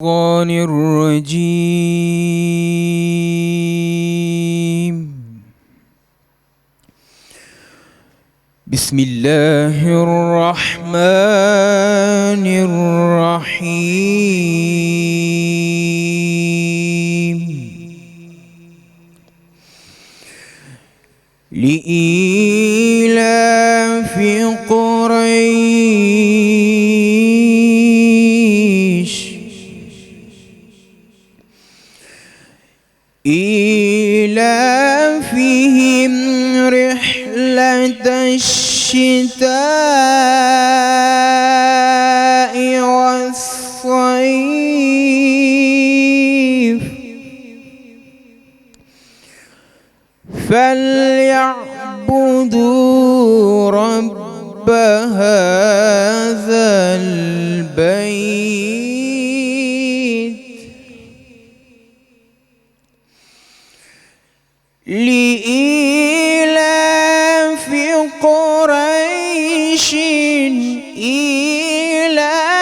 الشيطان الرجيم. بسم الله الرحمن الرحيم. لإيلاف قريش إيلافهم رحلة الشتاء والصيف فليعبدوا رب هذا البيت لإيلاف قريش إيلافهم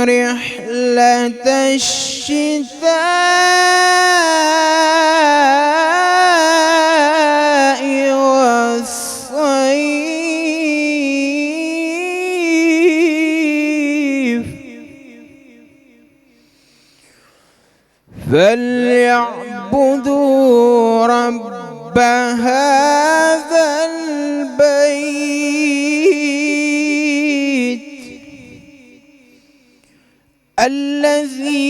رحلة الشتاء والصيف فليعبدوا رب هذا البيت الذي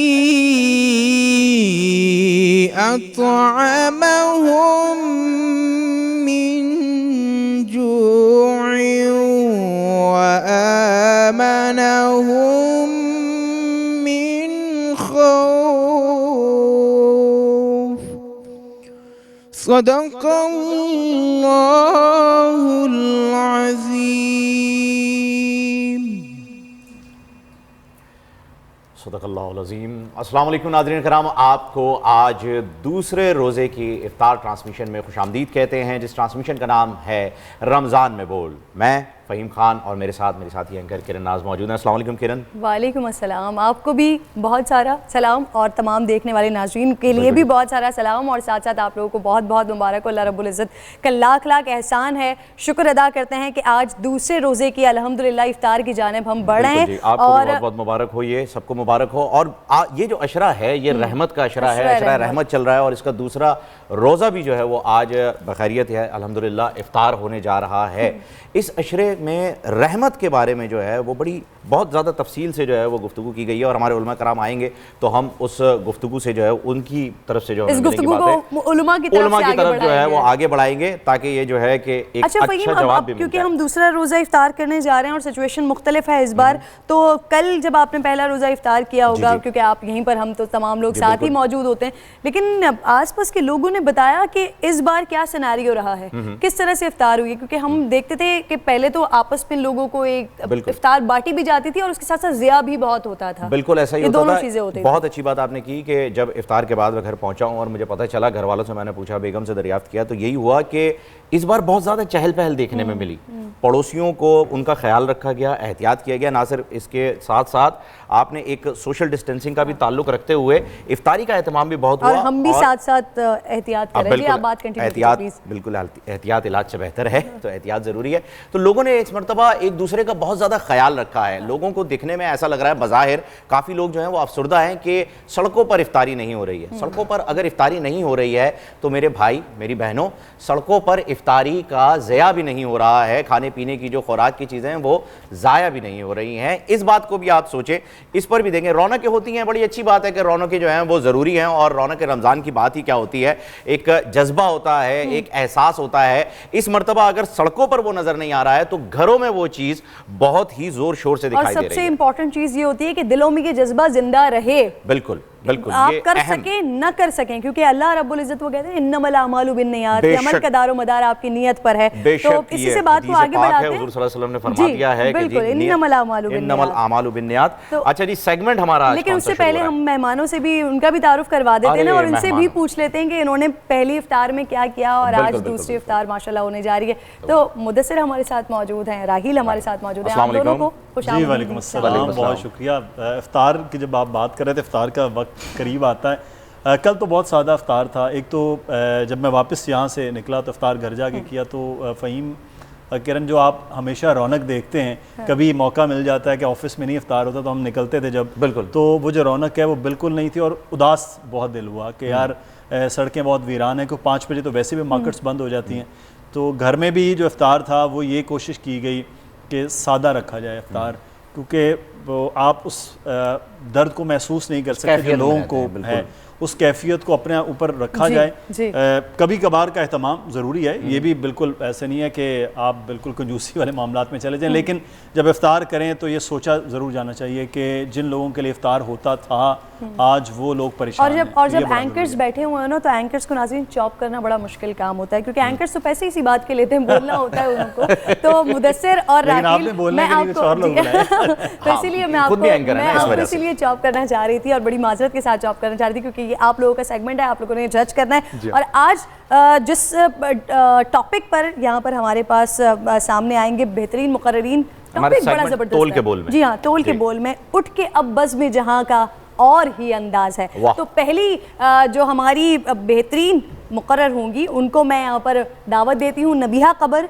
أطعمهم من جوع وآمنهم من خوف. صدق اللہ العظیم. صدق اللہ العظیم. السلام علیکم ناظرین کرام، آپ کو آج دوسرے روزے کی افطار ٹرانسمیشن میں خوش آمدید کہتے ہیں، جس ٹرانسمیشن کا نام ہے رمضان میں بول. میں فہیم خان اور میرے ساتھی اینکر کرن ناز موجود ہیں. السلام علیکم کرن. وعلیکم السلام. آپ کو بھی بہت سارا سلام اور تمام دیکھنے والے ناظرین کے لیے بھی بہت سارا سلام، اور ساتھ ساتھ آپ لوگوں کو بہت بہت مبارک ہو. اللہ رب العزت کا لاکھ لاکھ احسان ہے. شکر ادا کرتے ہیں کہ آج دوسرے روزے کی الحمدللہ افطار کی جانب ہم بڑھ رہے ہیں. آپ کو بہت بہت مبارک ہو، یہ سب کو مبارک ہو. اور یہ جو عشرہ ہے یہ رحمت کا عشرہ ہے، عشرہ رحمت چل رہا ہے، اور اس کا دوسرا روزہ بھی جو ہے وہ آج بخیریت ہے الحمدللہ افطار ہونے جا رہا ہے. اس عشرے میں رحمت کے بارے میں جو ہے وہ بہت زیادہ تفصیل سے جو ہے وہ گفتگو کی گئی ہے، اور ہمارے علماء کرام آئیں گے تو ہم اس گفتگو سے جو ہے ان کی طرف سے جو ہے اس گفتگو کو علماء کی طرف جو ہے وہ آگے بڑھائیں گے، تاکہ یہ جو ہے کہ ایک اچھا جواب بھی ملتا ہے. کیونکہ ہم دوسرا روزہ افطار کرنے جا رہے ہیں اور سچویشن مختلف ہے اس بار. تو کل جب آپ نے پہلا روزہ افطار کیا ہوگا، کیونکہ آپ یہیں پر ہم تو تمام لوگ ساتھ ہی موجود ہوتے ہیں، لیکن آس پاس کے لوگوں نے بتایا کہ اس بار کیا سیناریو رہا ہے، کس طرح سے افطار ہوئی. کیونکہ ہم دیکھتے تھے کہ پہلے تو آپس میں لوگوں کو ایک افطار بانٹی بھی جاتی تھی اور اس کے ساتھ ساتھ ضیاء بھی بہت ہوتا تھا. بالکل ایسا ہی ہوتا دونوں تھا. چیزیں ہوتی. بہت اچھی بات آپ نے کی کہ جب افطار کے بعد میں گھر پہنچا ہوں اور مجھے پتہ چلا، گھر والوں سے میں نے پوچھا، بیگم سے دریافت کیا، تو یہی ہوا کہ اس بار بہت زیادہ چہل پہل دیکھنے میں ملی. پڑوسیوں کو ان کا خیال رکھا گیا، احتیاط کیا گیا. نہ صرف اس کے ساتھ ساتھ آپ نے ایک سوشل ڈسٹینسنگ کا بھی تعلق رکھتے ہوئے افطاری کا اہتمام بھی بہت ہوا، اور ہم بھی ساتھ ساتھ احتیاط کریں. جی آپ بات کنٹینیو کیجئے پلیز. بالکل، احتیاط علاج سے بہتر ہے، تو احتیاط ضروری ہے. تو لوگوں نے اس مرتبہ ایک دوسرے کا بہت زیادہ خیال رکھا ہے. لوگوں کو دکھنے میں ایسا لگ رہا ہے بظاہر کافی لوگ جو ہیں وہ افسردہ ہیں کہ سڑکوں پر افطاری نہیں ہو رہی ہے. سڑکوں پر اگر افطاری نہیں ہو رہی ہے تو میرے بھائی میری بہنوں، سڑکوں پر افطاری کا ضیاع بھی نہیں ہو رہا ہے. کھانے پینے کی جو خوراک کی چیزیں ہیں وہ ضائع بھی نہیں ہو رہی ہیں. اس بات کو بھی آپ سوچیں، اس پر بھی دیکھیں. رونقیں ہوتی ہیں، بڑی اچھی بات ہے کہ رونقیں جو ہیں وہ ضروری ہیں، اور رونق رمضان کی بات ہی کیا ہوتی ہے، ایک جذبہ ہوتا ہے، ایک احساس ہوتا ہے. اس مرتبہ اگر سڑکوں پر وہ نظر نہیں آ رہا ہے تو گھروں میں وہ چیز بہت ہی زور شور سے دکھائی دے رہی ہے. اور سب سے امپورٹنٹ چیز یہ ہوتی ہے کہ دلوں میں یہ جذبہ زندہ رہے. بالکل بالکل آپ یہ کر اہم سکیں نہ کر سکیں، کیونکہ اللہ رب العزت وہ کہتے ہیں انما الاعمال بالنیات، بے عمل شک، کا دار و مدار آپ کی نیت پر ہے. بے تو شک اسی یہ سے بات کو حدیث آگے پاک بڑھاتے ہے، ہیں. حضور صلی اللہ علیہ وسلم نے فرما جی دیا ہے کہ بالکل انما الاعمال انما الاعمال بالنیات. تو اچھا جی سیگمنٹ ہمارا لیکن اس سے پہلے ہم مہمانوں سے بھی ان کا بھی تعارف کروا دیتے ہیں نا، اور ان سے بھی پوچھ لیتے ہیں کہ انہوں نے پہلی افطار میں کیا کیا اور آج دوسری افطار ماشاءاللہ ہونے جا رہی ہے. تو مدثر ہمارے ساتھ موجود ہیں، راحیل ہمارے ساتھ موجود ہیں. آپ دونوں کو خوش جی وعلیکم السلام، بہت شکریہ. افطار کی جب آپ بات کر رہے تھے، افطار کا وقت قریب آتا ہے. کل تو بہت سادہ افطار تھا. ایک تو جب میں واپس یہاں سے نکلا تو افطار گھر جا کے کیا، تو فہیم کرن جو آپ ہمیشہ رونق دیکھتے ہیں، کبھی موقع مل جاتا ہے کہ آفس میں نہیں افطار ہوتا تو ہم نکلتے تھے جب، بالکل تو وہ جو رونق ہے وہ بالکل نہیں تھی، اور اداس بہت دل ہوا کہ یار سڑکیں بہت ویران ہیں، کہ 5 بجے تو ویسے بھی مارکیٹس بند ہو جاتی ہیں. تو گھر میں بھی جو افطار تھا وہ یہ کوشش کی گئی کہ سادہ رکھا جائے افطار، کیونکہ آپ اس درد کو محسوس نہیں کر سکتے جو لوگوں کو ہے، اس کیفیت کو اپنے اوپر رکھا جائے. کبھی کبھار کا اہتمام ضروری ہے، یہ بھی بالکل ایسے نہیں ہے کہ آپ بالکل کنجوسی والے معاملات میں چلے جائیں، لیکن جب افطار کریں تو یہ سوچا ضرور جانا چاہیے کہ جن لوگوں کے لیے افطار ہوتا تھا آج وہ لوگ پریشان ہیں. اور جب اینکرز بیٹھے ہوئے ہیں نا، تو اینکرز کو ناظرین چاپ کرنا بڑا مشکل کام ہوتا ہے، کیونکہ اینکرز تو پیسے اسی بات کے لیتے ہیں، بولنا ہوتا ہے ان کو. تو مدثر اور راحیل، میں آپ کو تو اسی لیے میں آپ کو اسی لیے چاپ کرنا چاہ رہی تھی، اور بڑی معذرت کے ساتھ چاپ کرنا چاہ رہی تھی، کیونکہ یہ آپ لوگوں کا سیگمنٹ ہے، آپ لوگوں نے جج کرنا ہے. اور آج جس ٹاپک پر یہاں پر ہمارے پاس سامنے آئیں گے بہترین مقررین، ٹاپک بڑا زبردست ہے. جی ہاں، ٹول کے بول میں اٹھ کے اب بزم جہاں کا اور ہی انداز ہے. تو پہلی جو ہماری بہترین مقرر ہوں گی ان کو میں یہاں پر دعوت دیتی ہوں. نبیہہ قبر،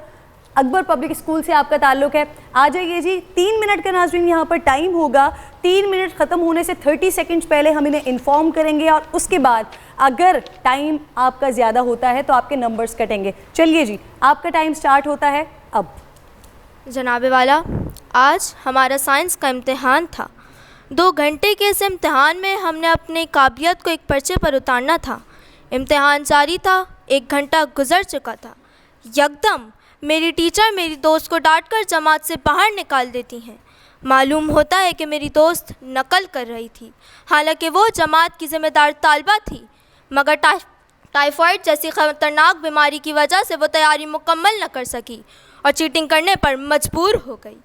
اکبر پبلک اسکول سے آپ کا تعلق ہے. آ جائیے جی. 3 منٹ کا ناظرین یہاں پر ٹائم ہوگا. 3 منٹ ختم ہونے سے 30 سیکنڈ پہلے ہم انہیں انفارم کریں گے، اور اس کے بعد اگر ٹائم آپ کا زیادہ ہوتا ہے تو آپ کے نمبرز کٹیں گے. چلیے جی، آپ کا ٹائم سٹارٹ ہوتا ہے اب. جناب والا، آج ہمارا سائنس کا امتحان تھا. 2 گھنٹے کے اس امتحان میں ہم نے اپنی قابلیت کو ایک پرچے پر اتارنا تھا. امتحان جاری تھا. 1 گھنٹہ گزر چکا تھا. یکدم میری ٹیچر میری دوست کو ڈانٹ کر جماعت سے باہر نکال دیتی ہیں. معلوم ہوتا ہے کہ میری دوست نقل کر رہی تھی، حالانکہ وہ جماعت کی ذمہ دار طالبہ تھی، مگر ٹائیفائڈ جیسی خطرناک بیماری کی وجہ سے وہ تیاری مکمل نہ کر سکی اور چیٹنگ کرنے پر مجبور ہو گئی.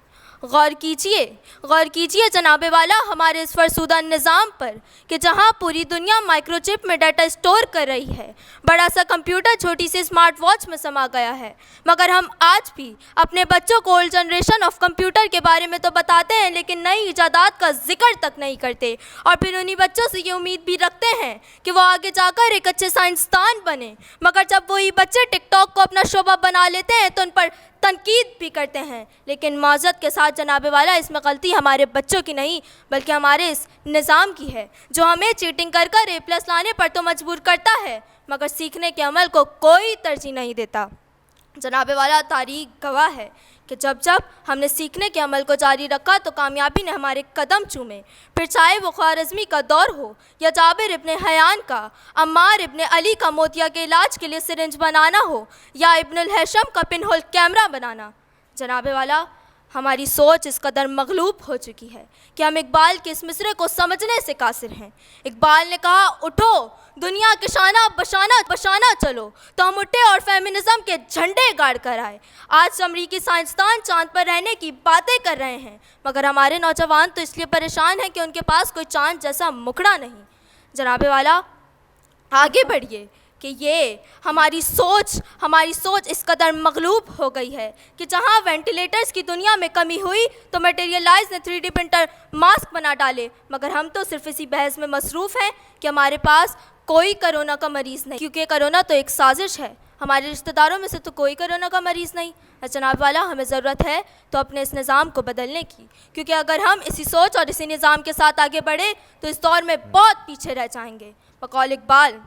غور کیجئے جناب والا ہمارے اس فرسودہ نظام پر کہ جہاں پوری دنیا مائکرو چپ میں ڈیٹا اسٹور کر رہی ہے، بڑا سا کمپیوٹر چھوٹی سی اسمارٹ واچ میں سما گیا ہے، مگر ہم آج بھی اپنے بچوں کو اولڈ جنریشن آف کمپیوٹر کے بارے میں تو بتاتے ہیں، لیکن نئی ایجادات کا ذکر تک نہیں کرتے، اور پھر انہی بچوں سے یہ امید بھی رکھتے ہیں کہ وہ آگے جا کر ایک اچھے سائنسدان بنے، مگر جب وہی بچے ٹک ٹاک کو اپنا شعبہ بنا لیتے ہیں تو ان پر تنقید بھی کرتے ہیں. لیکن معذرت کے ساتھ جناب والا، اس میں غلطی ہمارے بچوں کی نہیں بلکہ ہمارے اس نظام کی ہے، جو ہمیں چیٹنگ کر کر A+ لانے پر تو مجبور کرتا ہے، مگر سیکھنے کے عمل کو کوئی ترجیح نہیں دیتا. جناب والا، تاریخ گواہ ہے کہ جب ہم نے سیکھنے کے عمل کو جاری رکھا تو کامیابی نے ہمارے قدم چومے، پھر چاہے وہ خوارزمی کا دور ہو یا جابر ابن حیان کا، عمار ابن علی کا موتیا کے علاج کے لیے سرنج بنانا ہو یا ابن الحشم کا پن ہول کیمرہ بنانا. جناب والا، ہماری سوچ اس قدر مغلوب ہو چکی ہے کہ ہم اقبال کے اس مصرے کو سمجھنے سے قاصر ہیں. اقبال نے کہا، اٹھو دنیا کے شانہ بشانہ چلو، تو ہم اٹھے اور فیمنزم کے جھنڈے گاڑ کر آئے. آج امریکی سائنسدان چاند پر رہنے کی باتیں کر رہے ہیں، مگر ہمارے نوجوان تو اس لیے پریشان ہیں کہ ان کے پاس کوئی چاند جیسا مکھڑا نہیں. جناب والا، آگے بڑھیے کہ یہ ہماری سوچ اس قدر مغلوب ہو گئی ہے کہ جہاں وینٹیلیٹرز کی دنیا میں کمی ہوئی تو میٹیریلائز نے 3D پرنٹر ماسک بنا ڈالے، مگر ہم تو صرف اسی بحث میں مصروف ہیں کہ ہمارے پاس کوئی کرونا کا مریض نہیں، کیونکہ کرونا تو ایک سازش ہے. ہمارے رشتہ داروں میں سے تو کوئی کرونا کا مریض نہیں. جناب والا، ہمیں ضرورت ہے تو اپنے اس نظام کو بدلنے کی، کیونکہ اگر ہم اسی سوچ اور اسی نظام کے ساتھ آگے بڑھے تو اس دور میں بہت پیچھے رہ جائیں گے. بقول اقبال،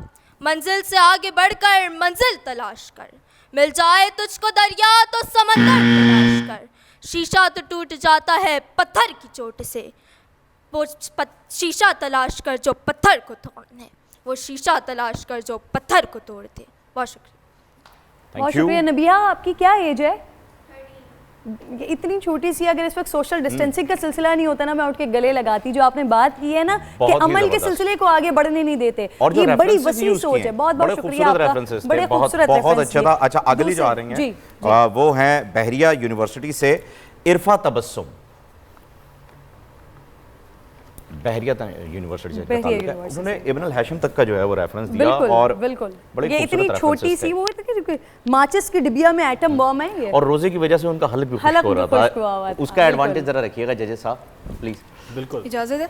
منزل سے آگے بڑھ کر منزل تلاش کر، مل جائے تجھ کو دریا تو سمندر تلاش کر، شیشہ تو ٹوٹ جاتا ہے پتھر کی چوٹ سے، وہ شیشہ تلاش کر جو پتھر کو توڑنے، وہ شیشہ تلاش کر جو پتھر کو توڑ دے. بہت شکریہ. بہت شکریہ. نبیہہ، آپ کی کیا ایج ہے؟ اتنی چھوٹی سی اگر اس وقت سوشل ڈسٹینسنگ کا سلسلہ نہیں ہوتا نا میں اٹھ کے گلے لگاتی. جو آپ نے بات کی ہے نا کہ عمل کے سلسلے کو آگے بڑھنے نہیں دیتے, یہ بڑی وسیع سوچ ہے. بہت بہت شکریہ آپ کا, بڑے خوبصورت بہت اچھا تھا. اچھا اگلی جو آ رہی ہیں وہ ہیں بحریہ یونیورسٹی سے عرفہ تبسم. بحریہ یونیورسٹی سے انہوں نے ابن الہاشم تک کا جو ہے وہ ریفرنس دیا, اور بالکل یہ اتنی چھوٹی سی وہ ماچس کی ڈبیا میں ایٹم بم ہے یہ, اور روزے کی وجہ سے ان کا حلق بھی خشک ہو رہا تھا. اس کا ایڈوانٹیج ذرا رکھیے گا ججز صاحب پلیز. بالکل اجازت ہے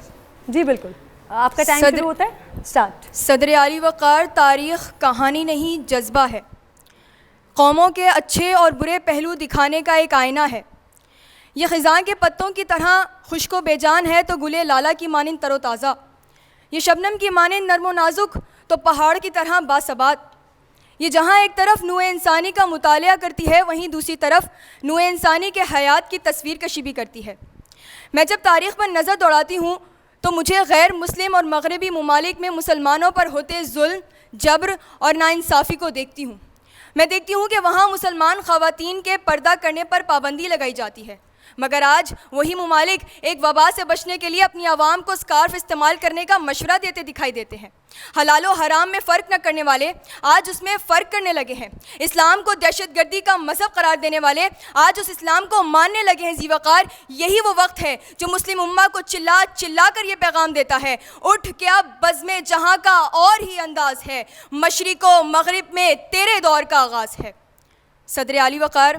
جی بالکل, آپ کا ٹائم شروع ہوتا ہے سٹارٹ. صدر علی وقار تاریخ کہانی نہیں جذبہ ہے, قوموں کے اچھے اور برے پہلو دکھانے کا ایک آئینہ ہے. یہ خزاں کے پتوں کی طرح خشک و بے جان ہے تو گلے لالا کی مانند تر و تازہ. یہ شبنم کی مانند نرم و نازک تو پہاڑ کی طرح باثبات. یہ جہاں ایک طرف نوع انسانی کا مطالعہ کرتی ہے وہیں دوسری طرف نوع انسانی کے حیات کی تصویر کشی بھی کرتی ہے. میں جب تاریخ پر نظر دوڑاتی ہوں تو مجھے غیر مسلم اور مغربی ممالک میں مسلمانوں پر ہوتے ظلم, جبر اور ناانصافی کو دیکھتی ہوں. میں دیکھتی ہوں کہ وہاں مسلمان خواتین کے پردہ کرنے پر پابندی لگائی جاتی ہے, مگر آج وہی ممالک ایک وبا سے بچنے کے لیے اپنی عوام کو اسکارف استعمال کرنے کا مشورہ دیتے دکھائی دیتے ہیں. حلال و حرام میں فرق نہ کرنے والے آج اس میں فرق کرنے لگے ہیں. اسلام کو دہشت گردی کا مذہب قرار دینے والے آج اس اسلام کو ماننے لگے ہیں. ذی وقار, یہی وہ وقت ہے جو مسلم امہ کو چلا چلا کر یہ پیغام دیتا ہے, اٹھ کے اب بزم جہاں کا اور ہی انداز ہے, مشرق و مغرب میں تیرے دور کا آغاز ہے. صدر علی وقار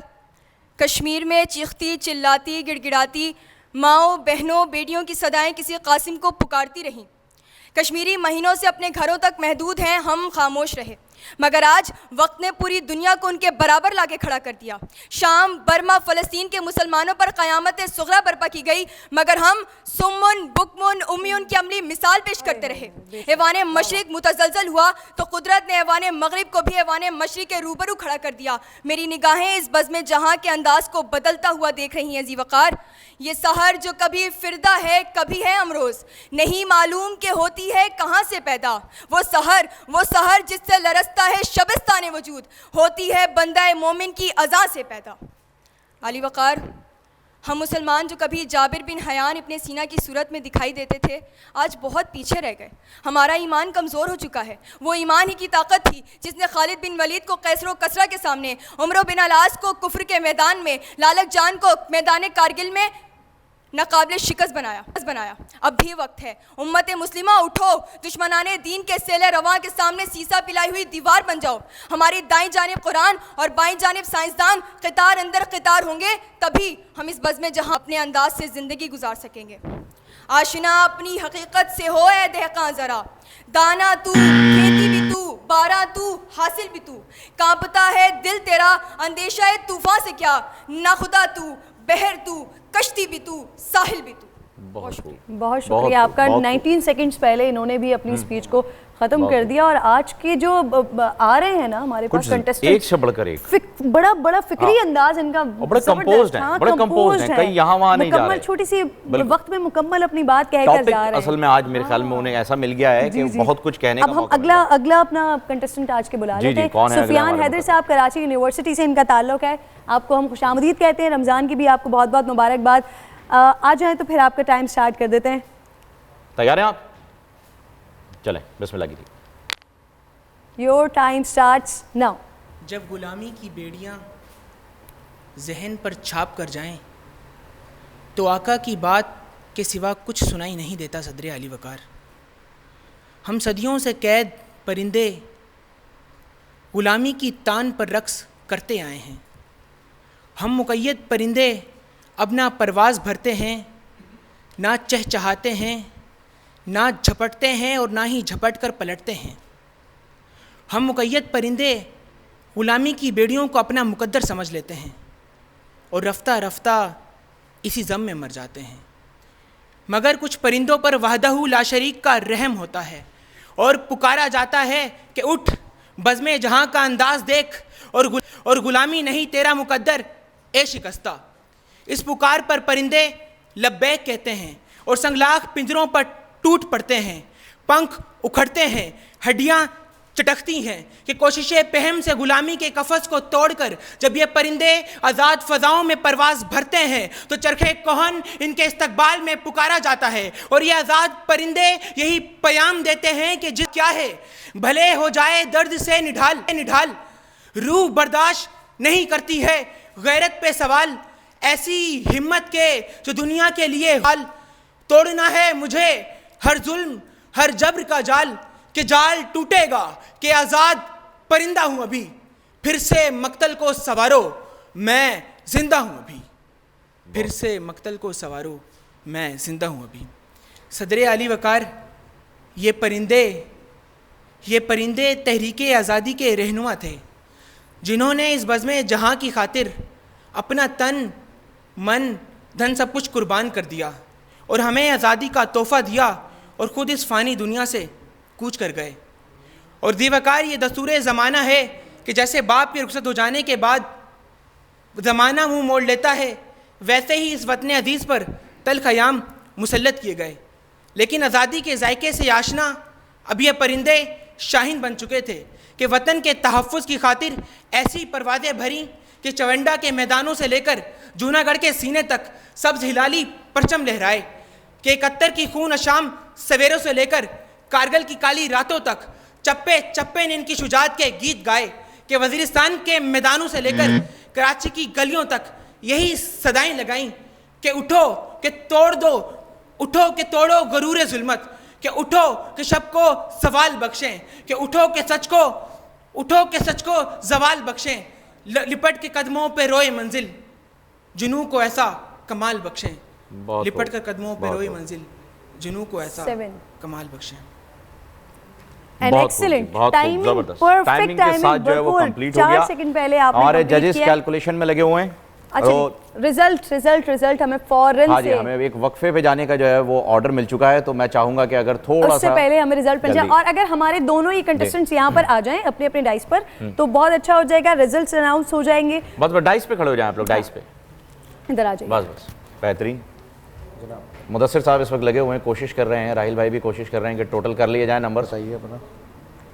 کشمیر میں چیختی چلاتی گڑگڑاتی ماؤں بہنوں بیٹیوں کی صدائیں کسی قاسم کو پکارتی رہیں. کشمیری مہینوں سے اپنے گھروں تک محدود ہیں, ہم خاموش رہے, مگر آج وقت نے پوری دنیا کو ان کے برابر لا کے کھڑا کر دیا. شام, برما, فلسطین کے مسلمانوں پر قیامت صغریٰ برپا کی گئی, مگر ہم سمن, بکمن, امیون کی عملی مثال پیش کرتے رہے. ایوان مشرق متزلزل ہوا تو قدرت نے ایوان مغرب کو بھی ایوان مشرق کے روبرو کھڑا کر دیا. میری نگاہیں اس بزم جہاں کے انداز کو بدلتا ہوا دیکھ رہی ہیں. ذی وقار, یہ سحر جو کبھی فردہ ہے کبھی ہے امروز, نہیں معلوم کہ ہوتی ہے کہاں سے پیدا. وہ سحر جس سے لرزتا ہے شبستان وجود, ہوتی ہے بندہ مومن کی اذاں سے پیدا. علی وقار, ہم مسلمان جو کبھی جابر بن حیان ابن سینا کی صورت میں دکھائی دیتے تھے آج بہت پیچھے رہ گئے. ہمارا ایمان کمزور ہو چکا ہے. وہ ایمان ہی کی طاقت تھی جس نے خالد بن ولید کو قیصر و کسریٰ کے سامنے, عمرو بن العاص کو کفر کے میدان میں, لالک جان کو میدان کارگل میں ناقابل شکست بنایا. اب بھی وقت ہے, امت مسلمہ اٹھو, دشمنان دین کے سیل رواں کے سامنے سیسا پلائی ہوئی دیوار بن جاؤ. ہماری دائیں جانب قرآن اور بائیں جانب سائنسدان قطار اندر قطار ہوں گے, تبھی ہم اس بزم جہاں اپنے انداز سے زندگی گزار سکیں گے. آشنا اپنی حقیقت سے ہو اے دہقاں ذرا, دانا تو, کھیتی بھی تو, بارہ تو, حاصل بھی تو, کانپتا ہے دل تیرا اندیشہ طوفان سے کیا, نہ خدا تو, بحر تو, کشتی بھی تو, ساحل بھی تو. بہت شکریہ آپ کا. 19 سیکنڈز پہلے انہوں نے بھی اپنی اسپیچ کو ختم کر دیا, اور آج کے جو آ رہے ہیں نا ہمارے پاس کنٹیسٹنٹ, ایک سے بڑھ کر ایک, بڑا فکری انداز ان کا, بڑے کمپوزڈ ہیں, کہیں یہاں وہاں نہیں جا رہے, چھوٹی سی وقت میں مکمل اپنی بات کہہ کر جا رہے ہیں. اصل میں آج میرے خیال میں انہیں ایسا مل گیا ہے کہ بہت کچھ کہنے کا موقع. اب ہم اگلا اپنا کنٹیسٹنٹ آج کے بلا لیتے ہیں. سفیان حیدر صاحب, کراچی یونیورسٹی سے ان کا تعلق ہے. آپ کو ہم خوش آمدید کہتے ہیں, رمضان کی بھی آپ کو بہت بہت مبارکباد. آ جائیں تو پھر آپ کا ٹائم سٹارٹ کر دیتے ہیں. تیار ہیں آپ؟ چلیں بسم اللہ کیجیے. Your time starts now. جب غلامی کی بیڑیاں ذہن پر چھاپ کر جائیں تو آقا کی بات کے سوا کچھ سنائی نہیں دیتا. صدر علی وقار, ہم صدیوں سے قید پرندے غلامی کی تان پر رقص کرتے آئے ہیں. ہم مقید پرندے اب نہ پرواز بھرتے ہیں, نہ چہچہاتے ہیں, نہ جھپٹتے ہیں اور نہ ہی جھپٹ کر پلٹتے ہیں. ہم مقید پرندے غلامی کی بیڑیوں کو اپنا مقدر سمجھ لیتے ہیں اور رفتہ رفتہ اسی غم میں مر جاتے ہیں. مگر کچھ پرندوں پر وحدہ لا شریک کا رحم ہوتا ہے اور پکارا جاتا ہے کہ اٹھ, بزم جہاں کا انداز دیکھ, اور غلامی نہیں تیرا مقدر اے شکستہ. اس پکار پر پرندے لبیک کہتے ہیں اور سنگلاخ پنجروں پر ٹوٹ پڑتے ہیں, پنکھ اکھڑتے ہیں, ہڈیاں چٹکتی ہیں کہ کوششیں پہم سے غلامی کے قفس کو توڑ کر جب یہ پرندے آزاد فضاؤں میں پرواز بھرتے ہیں تو چرخے کہن ان کے استقبال میں پکارا جاتا ہے، اور یہ آزاد پرندے یہی پیام دیتے ہیں کہ جس کیا ہے بھلے ہو جائے درد سے نڈھال، روح برداشت نہیں کرتی ہے غیرت پہ سوال، ایسی ہمت کے جو دنیا کے لیے حال، توڑنا ہے مجھے ہر ظلم ہر جبر کا جال، کہ جال ٹوٹے گا کہ آزاد پرندہ ہوں ابھی، پھر سے مقتل کو سوارو میں زندہ ہوں ابھی، پھر سے مقتل کو سوارو میں زندہ ہوں ابھی۔ صدر علی وقار، یہ پرندے تحریک آزادی کے رہنما تھے، جنہوں نے اس بزم جہاں کی خاطر اپنا تن من دھن سب کچھ قربان کر دیا اور ہمیں آزادی کا تحفہ دیا، اور خود اس فانی دنیا سے کوچ کر گئے۔ اور دیوکار، یہ دستور زمانہ ہے کہ جیسے باپ کے رخصت ہو جانے کے بعد زمانہ منہ موڑ لیتا ہے، ویسے ہی اس وطن عزیز پر تلخ ایام مسلط کیے گئے، لیکن آزادی کے ذائقے سے آشنا اب یہ پرندے شاہین بن چکے تھے کہ وطن کے تحفظ کی خاطر ایسی پروازیں بھریں کہ چونڈا کے میدانوں سے لے کر جوناگڑھ کے سینے تک سبز ہلالی پرچم لہرائے، کہ 71 کی خون اشام سویروں سے لے کر کارگل کی کالی راتوں تک چپے چپے نے ان کی شجاعت کے گیت گائے، کہ وزیرستان کے میدانوں سے لے کر کراچی کی گلیوں تک یہی صدائیں لگائیں کہ اٹھو کہ توڑ دو، اٹھو کہ توڑو غرور ظلمت، کہ اٹھو کہ شب کو زوال بخشیں، کہ اٹھو کہ سچ کو زوال بخشیں، لپٹ کے قدموں پہ روئے منزل جنوں کو ایسا کمال بخشیں، لپٹ کر قدموں پہ روئے منزل جنوں کو ایسا کمال بخشیں۔ ٹائمنگ کے ساتھ جو ہے وہ کمپلیٹ ہو گیا، ہمارے ججز کیلکولیشن میں لگے ہوئے ہیں۔ رزلٹ ہمیں فوراً ہاں جی، ہمیں ایک وقفے پہ جانے کا جو ہے وہ آرڈر مل چکا ہے، تو میں چاہوں گا کہ اگر تھوڑا سا اس سے پہلے ہمیں رزلٹ مل جائے، اور اگر ہمارے دونوں ہی کنٹیسٹنٹس یہاں پر آ جائیں اپنے اپنے ڈائس پر تو بہت اچھا ہو جائے گا، ریزلٹس اناؤنس ہو جائیں گے۔ بس ڈائس پہ کھڑے ہو جائیں آپ لوگ، ڈائس پہ ادھر آ جائیں۔ بس بہترین۔ مدثر صاحب اس وقت لگے ہوئے ہیں، کوشش کر رہے ہیں، راہیل بھائی بھی کوشش کر رہے ہیں کہ ٹوٹل کر لیے جائیں نمبر۔ صحیح ہے اپنا۔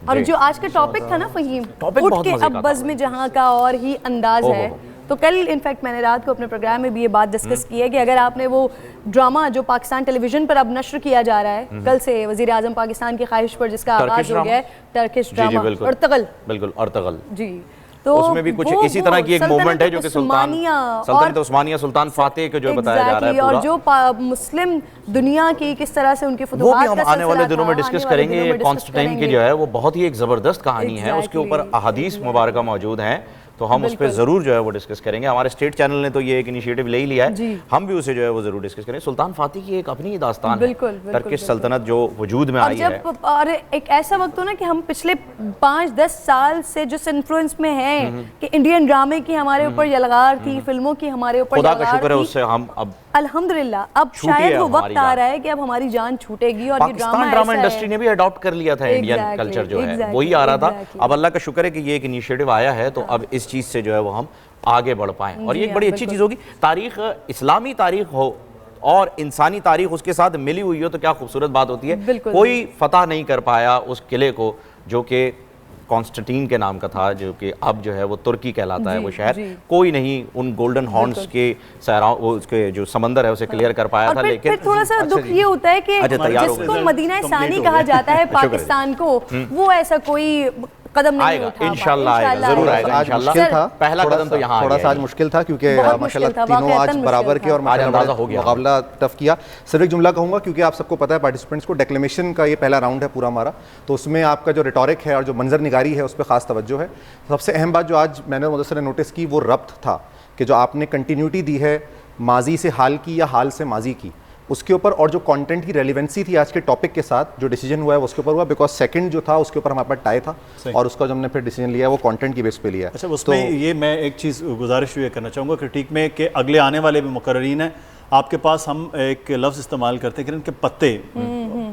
اور جو آج کا ٹاپک تھا نا فہیم، اٹھ کے اب بزم جہاں کا اور ہی انداز ہے، تو کل انفیکٹ میں نے رات کو اپنے پروگرام میں بھی یہ بات ڈسکس کی ہے کہ اگر آپ نے وہ ڈرامہ جو پاکستان ٹیلی ویژن پر اب نشر کیا جا رہا ہے کل سے، وزیر اعظم پاکستان کی خواہش پر، جس کا آغاز ہو گیا ہے ٹرکش ڈرامہ ارطغرل، بالکل ارطغرل جی، تو اس میں بھی کچھ اسی طرح کی ایک موومنٹ ہے جو کہ سلطنت عثمانیہ سلطان فاتح کو جو بتایا جا رہا ہے، اور جو مسلم دنیا کی کس طرح سے ان کی فتوحات، وہ بھی ہم آنے والے دنوں میں ڈسکس کریں گے۔ کانسٹنٹائن کی جو ہے وہ بہت ہی ایک زبردست کہانی ہے، اس کے اوپر احادیث مبارکہ موجود ہیں، تو ہم اس پہ ضرور جو ہے وہ ڈسکس کریں گے۔ ہمارے اسٹیٹ چینل نے تو یہ ایک انیشیٹو لے ہی لیا ہے، ہم بھی اسے جو ہے وہ ضرور ڈسکس کریں۔ سلطان فاتح کی ایک اپنی داستان ہے، ترکش سلطنت جو وجود میں آئی ہے، اور ایک ایسا وقت ہو نا کہ ہم پچھلے 5-10 سال سے جس انفلوئنس میں ہیں کہ انڈین ڈرامے کی ہمارے اوپر یلغار تھی، فلموں کی ہمارے اوپر خدا کا شکر ہے اس سے ہم اب الحمدللہ اب شاید وہ وقت آ رہا ہے کہ اب ہماری جان چھوٹے گی، اور یہ ڈرامہ انڈسٹری نے بھی اڈاپٹ کر لیا تھا انڈین کلچر جو ہے، وہی آ رہا تھا۔ اب اللہ کا شکر ہے کہ یہ ایک انیشیٹو آیا ہے، تو اب اس چیز سے جو ہے وہ ہم آگے بڑھ پائیں، اور یہ ایک بڑی اچھی چیز ہوگی۔ تاریخ اسلامی تاریخ ہو اور انسانی تاریخ اس کے ساتھ ملی ہوئی ہو تو کیا خوبصورت بات ہوتی ہے۔ کوئی فتح نہیں کر پایا اس قلعے کو جو کہ کانسٹنٹین کے نام کا تھا، جو کہ اب جو ہے وہ ترکی کہلاتا ہے وہ شہر، کوئی نہیں ان گولڈن ہارنز کے اس کے جو سمندر ہے اسے کلیئر کر پایا تھا۔ لیکن پھر تھوڑا سا دکھ یہ ہوتا ہے کہ جس کو مدینہ ثانی کہا جاتا ہے پاکستان کو، وہ ایسا کوئی قدم نہیں اٹھا، انشاءاللہ آئے گا، ضرور آئے گا انشاءاللہ۔ پہلا قدم تو یہاں تھوڑا سا آج مشکل تھا کیونکہ ماشاءاللہ تینوں آج برابر کے اور مقابلہ ٹف کیا۔ صرف ایک جملہ کہوں گا کیونکہ آپ سب کو پتہ ہے پارٹیسپینٹس کو ڈیکلیمیشن کا یہ پہلا راؤنڈ ہے پورا ہمارا، تو اس میں آپ کا جو ریٹورک ہے اور جو منظر نگاری ہے اس پہ خاص توجہ ہے۔ سب سے اہم بات جو آج میں نے مدثر نے نوٹس کی وہ ربط تھا کہ جو آپ نے کنٹینیوٹی دی ہے ماضی سے حال کی یا حال سے ماضی کی، اس کے اوپر، اور جو کانٹینٹ کی ریلیونسی تھی آج کے ٹاپک کے ساتھ جو ڈیسیجن ہوا ہے اس کے اوپر ہوا، بیکاز سیکنڈ جو تھا اس کے اوپر ہمارے پاس ٹائی تھا، اور اس کا جو ہم نے پھر ڈیسیجن لیا وہ کانٹینٹ کی بیس پہ لیا ہے۔ اچھا، اس میں یہ میں ایک چیز گزارش یہ کرنا چاہوں گا کرٹیک میں کہ اگلے آنے والے بھی مقررین ہیں، آپ کے پاس ہم ایک لفظ استعمال کرتے ہیں کہ ان کے پتے،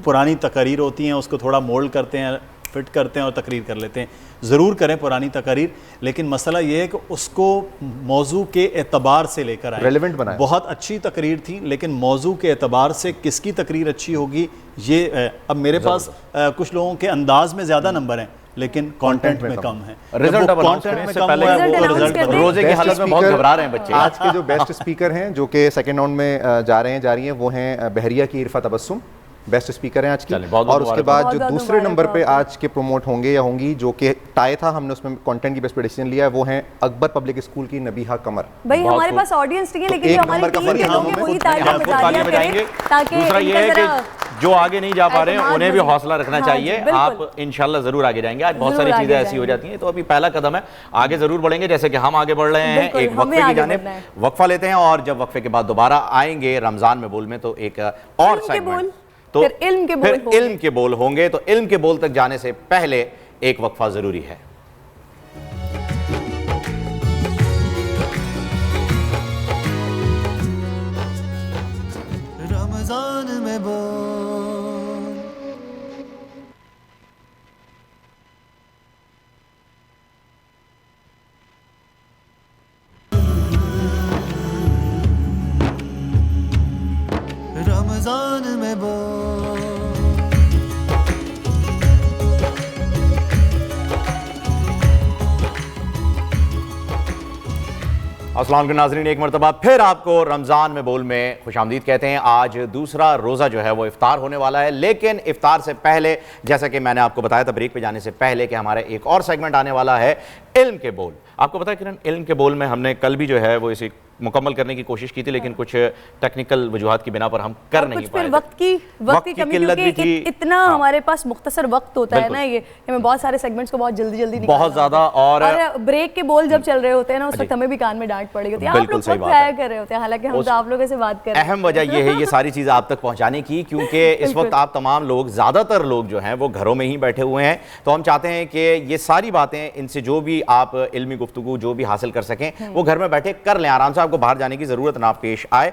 پرانی تقاریر ہوتی ہیں اس کو تھوڑا مولڈ کرتے ہیں، فٹ کرتے ہیں اور تقریر کر لیتے ہیں۔ ضرور کریں پرانی تقاریر، لیکن مسئلہ یہ ہے کہ اس کو موضوع کے اعتبار سے لے کر آئیں، ریلیونٹ بنائیں۔ بہت اچھی تقریر تھی لیکن موضوع کے اعتبار سے کس کی تقریر اچھی ہوگی، یہ اب میرے پاس کچھ لوگوں کے انداز میں زیادہ نمبر ہیں، لیکن کانٹینٹ میں کم ہے. رزلٹ اب کانٹینٹ سے پہلے روزے کی حالت میں بہت گھبرا رہے ہیں بچے. آج کے جو بیسٹ اسپیکر ہیں جو کہ سیکنڈ راؤنڈ میں جا رہی ہیں وہ ہیں بحریہ کی عرفہ تبسم, بیسٹ اسپیکر ہیں آج کی. اور اس کے بعد جو دوسرے نمبر پہ آج کے پروموٹ ہوں گے یا ہوں گی, جو کہ ٹائی تھا, ہم نے اس میں کانٹینٹ کی بیس پہ ڈیسیژن لیا ہے, وہ ہیں اکبر پبلک اسکول کی نبیہہ قمر. بھائی ہمارے پاس آڈینس نہیں ہے لیکن جو ہماری ٹیم کے لوگ ہیں وہی تالیاں بجائیں گے تاکہ دوسرا یہ ہے کہ جو آگے نہیں جا پا رہے ہیں انہیں بھی حوصلہ رکھنا چاہیے. آپ انشاءاللہ ضرور آگے جائیں گے. آج بہت ساری چیزیں ایسی ہو جاتی ہیں, تو ابھی پہلا قدم ہے, آگے ضرور بڑھیں گے جیسے کہ ہم آگے بڑھ رہے ہیں. ایک وقفے کی جانب وقفہ لیتے ہیں اور جب وقفے کے بعد دوبارہ آئیں گے رمضان میں بول میں, تو ایک اور سیگمنٹ تو پھر علم کے بول ہوں گے. تو علم کے بول تک جانے سے پہلے ایک وقفہ ضروری ہے. رمضان میں بول رمضان میں بول السلام علیکم ناظرین, ایک مرتبہ پھر آپ کو رمضان میں بول میں خوش آمدید کہتے ہیں. آج دوسرا روزہ جو ہے وہ افطار ہونے والا ہے, لیکن افطار سے پہلے جیسا کہ میں نے آپ کو بتایا تھا بریک پہ جانے سے پہلے کہ ہمارا ایک اور سیگمنٹ آنے والا ہے علم کے بول. آپ کو پتا ہے کرن, علم کے بول میں ہم نے کل بھی جو ہے وہ اسے مکمل کرنے کی کوشش کی تھی, لیکن کچھ ٹیکنیکل وجوہات کی بنا پر ہم کر نہیں پائے. وقت کی کمی, کیونکہ اتنا ہمارے پاس مختصر وقت ہوتا ہے نا, یہ ہمیں بہت سارے سیگمنٹس کو بہت جلدی بہت زیادہ, اور بریک کے بول جب چل رہے ہوتے ہیں نا اس وقت ہمیں بھی کان میں ڈانٹ پڑی ہوتی ہے. آپ لوگ وقت ضائع کر رہے ہوتے ہیں, حالانکہ ہم تو آپ لوگوں سے بات کر رہے ہیں. اہم وجہ یہ ہے یہ ساری چیزیں آپ تک پہنچانے کی, کیونکہ اس وقت آپ تمام لوگ, زیادہ تر لوگ جو ہیں وہ گھروں میں ہی بیٹھے ہوئے ہیں. تو ہم چاہتے ہیں کہ یہ ساری باتیں, ان سے جو بھی آپ علمی گفتگو جو بھی حاصل کر سکیں وہ گھر میں بیٹھے کر لیں آرام سے, آپ کو باہر جانے کی ضرورت نہ پیش آئے.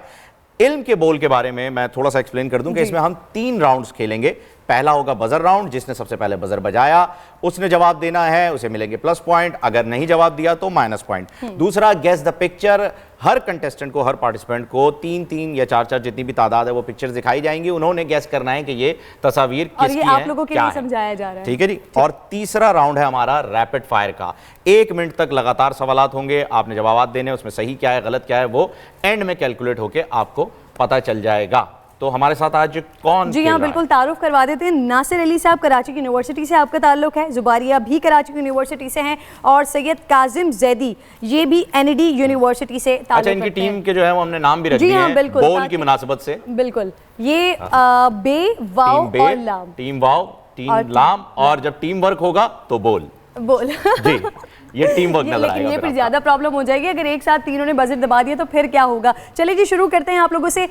علم کے بول کے بارے میں تھوڑا سا ایکسپلین کر دوں کہ اس میں ہم 3 راؤنڈز کھیلیں گے. پہلا ہوگا بزر راؤنڈ, جس نے سب سے پہلے بزر بجایا اس نے جواب دینا ہے, اسے ملیں گے پلس پوائنٹ, اگر نہیں جواب دیا تو مائنس پوائنٹ. دوسرا gas the picture, Hare contestant کو, ہر پارٹیسپینٹ کو 3 یا 4 جتنی بھی تعداد ہے وہ پکچر دکھائی جائیں گی, انہوں نے گیس کرنا ہے کہ یہ تصاویر کس کی ہیں, آپ لوگوں کے لیے سمجھایا جا رہا ہے. ٹھیک ہے جی. اور تیسرا راؤنڈ ہے ہمارا ریپڈ فائر کا. 1 منٹ تک لگاتار سوالات ہوں گے, آپ نے جوابات دینے, اس میں صحیح کیا ہے غلط کیا ہے وہ اینڈ میں کیلکولیٹ ہو کے آپ کو پتہ چل جائے گا. تو ہمارے ساتھ آج کون؟ جی ہاں بالکل, تعارف کروا دیتے ہیں. ناصر علی صاحب کراچی کی یونیورسٹی سے آپ کا تعلق ہے, زباریہ بھی کراچی کی یونیورسٹی سے ہیں, اور سید کاظم زیدی یہ بھی این ڈی یونیورسٹی سے تعلق رکھتے ہیں. اچھا, ان کی ٹیم کے جو ہے وہ ہم نے نام بھی رکھ دیے ہیں بول کی مناسبت سے. بالکل, یہ بے, واو اور لام. ٹیم واو, ٹیم لام, اور جب ٹیم ورک ہوگا تو بول. جی یہ ٹیم ورک نظر آئے گا. یہ پھر زیادہ پرابلم ہو جائے گی اگر ایک ساتھ تینوں نے بزر دبا دیا تو پھر کیا ہوگا. چلے جی شروع کرتے ہیں آپ لوگوں سے.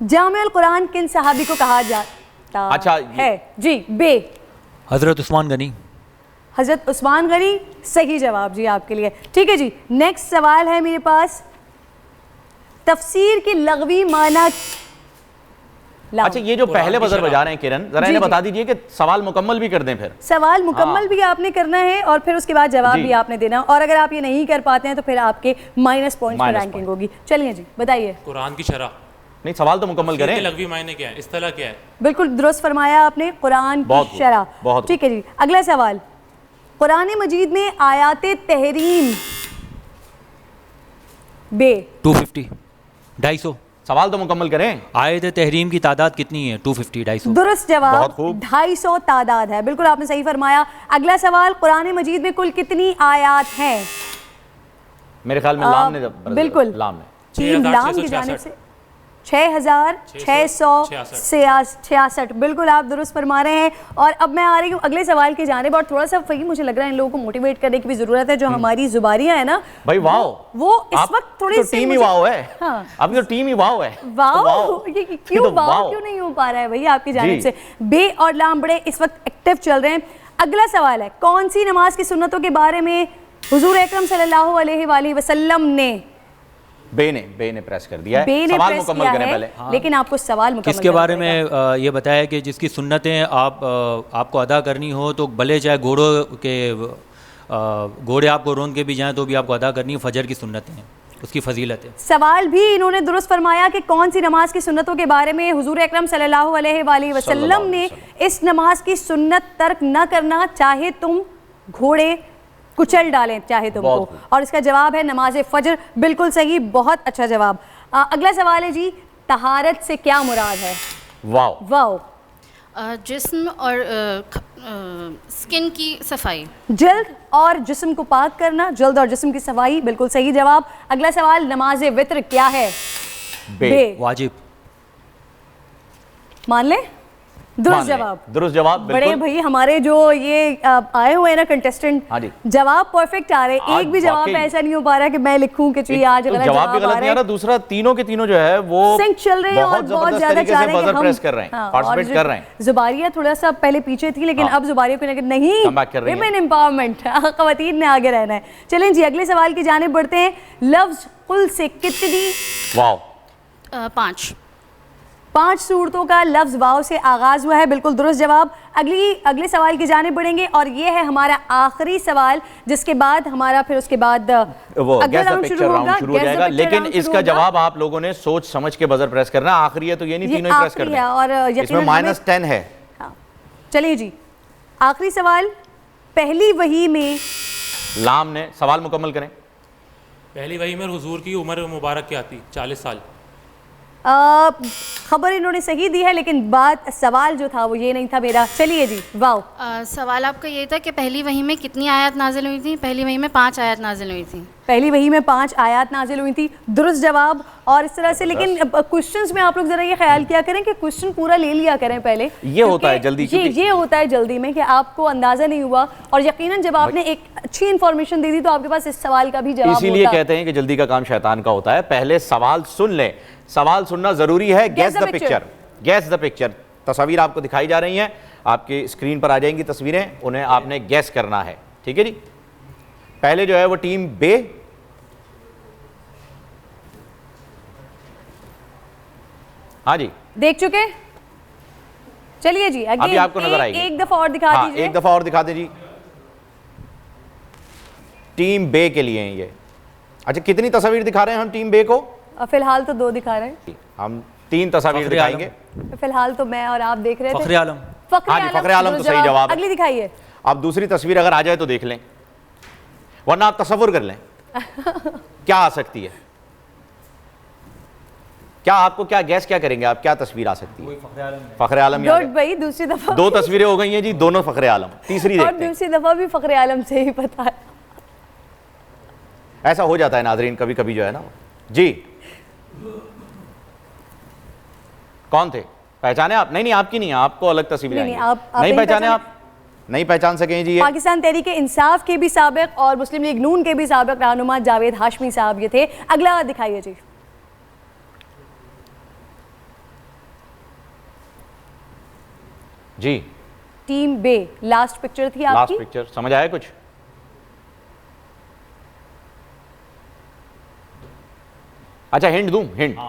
جامع القرآن کن صحابی کو کہا جاتا ہے؟ جی بے, حضرت عثمان غنی. حضرت عثمان غنی صحیح جواب جی آپ کے لیے. ٹھیک ہے جی, نیکسٹ سوال ہے میرے پاس. تفسیر کی لغوی معنی. اچھا, یہ جو پہلے بزر بجا رہے ہیں کرن, ذرا انہیں بتا دیجئے کہ سوال مکمل بھی کر دیں. پھر سوال مکمل بھی آپ نے کرنا ہے اور پھر اس کے بعد جواب بھی آپ نے دینا, اور اگر آپ یہ نہیں کر پاتے ہیں تو پھر آپ کے مائنس پوائنٹ کی رینکنگ ہوگی. چلیے جی بتائیے. قرآن کی شرح. نہیں, سوال تو مکمل کریں. لغوی معنی کیا ہے, اصطلاح کیا ہے؟ بالکل درست فرمایا آپ نے, قرآن کی شرح. ٹھیک ہے جی, اگلا سوال. قرآن مجید میں آیات تحریم بے 250 250. سوال تو مکمل کریں. آیت تحریم کی تعداد کتنی ہے؟ 250 250. درست جواب 250 تعداد ہے. بالکل آپ نے صحیح فرمایا. اگلا سوال, قرآن مجید میں کل کتنی آیات ہیں؟ میرے خیال میں لام نے, بالکل لام نے 3 لام کی جانب سے 6666. بالکل آپ درست فرما رہے ہیں. اور اب میں آ رہی ہوں اگلے سوال کی جانب, اور تھوڑا سا فہیم مجھے لگ رہا ہے ان لوگوں کو موٹیویٹ کرنے کی بھی ضرورت ہے. جو ہماری زباریاں ہیں نا بھائی, واو, وہ اس وقت تھوڑی سی ٹیم ہی واو ہے. اب جو ٹیم ہی واو ہے, واو کیوں واو کیوں نہیں ہو پا رہا ہے بھائی آپ کی جانب سے؟ بے اور لام بڑے اس وقت ایکٹیو چل رہے ہیں. اگلا سوال ہے, کون سی نماز کی سنتوں کے بارے میں حضور اکرم صلی اللہ علیہ وآلہ وسلم نے بے نے پریس کر دیا ہے. سوال مکمل کریں پہلے. لیکن آپ کو سوال مکمل کس کے بارے میں یہ بتایا کہ جس کی سنتیں آپ کو ادا کرنی ہو تو بھلے چاہے گھوڑے آپ کو روند کے بھی جائیں تو بھی آپ کو ادا کرنی ہو, فجر کی سنتیں ہیں. اس کی فضیلت ہے. سوال بھی انہوں نے درست فرمایا کہ کون سی نماز کی سنتوں کے بارے میں حضور اکرم صلی اللہ علیہ وآلہ وسلم نے اس نماز کی سنت ترک نہ کرنا, چاہے تم گھوڑے کچل ڈالیں چاہے تم کو, اور اس کا جواب ہے نماز فجر. بالکل صحیح, بہت اچھا جواب. اگلا سوال ہے جی, طہارت سے کیا مراد ہے؟ واو واو. جسم اور سکن کی صفائی. جلد اور جسم کو پاک کرنا, جلد اور جسم کی صفائی. بالکل صحیح جواب. اگلا سوال, نماز وتر کیا ہے؟ بے. واجب. مان لیں؟ درست جواب. درست جواب. بڑے بھائی ہمارے جو یہ آئے ہوئے ہیں نا کنٹیسٹنٹ, جواب پرفیکٹ آ رہے ہیں. ایک بھی جواب ایسا نہیں ہو پا رہا کہ میں لکھوں کہ چلیے آج غلط جواب بھی غلط نہیں آ رہا. دوسرا تینوں کے تینوں جو ہے وہ سنک چل رہے ہیں اور بہت زیادہ چاہ رہے ہیں کہ ہم پریس کر رہے ہیں, پارٹیسپیٹ کر رہے ہیں. زباریہ تھوڑا سا پہلے پیچھے تھی لیکن اب زباریہ کو نہیں, ویمن امپاورمنٹ, خواتین نے آگے رہنا ہے. چلیں جی اگلے سوال کی جانب بڑھتے ہیں. لفظ قل سے کتنی؟ واو. 5 صورتوں کا لفظ واو سے آغاز ہوا ہے. بالکل درست جواب. اگلے سوال کی جانب بڑھیں گے اور یہ ہے ہمارا آخری سوال, جس کے بعد ہمارا پھر اس کے بعد اگلا راؤنڈ شروع ہو جائے گا. لیکن اس کا جواب آپ لوگوں نے سوچ سمجھ کے بزر پریس کرنا. آخری ہے تو یہ نہیں تینوں ہی پریس کرنا ہے, اور اس میں -10 ہے. چلیے جی آخری سوال. پہلی وحی میں لام نے سوال مکمل کریں. پہلی وحی میں حضور کی عمر مبارک کیا تھی؟ 40 سال. خبر انہوں نے صحیح دی ہے لیکن بات سوال جو تھا وہ یہ نہیں تھا میرا. چلیے جی واو. سوال آپ کا یہ تھا کہ پہلی وحی میں کتنی آیات نازل ہوئی تھیں؟ پہلی وحی میں 5 آیات نازل ہوئی تھیں. پہلی وحی میں 5 آیات نازل ہوئی تھی. درست جواب. اور اس طرح سے لیکن کوشچنز میں آپ لوگ ذرا یہ خیال کیا کریں کہ کوشچن پورا لے لیا کریں پہلے. یہ ہوتا ہے جلدی, یہ ہوتا ہے جلدی میں کہ آپ کو اندازہ نہیں ہوا, اور یقیناً جب آپ نے ایک اچھی انفارمیشن دے دی تو آپ کے پاس اس سوال کا بھی جواب ہوتا ہے. اسی لیے کہتے ہیں کہ جلدی کا کام شیطان کا ہوتا ہے. پہلے سوال سن لیں. سوال سننا ضروری ہے. Guess the picture. Guess the picture. تصاویر آپ کو دکھائی جا رہی ہیں, آپ کی اسکرین پر آ جائیں گی تصویریں, انہیں آپ نے گیس کرنا ہے. ٹھیک ہے جی. پہلے جو ہے وہ ٹیم بے, ہاں جی دیکھ چکے. چلیے جی ابھی آپ کو نظر آئے گی. ایک دفعہ اور دکھا دیجیے. ایک دفعہ اور دکھا دیں جی. ٹیم بے کے لیے ہیں یہ. اچھا کتنی تصاویر دکھا رہے ہیں ہم ٹیم بے کو؟ فی الحال تو 2 دکھا رہے ہیں. ہم 3 تصاویر دکھائیں گے. فی الحال تو میں اور آپ دیکھ رہے تھے. فخر عالم. فخر عالم تو صحیح جواب. اگلی دکھائیے. اب دوسری تصویر اگر آ جائے تو دیکھ لیں, ورنہ آپ تصور کر لیں کیا آ سکتی ہے. کیا آپ کو کیا گیس کیا کریں گے آپ, کیا تصویر آ سکتی ہے؟ فخر عالم. گڈ بھائی, دوسری دفعہ 2 تصویریں ہو گئی ہیں جی, دونوں فخر عالم. تیسری دیکھتے ہیں. اور دوسری دفعہ بھی فخر عالم سے ہی پتا ہے. ایسا ہو جاتا ہے ناظرین کبھی کبھی جو ہے نا. جی کون تھے؟ پہچانے آپ؟ نہیں آپ کی نہیں, آپ کو الگ تصویر آئیں گی. نہیں پہچانے آپ؟ نہیں پہچان سکیں جی. پاکستان تحریک انصاف کے بھی سابق اور مسلم لیگ نون کے بھی سابق رہنما جاوید ہاشمی صاحب یہ تھے. اگلا دکھائیے جی. جی ٹیم بے, لاسٹ پکچر تھی آپ کی. لاسٹ پکچر سمجھ آیا کچھ؟ اچھا ہنٹ دوں. ہنٹ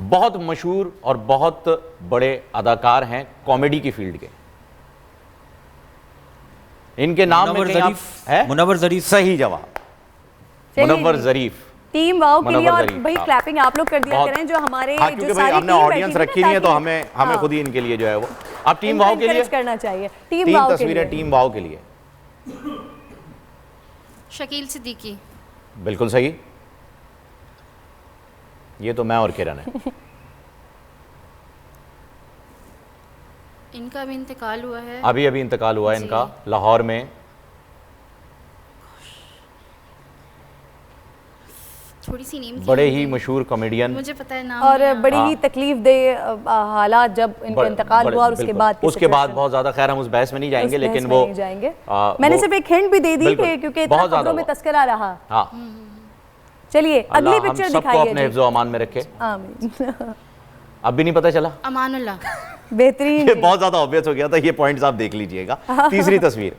بہت مشہور اور بہت بڑے اداکار ہیں کامیڈی کی فیلڈ کے. ان کے نام میں منور ظریف. صحیح جواب, منور ظریف. ٹیم واو کے لیے. اور بھائی کلیپنگ آپ لوگ کر دیا کریں جو ہمارے کیونکہ بھائی ہم نے آڈینس رکھی نہیں ہے تو ہمیں خود ہی ان کے لیے جو ہے وہ. اب ٹیم واو کے لیے کرنا چاہیے. 3 تصویریں ٹیم واو کے لیے. شکیل صدیقی. بالکل صحیح. یہ تو میں اور کرن ہے. ان کا بھی انتقال ہوا ہے. ابھی انتقال ہوا ہے ان کا لاہور میں. تھوڑی سی نیم بڑے ہی مشہور کامیڈین. مجھے پتہ ہے نام. اور بڑی ہی تکلیف دہ حالات جب ان کا انتقال ہوا اور اس کے بعد بہت زیادہ. خیر ہم اس بحث میں نہیں جائیں گے, لیکن وہ میں نے صرف ایک ہنٹ بھی دے دی کیونکہ اتنا خبروں میں تذکرہ رہا. ہاں چلیے اگلی پکچر دکھائیے. سب کو اپنے حفظ و امان میں رکھے. آمین. اب بھی نہیں پتہ چلا. امان اللہ. بہترین. یہ بہت زیادہ obvious ہو گیا تھا. یہ پوائنٹس آپ دیکھ لیجئے گا. تیسری تصویر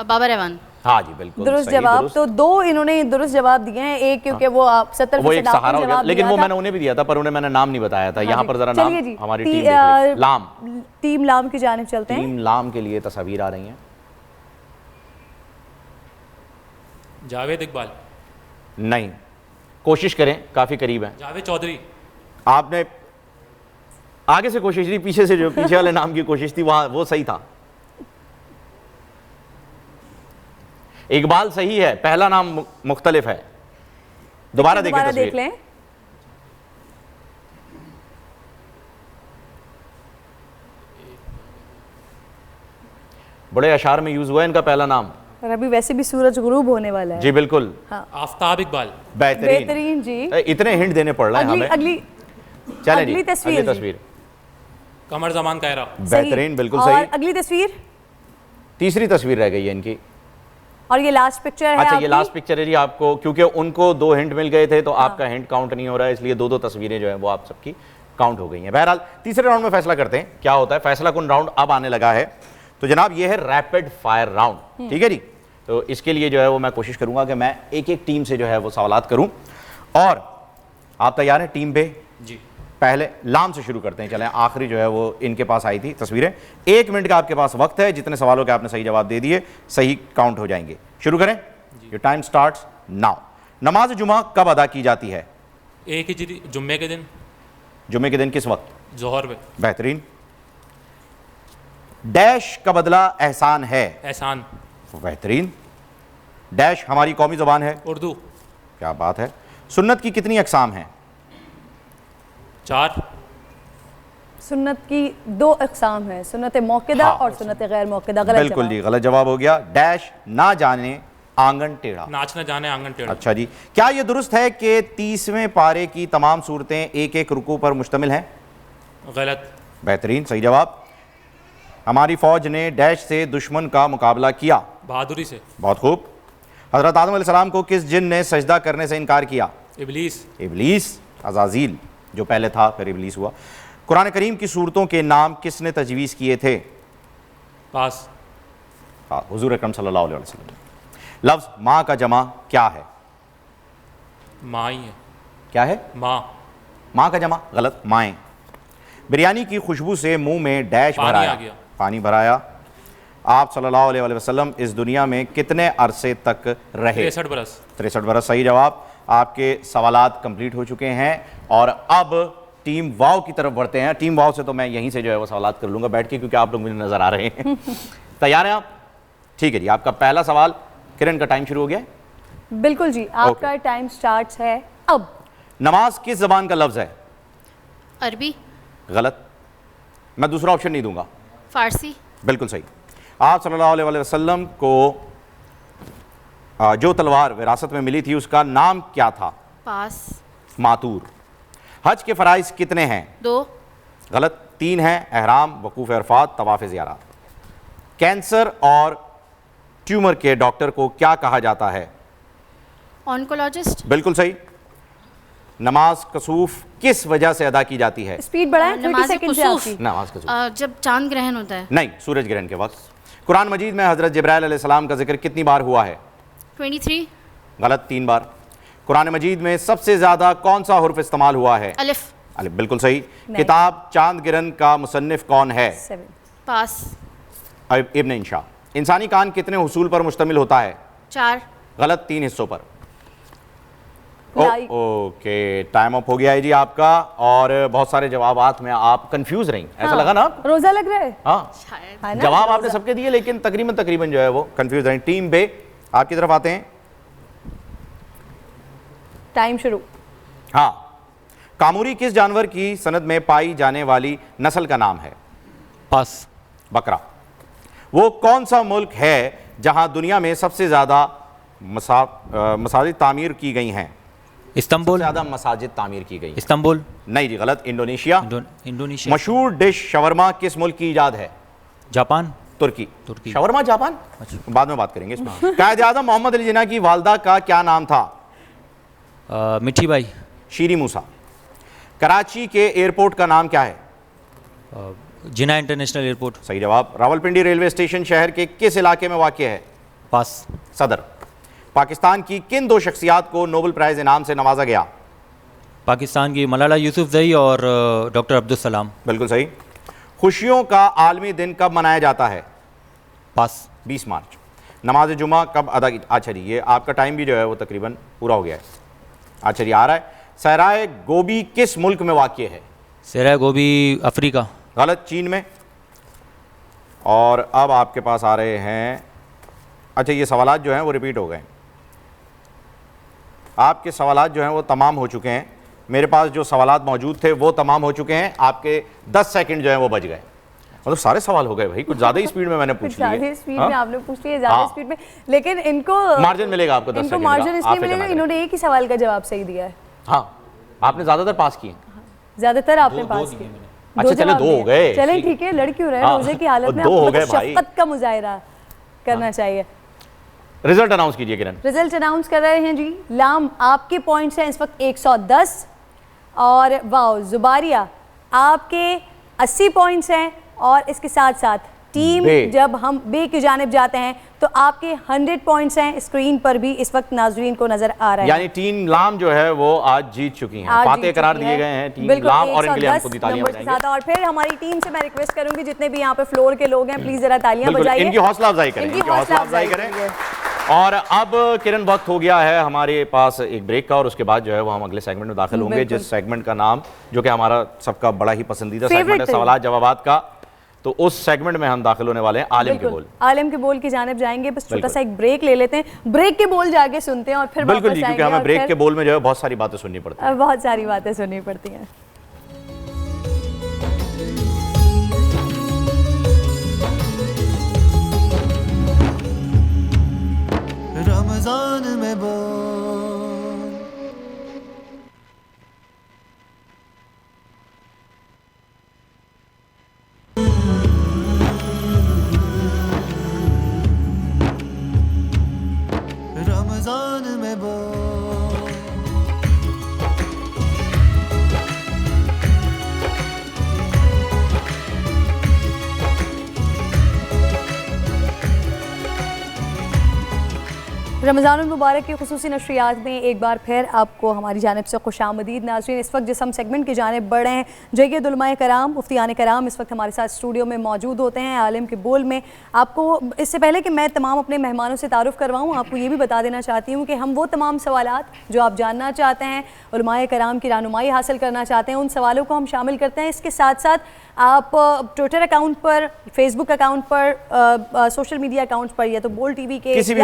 بابر ایوان. ہاں جی بالکل درست جواب. تو 2 انہوں نے درست جواب دیے ہیں. ایک کیونکہ وہ 70% سہارا ہو گیا, لیکن وہ میں نے انہیں بھی دیا تھا پر انہیں میں نے نام نہیں بتایا تھا. یہاں پر ذرا نام ہماری ٹیم دیکھ لیں. لام. ٹیم لام کی جانب چلتے ہیں. ٹیم لام کے لیے تصاویر آ رہی ہیں. جاوید اقبال. نہیں, کوشش کریں, کافی قریب ہیں. جاوید چودھری. آپ نے آگے سے کوشش کی, پیچھے سے جو پیچھے والے نام کی کوشش تھی وہاں وہ صحیح تھا. اقبال صحیح ہے, پہلا نام مختلف ہے. دوبارہ دیکھیں تصویر. دیکھ لیں. بڑے اشعار میں یوز ہوا ہے ان کا پہلا نام. اور ابھی ویسے بھی سورج غروب ہونے والا ہے. جی بالکل. آفتاب اقبال. بہترین جی. اتنے ہنٹ دینے پڑ رہے ہیں ہمیں. چلیں جی, اگلی تصویر. قمر زمان کائرہ. بہترین, بالکل صحیح. صحیح. اگلی تصویر. تیسری تصویر رہ گئی ہے ان کی. اور یہ لاسٹ پکچر ہے. اچھا, یہ لاسٹ پکچر ہے جی آپ کو, کیونکہ ان کو 2 ہنٹ مل گئے تھے تو آپ کا ہنٹ کاؤنٹ نہیں ہو رہا ہے, اس لیے 2 تصویریں جو ہیں وہ آپ سب کی کاؤنٹ ہو گئی ہیں. بہرحال تیسرے راؤنڈ میں فیصلہ کرتے ہیں کیا ہوتا ہے. فیصلہ کن راؤنڈ اب آنے لگا ہے. تو جناب یہ ہے ریپڈ فائر راؤنڈ, ٹھیک ہے جی. تو اس کے لیے جو ہے وہ میں کوشش کروں گا کہ میں ایک ایک ٹیم سے جو ہے وہ سوالات کروں. اور آپ تیار ہیں ٹیم پہ؟ جی. پہلے لام سے شروع کرتے ہیں. چلیں, آخری جو ہے وہ ان کے پاس آئی تھی تصویریں. 1 منٹ کا آپ کے پاس وقت ہے, جتنے سوالوں کے آپ نے صحیح جواب دے دیے صحیح کاؤنٹ ہو جائیں گے. شروع کریں. Your time starts now. نماز جمعہ کب ادا کی جاتی ہے؟ 1 ہجری جمعے کے دن. جمعے کے دن کس وقت؟ ظہر پہ. بہترین. ڈیش کا بدلہ احسان ہے. احسان. بہترین. ڈیش ہماری قومی زبان ہے. اردو. کیا بات ہے. سنت کی کتنی اقسام ہیں؟ 4. سنت کی 2 اقسام ہیں, سنت موقدہ اور سنت غیر موقدہ. غلط جواب. بالکل جی, غلط جواب ہو گیا. ڈیش نہ جانے آنگن ٹیڑھا. ناچ نہ جانے آنگن ٹیڑھا. اچھا جی. کیا یہ درست ہے کہ 30ویں پارے کی تمام صورتیں ایک ایک رکوع پر مشتمل ہیں؟ غلط. بہترین, صحیح جواب. ہماری فوج نے ڈیش سے دشمن کا مقابلہ کیا؟ بہادری سے. بہت خوب. حضرت آدم علیہ السلام کو کس جن نے سجدہ کرنے سے انکار کیا؟ ابلیس. ابلیس, عزازیل جو پہلے تھا پھر ابلیس ہوا. قرآن کریم کی صورتوں کے نام کس نے تجویز کیے تھے؟ پاس. حضور اکرم صلی اللہ علیہ وسلم. لفظ ماں کا جمع کیا ہے؟ ماں ہی ہے. کیا ہے؟ ماں. ماں کا جمع غلط, مائیں. بریانی کی خوشبو سے منہ میں ڈیش بھرایا. پانی بھرایا. آپ صلی اللہ علیہ وسلم اس دنیا میں کتنے عرصے تک رہے؟ 63 برس. 63 برس, صحیح جواب. آپ کے سوالات کمپلیٹ ہو چکے ہیں اور اب ٹیم واو کی طرف بڑھتے ہیں. ٹیم واو سے تو میں یہیں سے جو ہے وہ سوالات کر لوں گا بیٹھ کے, کیونکہ آپ لوگ مجھے نظر آ رہے ہیں. تیار ہیں آپ؟ ٹھیک ہے جی. آپ کا پہلا سوال. کرن کا ٹائم شروع ہو گیا ہے. بالکل جی, آپ کا ٹائم سٹارٹس ہے اب. نماز کس زبان کا لفظ ہے؟ عربی. غلط. میں دوسرا آپشن نہیں دوں گا. فارسی. بالکل صحیح. آپ صلی اللہ علیہ وسلم کو جو تلوار وراثت میں ملی تھی اس کا نام کیا تھا؟ پاس. ماتور. حج کے فرائض کتنے ہیں؟ 2. غلط. 3 ہیں. احرام, وقوف عرفات, طواف زیارات. کینسر اور ٹیومر کے ڈاکٹر کو کیا کہا جاتا ہے؟ آنکولوجسٹ. بالکل صحیح. نماز کسوف کس وجہ سے ادا کی جاتی ہے؟ سپیڈ بڑھائیں. نماز کسوف. نماز کسوف جب چاند گرہن ہوتا ہے. نہیں, سورج گرہن کے وقت. قرآن مجید میں حضرت جبرائیل علیہ السلام کا ذکر کتنی بار ہوا ہے؟ 23. غلط, 3 بار. قرآن مجید میں سب سے زیادہ کون سا حرف استعمال ہوا ہے؟ الف. الف, بالکل صحیح. کتاب چاند گرہن کا مصنف کون ہے؟ 7. پاس. ابن انشا. انسانی کان کتنے حصول پر مشتمل ہوتا ہے؟ 4. غلط, 3 حصوں پر. اوکے, ٹائم اپ ہو گیا ہے جی آپ کا, اور بہت سارے جوابات میں آپ کنفیوز رہیں, ایسا لگا نا آپ؟ روزہ لگ رہا ہے. ہاں, جواب آپ نے سب کے دیے لیکن تقریباً جو ہے وہ کنفیوز رہیں. ٹیم بے آپ کی طرف آتے ہیں. ٹائم شروع. ہاں. کاموری کس جانور کی سند میں پائی جانے والی نسل کا نام ہے؟ پاس. بکرا. وہ کون سا ملک ہے جہاں دنیا میں سب سے زیادہ مساجد تعمیر کی گئی ہیں؟ استنبول. زیادہ مساجد تعمیر کی گئی. استنبول. نہیں جی, غلط. انڈونیشیا. انڈونیشیا. مشہور ڈش شاورما کس ملک کی ایجاد ہے؟ جاپان. ترکی. شاورما جاپان, بعد میں بات کریں گے اس میں. قائد اعظم محمد علی جناح کی والدہ کا کیا نام تھا؟ مٹھی بائی. شیری موسیٰ. کراچی کے ایئرپورٹ کا نام کیا ہے؟ جناح انٹرنیشنل ایئرپورٹ. صحیح جواب. راولپنڈی ریلوے اسٹیشن شہر کے کس علاقے میں واقع ہے؟ پاس. صدر. پاکستان کی کن 2 شخصیات کو نوبل پرائز انعام سے نوازا گیا؟ پاکستان کی ملالہ یوسفزئی اور ڈاکٹر عبدالسلام. بالکل صحیح. خوشیوں کا عالمی دن کب منایا جاتا ہے؟ پاس. 20 مارچ. نماز جمعہ کب ادا کی؟ اچھا جی یہ آپ کا ٹائم بھی جو ہے وہ تقریباً پورا ہو گیا ہے. اچھا جی آ رہا ہے. صحرائے گوبی کس ملک میں واقع ہے؟ صحرائے گوبی افریقہ. غلط، چین میں. اور اب آپ کے پاس آ رہے ہیں، اچھا یہ سوالات جو ہیں وہ ریپیٹ ہو گئے ہیں. آپ کے سوالات جو ہیں وہ تمام ہو چکے ہیں. میرے پاس جو سوالات موجود تھے وہ تمام ہو چکے ہیں. آپ کے 10 سیکنڈ جو ہیں وہ بچ گئے. مطلب سارے سوال ہو گئے بھائی، کچھ زیادہ ہی اسپیڈ میں نے پوچھ لیے. زیادہ اسپیڈ میں آپ نے پوچھ لیا، زیادہ اسپیڈ میں، لیکن ان کو مارجن ملے گا آپ کو 10 ان کو سیکنڈ مارجن اس لیے ملے گا انہوں نے ایک ہی سوال کا جواب صحیح دیا ہے. ہاں آپ نے زیادہ تر پاس کیے. زیادہ تر آپ نے پاس کیے. اچھا چلے 2 ہو گئے. چلیں ٹھیک ہے، لڑکیوں رہے روزے کی حالت میں آپ کو شفقت کا مظاہرہ کرنا چاہیے. رزلٹ اناؤنس کیجئے کرن. رزلٹ اناؤنس کر رہے ہیں جی. لام آپ کے پوائنٹس ہیں اس وقت 110 اور واو زباریہ آپ کے 80 پوائنٹس ہیں. اور اس کے ساتھ ساتھ ٹیم جب ہم بے کی جانب جاتے ہیں تو آپ کے 100 پوائنٹس ہیں اسکرین پر بھی اس وقت ناظرین کو نظر آ رہا ہے. یعنی ٹیم لام جو ہے وہ آج جیت چکی ہیں، فاتح قرار دیے گئے ہیں ٹیم لام، اور ان کے لیے ہم خود ہی تالیاں بجائیں گے. اور پھر ہماری ٹیم سے میں ریکویسٹ کروں گی جتنے بھی یہاں پہ فلور کے لوگ ہیں پلیز ذرا تالیاں بجائیے، ان کی حوصلہ افزائی کریں، ان کی حوصلہ افزائی کریں. اور اب کرن وقت ہو گیا ہے ہمارے پاس ایک بریک کا، اور اس کے بعد جو ہے وہ ہم اگلے سیگمنٹ میں داخل ہوں گے، جس سیگمنٹ کا نام جو کہ ہمارا سب کا بڑا ہی پسندیدہ سیگمنٹ ہے، سوالات جوابات کا. تو اس سیگمنٹ میں ہم داخل ہونے والے ہیں عالم کے بول. عالم کے بول کی جانب جائیں گے. بس چھوٹا سا ایک بریک لے لیتے ہیں، بریک کے بول جا کے سنتے ہیں اور پھر واپس بالکل جی، کیونکہ ہمیں بریک کے بول میں جو ہے بہت ساری باتیں سننی پڑتی ہیں. بہت ساری باتیں سننی پڑتی ہیں. رمضان میں بول رمضان میں بول رمضان المبارک کی خصوصی نشریات میں ایک بار پھر آپ کو ہماری جانب سے خوش آمدید. ناظرین اس وقت جس ہم سیگمنٹ کی جانب بڑھ رہے ہیں، جید علماء کرام مفتیان کرام اس وقت ہمارے ساتھ اسٹوڈیو میں موجود ہوتے ہیں عالم کے بول میں. آپ کو اس سے پہلے کہ میں تمام اپنے مہمانوں سے تعارف کرواؤں، آپ کو یہ بھی بتا دینا چاہتی ہوں کہ ہم وہ تمام سوالات جو آپ جاننا چاہتے ہیں، علماء کرام کی رہنمائی حاصل کرنا چاہتے ہیں، ان سوالوں کو ہم شامل کرتے ہیں. اس کے ساتھ ساتھ آپ ٹویٹر اکاؤنٹ پر، فیس بک اکاؤنٹ پر، سوشل میڈیا اکاؤنٹ پر یا تو بول ٹی وی کے کسی بھی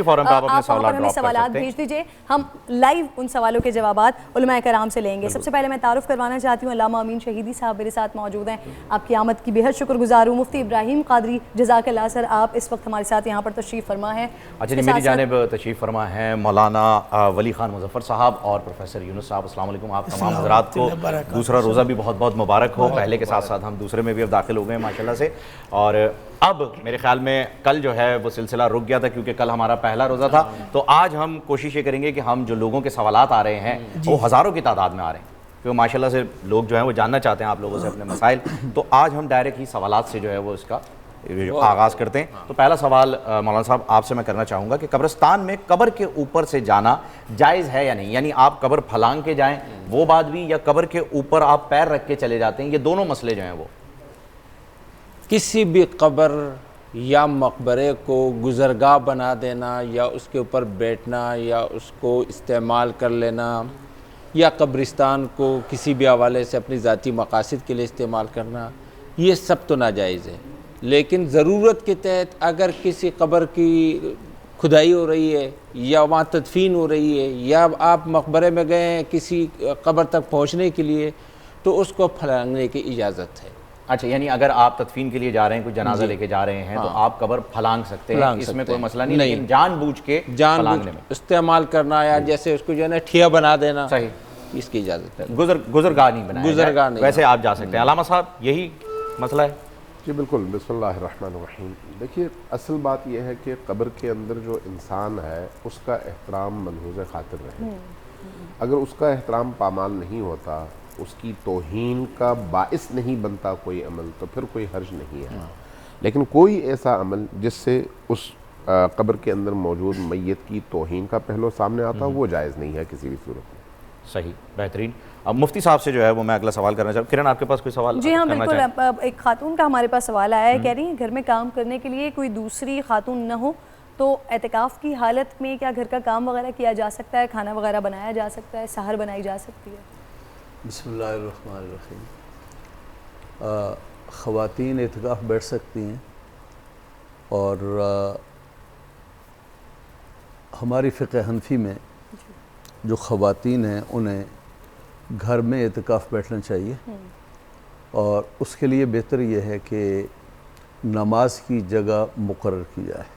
فورم پہ آپ اپنے سوالات بھیج دیجئے. ہم لائیو ان سوالوں کے جوابات علماء کرام سے لیں گے. سب سے پہلے میں تعارف کروانا چاہتی ہوں علامہ امین شہیدی صاحب میرے ساتھ موجود ہیں. آپ کی آمد کی بے حد شکر گزار ہوں. مفتی ابراہیم قادری جزاک اللہ سر آپ اس وقت ہمارے ساتھ یہاں پر تشریف فرما ہیں. اچھا جی میری جانب تشریف فرما ہیں مولانا ولی خان مظفر صاحب اور پروفیسر یونس صاحب. السلام علیکم. آپ تمام حضرات کو دوسرا روزہ بھی بہت بہت مبارک ہو. پہلے کے ساتھ ساتھ ہم دوسرے میں بھی اب داخل ہو گئے ہیں ماشاءاللہ سے. اور اب میرے خیال میں کل جو ہے وہ سلسلہ رک گیا تھا کیونکہ کل ہمارا پہلا روزہ تھا. تو آج ہم کوشش یہ کریں گے کہ ہم جو لوگوں کے سوالات آ رہے ہیں وہ ہزاروں کی تعداد میں آ رہے ہیں کیونکہ ماشاءاللہ سے لوگ جو ہیں وہ جاننا چاہتے ہیں آپ لوگوں سے اپنے مسائل. تو آج ہم ڈائریکٹ ہی سوالات سے جو ہے وہ اس کا آغاز کرتے ہیں. تو پہلا سوال مولانا صاحب آپ سے میں کرنا چاہوں گا کہ قبرستان میں قبر کے اوپر سے جانا جائز ہے یا نہیں؟ یعنی آپ قبر پھلانگ کے جائیں وہ بات بھی، یا قبر کے اوپر آپ پیر رکھ کے چلے جاتے ہیں، یہ دونوں مسئلے جو ہیں وہ؟ کسی بھی قبر یا مقبرے کو گزرگاہ بنا دینا یا اس کے اوپر بیٹھنا یا اس کو استعمال کر لینا یا قبرستان کو کسی بھی حوالے سے اپنی ذاتی مقاصد کے لیے استعمال کرنا، یہ سب تو ناجائز ہے. لیکن ضرورت کے تحت اگر کسی قبر کی کھدائی ہو رہی ہے یا وہاں تدفین ہو رہی ہے یا آپ مقبرے میں گئے ہیں کسی قبر تک پہنچنے کے لیے تو اس کو پھلانگنے کی اجازت ہے. اچھا یعنی اگر آپ تدفین کے لیے جا رہے ہیں، کوئی جنازہ لے کے جا رہے ہیں تو آپ قبر پھلانگ سکتے ہیں، اس میں کوئی مسئلہ نہیں، لیکن جان بوجھ کے پھلانگنے میں استعمال کرنا یا جیسے اس کو جو ہے نا ٹھیا بنا دینا، صحیح، اس کی اجازت ہے. گزرگاہ نہیں بنایا، گزرگاہ نہیں، ویسے آپ جا سکتے ہیں. علامہ صاحب یہی مسئلہ ہے؟ جی بالکل. بسم اللہ الرحمن الرحیم. دیکھیے اصل بات یہ ہے کہ قبر کے اندر جو انسان ہے اس کا احترام ملحوظ خاطر رہے. اگر اس کا احترام پامال نہیں ہوتا، اس کی توہین کا باعث نہیں بنتا کوئی عمل، تو پھر کوئی حرج نہیں ہے. لیکن کوئی ایسا عمل جس سے اس قبر کے اندر موجود میت کی توہین کا پہلو سامنے آتا وہ جائز نہیں ہے کسی بھی صورت میں. صحیح، بہترین. اب مفتی صاحب سے جو ہے وہ میں اگلا سوال کرنا چاہوں. کرن آپ کے پاس کوئی سوال؟ جی ہاں بالکل. ایک خاتون کا ہمارے پاس سوال آیا ہے، کہہ رہی ہیں گھر میں کام کرنے کے لیے کوئی دوسری خاتون نہ ہو تو اعتکاف کی حالت میں کیا گھر کا کام وغیرہ کیا جا سکتا ہے, کھانا وغیرہ بنایا جا سکتا ہے, سحر بنائی جا سکتی ہے؟ بسم اللہ الرحمن الرحیم. خواتین اعتکاف بیٹھ سکتی ہیں, اور ہماری فقہ حنفی میں جو خواتین ہیں انہیں گھر میں اعتکاف بیٹھنا چاہیے, اور اس کے لیے بہتر یہ ہے کہ نماز کی جگہ مقرر کی جائے,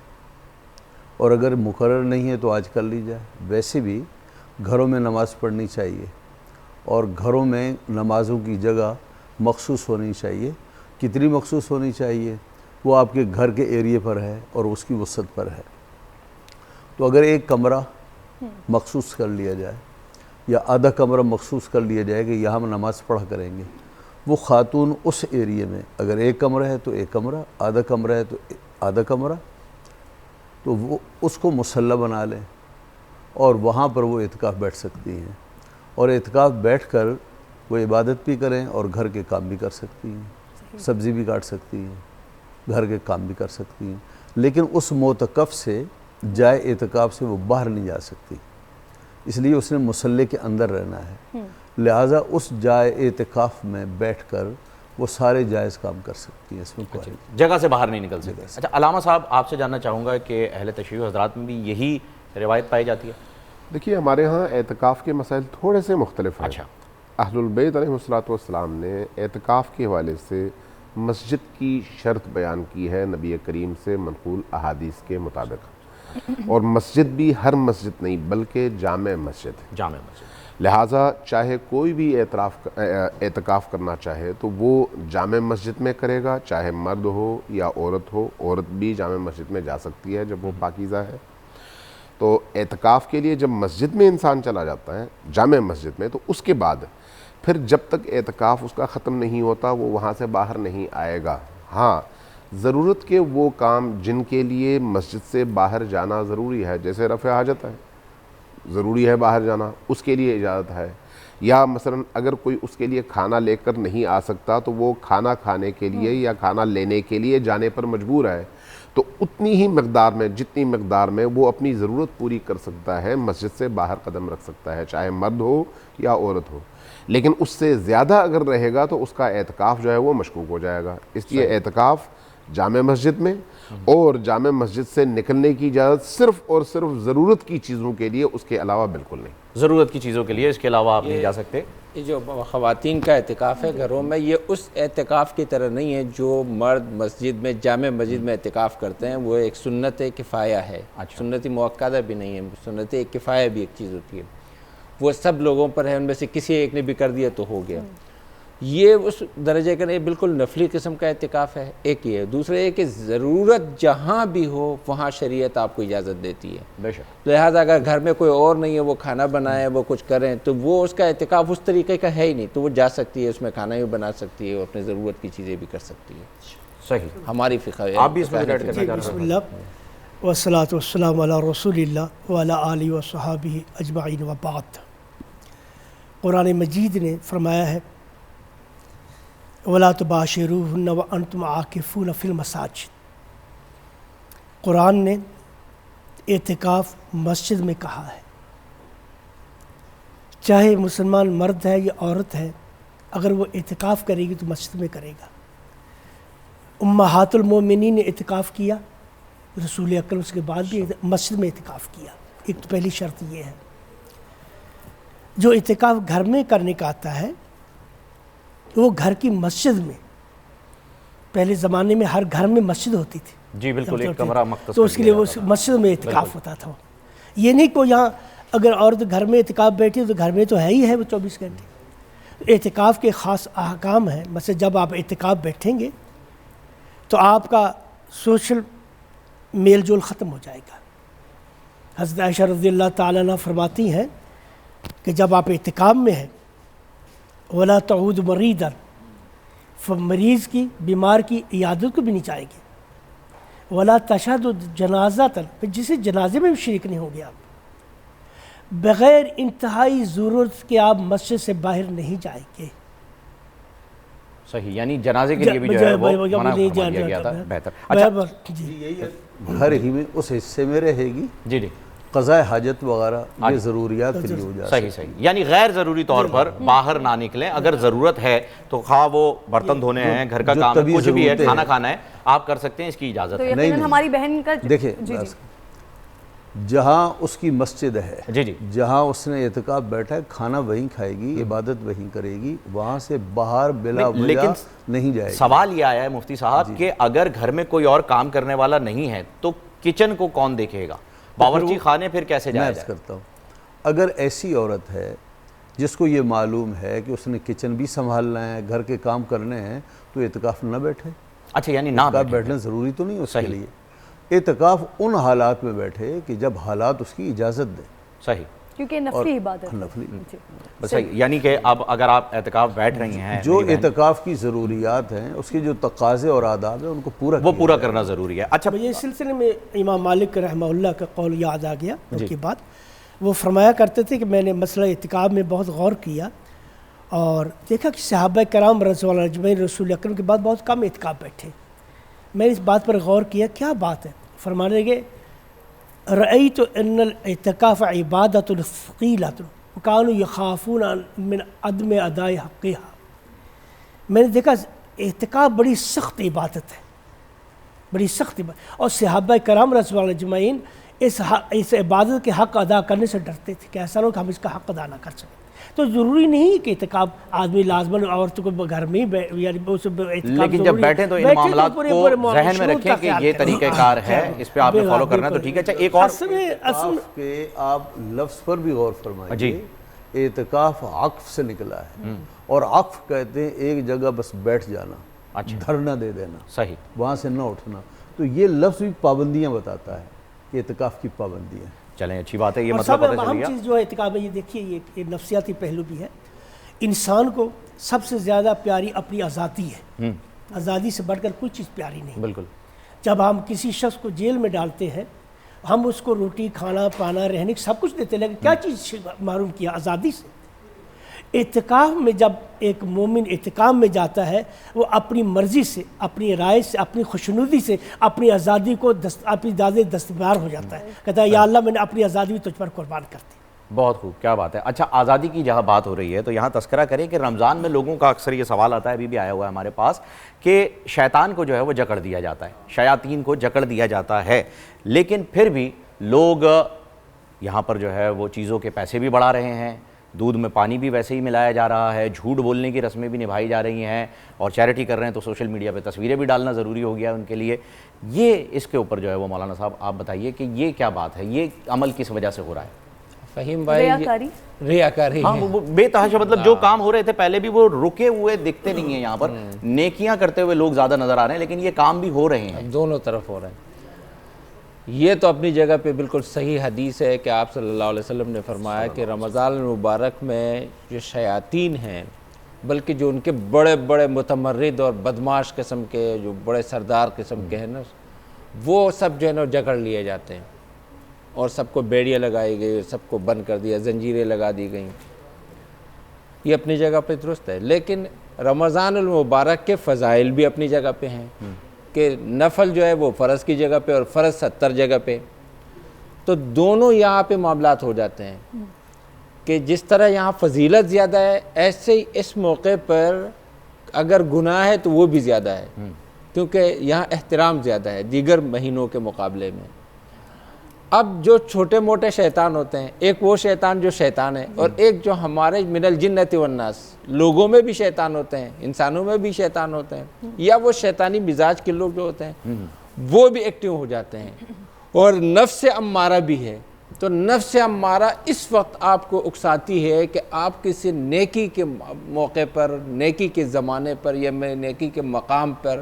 اور اگر مقرر نہیں ہے تو آج کر لی جائے. ویسے بھی گھروں میں نماز پڑھنی چاہیے, اور گھروں میں نمازوں کی جگہ مخصوص ہونی چاہیے. کتنی مخصوص ہونی چاہیے وہ آپ کے گھر کے ایریے پر ہے اور اس کی وسعت پر ہے. تو اگر ایک کمرہ مخصوص کر لیا جائے یا آدھا کمرہ مخصوص کر لیا جائے کہ یہاں ہم نماز پڑھا کریں گے, وہ خاتون اس ایریے میں اگر ایک کمرہ ہے تو ایک کمرہ, آدھا کمرہ ہے تو آدھا کمرہ, تو وہ اس کو مصلی بنا لیں اور وہاں پر وہ اعتکاف بیٹھ سکتی ہیں, اور اعتکاف بیٹھ کر وہ عبادت بھی کریں اور گھر کے کام بھی کر سکتی ہیں, سبزی بھی کاٹ سکتی ہیں, گھر کے کام بھی کر سکتی ہیں. لیکن اس معتکف سے جائے اعتکاف سے وہ باہر نہیں جا سکتی, اس لیے اس نے مصلی کے اندر رہنا ہے. لہٰذا اس جائے اعتکاف میں بیٹھ کر وہ سارے جائز کام کر سکتی ہیں, اس میں کوئی جگہ سے باہر نہیں نکل سکتے. اچھا علامہ صاحب, آپ سے جاننا چاہوں گا کہ اہل تشیع حضرات میں بھی یہی روایت پائی جاتی ہے؟ دیکھیے ہمارے ہاں اعتکاف کے مسائل تھوڑے سے مختلف ہیں. اچھا, اہل البیت علیہ الصلوۃ والسلام نے اعتکاف کے حوالے سے مسجد کی شرط بیان کی ہے نبی کریم سے منقول احادیث کے مطابق, اور مسجد بھی ہر مسجد نہیں بلکہ جامع مسجد. لہٰذا چاہے کوئی بھی اعتکاف کرنا چاہے تو وہ جامع مسجد میں کرے گا, چاہے مرد ہو یا عورت ہو. عورت بھی جامع مسجد میں جا سکتی ہے جب وہ پاکیزہ ہے. تو اعتکاف کے لیے جب مسجد میں انسان چلا جاتا ہے جامع مسجد میں, تو اس کے بعد پھر جب تک اعتکاف اس کا ختم نہیں ہوتا وہ وہاں سے باہر نہیں آئے گا. ہاں, ضرورت کے وہ کام جن کے لیے مسجد سے باہر جانا ضروری ہے, جیسے رفع حاجت ہے, ضروری ہے باہر جانا, اس کے لیے اجازت ہے. یا مثلا اگر کوئی اس کے لیے کھانا لے کر نہیں آ سکتا تو وہ کھانا کھانے کے لیے یا کھانا لینے کے لیے جانے پر مجبور ہے, تو اتنی ہی مقدار میں جتنی مقدار میں وہ اپنی ضرورت پوری کر سکتا ہے مسجد سے باہر قدم رکھ سکتا ہے, چاہے مرد ہو یا عورت ہو. لیکن اس سے زیادہ اگر رہے گا تو اس کا اعتکاف جو ہے وہ مشکوک ہو جائے گا. اس لیے اعتکاف جامع مسجد میں, اور جامع مسجد سے نکلنے کی اجازت صرف اور صرف ضرورت کی چیزوں کے لیے, اس کے علاوہ بالکل نہیں. ضرورت کی چیزوں کے لیے, اس کے علاوہ آپ نہیں جا سکتے. یہ جو خواتین کا اعتکاف ہے گھروں میں, یہ اس اعتکاف کی طرح نہیں ہے جو مرد مسجد میں جامع مسجد میں اعتکاف کرتے ہیں. وہ ایک سنت کفایہ ہے, سنت موقدہ بھی نہیں ہے, سنت کفایہ بھی ایک چیز ہوتی ہے. وہ سب لوگوں پر ہے, ان میں سے کسی ایک نے بھی کر دیا تو ہو گیا. یہ اس درجے کا نہیں, بالکل نفلی قسم کا اعتکاف ہے. ایک یہ ہے. دوسرا یہ کہ ضرورت جہاں بھی ہو وہاں شریعت آپ کو اجازت دیتی ہے. بے شک. لہٰذا اگر گھر میں کوئی اور نہیں ہے, وہ کھانا بنائے, وہ کچھ کریں, تو وہ اس کا اعتکاف اس طریقے کا ہے ہی نہیں. تو وہ جا سکتی ہے, اس میں کھانا بھی بنا سکتی ہے, اور اپنی ضرورت کی چیزیں بھی کر سکتی ہے. صحیح, ہماری فقہ ہے. آپ بھی اس میں ایڈ کرنا چاہ رہے ہیں؟ بسم اللہ والصلاۃ والسلام علی رسول اللہ وعلی آلہ وصحبہ اجمعین وبعد. قرآن مجید نے فرمایا ہے وَلَا تُبَاشِرُوهُنَّ وَأَنْتُمْ عَاكِفُونَ فِي الْمَسَاجِدِ. قرآن نے اعتکاف مسجد میں کہا ہے. چاہے مسلمان مرد ہے یا عورت ہے, اگر وہ اعتکاف کرے گی تو مسجد میں کرے گا. امہات المومنین نے اعتکاف کیا, رسول اکرم اس کے بعد بھی مسجد میں اعتکاف کیا. ایک تو پہلی شرط یہ ہے. جو اعتکاف گھر میں کرنے کا آتا ہے وہ گھر کی مسجد میں, پہلے زمانے میں ہر گھر میں مسجد ہوتی تھی. جی بالکل, ایک کمرہ مختص, تو اس کے لیے وہ مسجد میں اعتکاف ہوتا تھا. یہ نہیں کہ یہاں اگر عورت گھر میں اعتکاف بیٹھی تو گھر میں تو ہے ہی ہے وہ 24 گھنٹے. اعتکاف کے خاص احکام ہیں. مثلا جب آپ اعتکاف بیٹھیں گے تو آپ کا سوشل میل جول ختم ہو جائے گا. حضرت عائشہ رضی اللہ تعالیٰ عنہ فرماتی ہیں کہ جب آپ اعتکاف میں ہیں وَلَا تَعُودُ مَرِيدًا, مریض کی بیمار کی عیادت کو بھی نہیں چاہیں گے. وَلَا تَشْهَدُ جَنَازَةً, جسے جنازے میں بھی شریک نہیں ہوں گے آپ. بغیر انتہائی ضرورت کے آپ مسجد سے باہر نہیں جائیں گے. صحیح، یعنی جنازے کے لیے بھی جو ہے وہ منع فرما دیا گیا تھا. بہتر. اچھا گھر ہی میں اس حصے میں رہے گی. جی جی. قضاء حاجت وغیرہ یہ ضروریات کے لیے ہو جاتا ہے. صحیح صحیح، یعنی غیر ضروری طور پر باہر نہ نکلیں. اگر ضرورت ہے تو خواہ وہ برتن دھونے ہیں، گھر کا کام کچھ بھی ہے، کھانا کھانا ہے، آپ کر سکتے ہیں، اس کی اجازت ہے. نہیں ہماری بہن کا دیکھیں جہاں اس کی مسجد ہے، جی جی، جہاں اس نے اعتکاف بیٹھا ہے، کھانا وہیں کھائے گی، عبادت وہیں کرے گی، وہاں سے باہر بلا وجہ نہیں جائے گی. سوال یہ آیا ہے مفتی صاحب کہ اگر گھر میں کوئی اور کام کرنے والا نہیں ہے تو کچن کو کون دیکھے گا؟ باورچی خانے پھر کیسے جائے؟ میں کرتا ہوں اگر ایسی عورت ہے جس کو یہ معلوم ہے کہ اس نے کچن بھی سنبھالنا ہے، گھر کے کام کرنے ہیں، تو اعتکاف نہ بیٹھے. اچھا، یعنی نہ بیٹھنا ضروری تو نہیں اس کے لیے. اعتکاف ان حالات میں بیٹھے کہ جب حالات اس کی اجازت دیں. صحیح، کیونکہ نفلی عبادت صحیح، یعنی کہ اب اگر آپ اعتکاف بیٹھ رہی ہیں، جو اعتکاف کی ضروریات ہیں، اس کے جو تقاضے اور آداب ہیں، ان کو پورا کرنا ضروری ہے. اچھا، مجھے اس سلسلے میں امام مالک رحمہ اللہ کا قول یاد آ گیا ان کی بات. وہ فرمایا کرتے تھے کہ میں نے مسئلہ اعتکاف میں بہت غور کیا اور دیکھا کہ صحابہ کرام رضی اللہ عنہم اجمعین رسول اکرم کے بعد بہت کم اعتکاف بیٹھے. میں نے اس بات پر غور کیا، کیا بات ہے؟ فرمانے لگے رأیت ان الاعتکاف عبادت ثقیلۃ وکانوا یخافون من عدم اداء حقها. میں نے دیکھا اعتکاف بڑی سخت عبادت ہے، بڑی سخت عبادت، اور صحابہ کرام رضی اللہ عنہم اجمعین اس عبادت کے حق ادا کرنے سے ڈرتے تھے کہ ایسا نہ ہو کہ ہم اس کا حق ادا نہ کر سکیں. تو ضروری نہیں کہ اعتکاف آدمی لازماً عورتوں کو گھر میں ہی، لیکن جب بیٹھیں تو ان معاملات کو ذہن میں رکھیں کہ یہ طریقہ کار ہے، اس پہ آپ نے فالو کرنا ہے. تو ٹھیک ہے. اچھا، ایک اور کہ آپ لفظ پر بھی غور فرمائیے. اعتکاف عقف سے نکلا ہے، اور عقف کہتے ہیں ایک جگہ بس بیٹھ جانا، دھرنا دے دینا، صحیح، وہاں سے نہ اٹھنا. تو یہ لفظ بھی پابندیاں بتاتا ہے کہ اعتکاف کی پابندیاں. چلیں، اچھی بات ہے، یہ مطلب پتہ چل گیا. چیز جو ہے اعتکاف میں یہ دیکھیے، یہ نفسیاتی پہلو بھی ہے. انسان کو سب سے زیادہ پیاری اپنی آزادی ہے. آزادی سے بڑھ کر کوئی چیز پیاری نہیں. بالکل. جب ہم کسی شخص کو جیل میں ڈالتے ہیں، ہم اس کو روٹی کھانا پانا رہنے سب کچھ دیتے، لیکن کیا چیز محروم کیا؟ آزادی سے. اعتکاف میں جب ایک مومن اعتکاف میں جاتا ہے، وہ اپنی مرضی سے، اپنی رائے سے، اپنی خوشنودی سے اپنی آزادی کو اپنی آزادی دستبردار ہو جاتا ہے. کہتا ہے یا اللہ میں نے اپنی آزادی بھی تجھ پر قربان کر دی. بہت خوب، کیا بات ہے. اچھا، آزادی کی جہاں بات ہو رہی ہے تو یہاں تذکرہ کریں کہ رمضان میں لوگوں کا اکثر یہ سوال آتا ہے، ابھی بھی آیا ہوا ہے ہمارے پاس، کہ شیطان کو جو ہے وہ جکڑ دیا جاتا ہے، شیاطین کو جکڑ دیا جاتا ہے، لیکن پھر بھی لوگ یہاں پر جو ہے وہ چیزوں کے پیسے بھی بڑھا رہے ہیں، دودھ میں پانی بھی ویسے ہی ملایا جا رہا ہے، جھوٹ بولنے کی رسمیں بھی نبھائی جا رہی ہیں، اور چیریٹی کر رہے ہیں تو سوشل میڈیا پہ تصویریں بھی ڈالنا ضروری ہو گیا ہے ان کے لیے. یہ اس کے اوپر جو ہے وہ مولانا صاحب آپ بتائیے کہ یہ کیا بات ہے، یہ عمل کس وجہ سے ہو رہا ہے؟ فہیم بھائی، ریاکاری. ہاں، بے تحاشا، مطلب جو کام ہو رہے تھے پہلے بھی وہ رکے ہوئے دکھتے نہیں ہیں. یہاں پر نیکیاں کرتے ہوئے لوگ زیادہ نظر آ رہے ہیں، لیکن یہ کام بھی ہو رہے ہیں، دونوں طرف ہو رہے ہیں. یہ تو اپنی جگہ پہ بالکل صحیح حدیث ہے کہ آپ صلی اللہ علیہ وسلم نے فرمایا کہ رمضان المبارک میں جو شیاطین ہیں، بلکہ جو ان کے بڑے بڑے متمرد اور بدماش قسم کے، جو بڑے سردار قسم کے ہیں نا، وہ سب جو ہے نا جکڑ لیے جاتے ہیں، اور سب کو بیڑیاں لگائی گئی، سب کو بند کر دیا، زنجیریں لگا دی گئیں. یہ اپنی جگہ پہ درست ہے، لیکن رمضان المبارک کے فضائل بھی اپنی جگہ پہ ہیں کہ نفل جو ہے وہ فرض کی جگہ پہ اور فرض 70 جگہ پہ. تو دونوں یہاں پہ معاملات ہو جاتے ہیں کہ جس طرح یہاں فضیلت زیادہ ہے، ایسے ہی اس موقع پر اگر گناہ ہے تو وہ بھی زیادہ ہے، کیونکہ یہاں احترام زیادہ ہے دیگر مہینوں کے مقابلے میں. اب جو چھوٹے موٹے شیطان ہوتے ہیں، ایک وہ شیطان جو شیطان ہے، اور ایک جو ہمارے من الجنۃ والناس، لوگوں میں بھی شیطان ہوتے ہیں، انسانوں میں بھی شیطان ہوتے ہیں، یا وہ شیطانی مزاج کے لوگ جو ہوتے ہیں وہ بھی ایکٹیو ہو جاتے ہیں. اور نفس امارہ بھی ہے. تو نفس امارہ اس وقت آپ کو اکساتی ہے کہ آپ کسی نیکی کے موقع پر، نیکی کے زمانے پر، یا میں نیکی کے مقام پر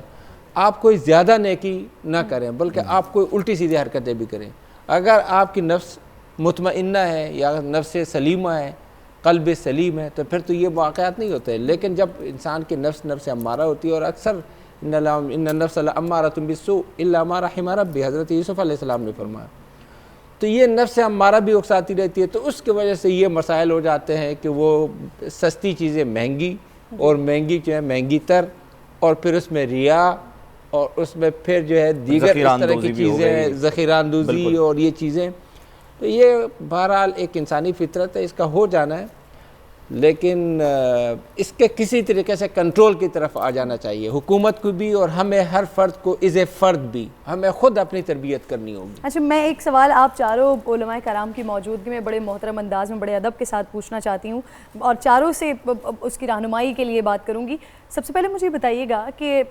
آپ کوئی زیادہ نیکی نہ کریں، بلکہ آپ کوئی الٹی سیدھی حرکتیں بھی کریں. اگر آپ کی نفس مطمئنہ ہے یا نفس سلیمہ ہے، قلب سلیم ہے، تو پھر تو یہ واقعات نہیں ہوتے. لیکن جب انسان کی نفس امارہ ہوتی ہے، اور اکثر ان النفس لامارۃ بالسوء الا ما رحم ربی، حضرت یوسف علیہ السلام نے فرمایا، تو یہ نفس امارہ بھی اکساتی رہتی ہے. تو اس کی وجہ سے یہ مسائل ہو جاتے ہیں کہ وہ سستی چیزیں مہنگی اور مہنگی جو ہے مہنگی تر، اور پھر اس میں ریا، اور اس میں پھر جو ہے دیگر اس طرح کی چیزیں، ذخیرہ اندوزی اور یہ چیزیں. تو یہ بہرحال ایک انسانی فطرت ہے، اس کا ہو جانا ہے، لیکن اس کے کسی طریقے سے کنٹرول کی طرف آ جانا چاہیے حکومت کو بھی، اور ہمیں ہر فرد کو از اے فرد بھی ہمیں خود اپنی تربیت کرنی ہوگی. اچھا، میں ایک سوال آپ چاروں علماء کرام کی موجودگی میں بڑے محترم انداز میں بڑے ادب کے ساتھ پوچھنا چاہتی ہوں، اور چاروں سے اس کی رہنمائی کے لیے بات کروں گی. سب سے پہلے مجھے بتائیے گا کہ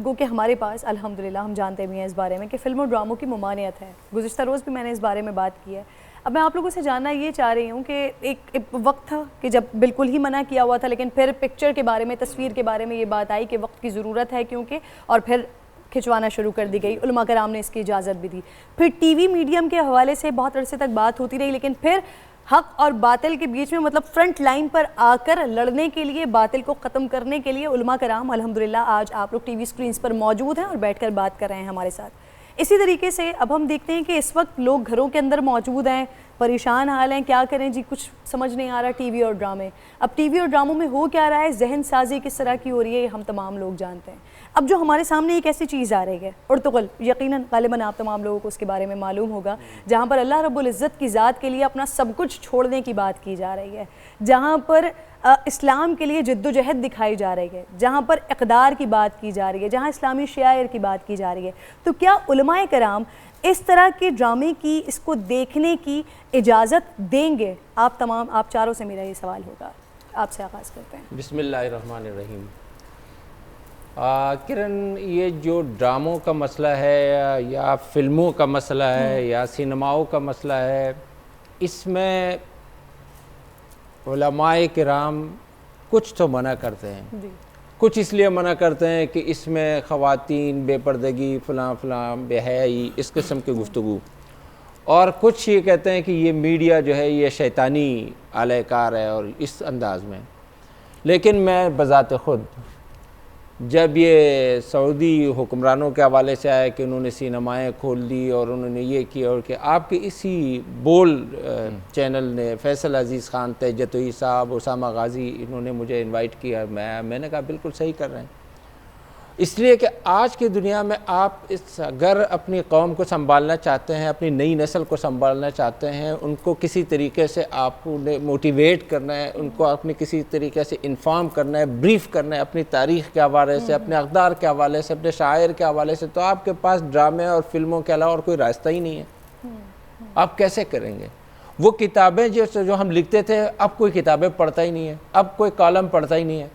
گو کہ ہمارے پاس الحمدللہ ہم جانتے بھی ہیں اس بارے میں کہ فلم و ڈراموں کی ممانعت ہے. گزشتہ روز بھی میں نے اس بارے میں بات کی ہے. اب میں آپ لوگوں سے جاننا یہ چاہ رہی ہوں کہ ایک وقت تھا کہ جب بالکل ہی منع کیا ہوا تھا، لیکن پھر پکچر کے بارے میں، تصویر کے بارے میں یہ بات آئی کہ وقت کی ضرورت ہے کیونکہ، اور پھر کھنچوانا شروع کر دی گئی. علماء کرام نے اس کی اجازت بھی دی. پھر ٹی وی میڈیم کے حوالے سے بہت عرصے تک بات ہوتی رہی، لیکن پھر حق اور باطل کے بیچ میں، مطلب فرنٹ لائن پر آ کر لڑنے کے لیے، باطل کو ختم کرنے کے لیے علماء کرام الحمدللہ آج آپ لوگ ٹی وی سکرینز پر موجود ہیں اور بیٹھ کر بات کر رہے ہیں ہمارے ساتھ. اسی طریقے سے اب ہم دیکھتے ہیں کہ اس وقت لوگ گھروں کے اندر موجود ہیں، پریشان حال ہیں، کیا کریں جی، کچھ سمجھ نہیں آ رہا. ٹی وی اور ڈرامے، اب ٹی وی اور ڈراموں میں ہو کیا رہا ہے، ذہن سازی کس طرح کی ہو رہی ہے، یہ ہم تمام لوگ جانتے ہیں. اب جو ہمارے سامنے ایک ایسی چیز آ رہی ہے، ارطغرل، یقیناً غالباً آپ تمام لوگوں کو اس کے بارے میں معلوم ہوگا، جہاں پر اللہ رب العزت کی ذات کے لیے اپنا سب کچھ چھوڑنے کی بات کی جا رہی ہے، جہاں پر اسلام کے لیے جد و جہد دکھائی جا رہی ہے، جہاں پر اقدار کی بات کی جا رہی ہے، جہاں اسلامی شعائر کی بات کی جا رہی ہے. تو کیا علماء کرام اس طرح کے ڈرامے کی، اس کو دیکھنے کی اجازت دیں گے؟ آپ تمام، آپ چاروں سے میرا یہ سوال ہوگا. آپ سے آغاز کرتے ہیں. بسم اللہ الرحمن الرحیم. کرن، یہ جو ڈراموں کا مسئلہ ہے یا فلموں کا مسئلہ ہے یا سینماؤں کا مسئلہ ہے، اس میں علماء کرام کچھ تو منع کرتے ہیں. کچھ اس لیے منع کرتے ہیں کہ اس میں خواتین، بے پردگی، فلاں فلاں، بے حیائی، اس قسم کی گفتگو، اور کچھ یہ کہتے ہیں کہ یہ میڈیا جو ہے یہ شیطانی اعلی کار ہے اور اس انداز میں. لیکن میں بذات خود جب یہ سعودی حکمرانوں کے حوالے سے آیا کہ انہوں نے سینمائیں کھول دی اور انہوں نے یہ کیا، اور کہ آپ کے اسی بول چینل نے فیصل عزیز خان، تہجتوئی صاحب، اسامہ غازی، انہوں نے مجھے انوائٹ کیا. میں نے کہا بالکل صحیح کر رہے ہیں، اس لیے کہ آج کی دنیا میں آپ اگر اپنی قوم کو سنبھالنا چاہتے ہیں، اپنی نئی نسل کو سنبھالنا چاہتے ہیں، ان کو کسی طریقے سے آپ نے موٹیویٹ کرنا ہے، ان کو اپنے کسی طریقے سے انفارم کرنا ہے، بریف کرنا ہے اپنی تاریخ کے حوالے سے، اپنے اقدار کے حوالے سے، اپنے شاعر کے حوالے سے، تو آپ کے پاس ڈرامے اور فلموں کے علاوہ اور کوئی راستہ ہی نہیں ہے. آپ کیسے کریں گے؟ وہ کتابیں جو ہم لکھتے تھے، اب کوئی کتابیں پڑھتا ہی نہیں ہے، اب کوئی کالم پڑھتا ہی نہیں ہے.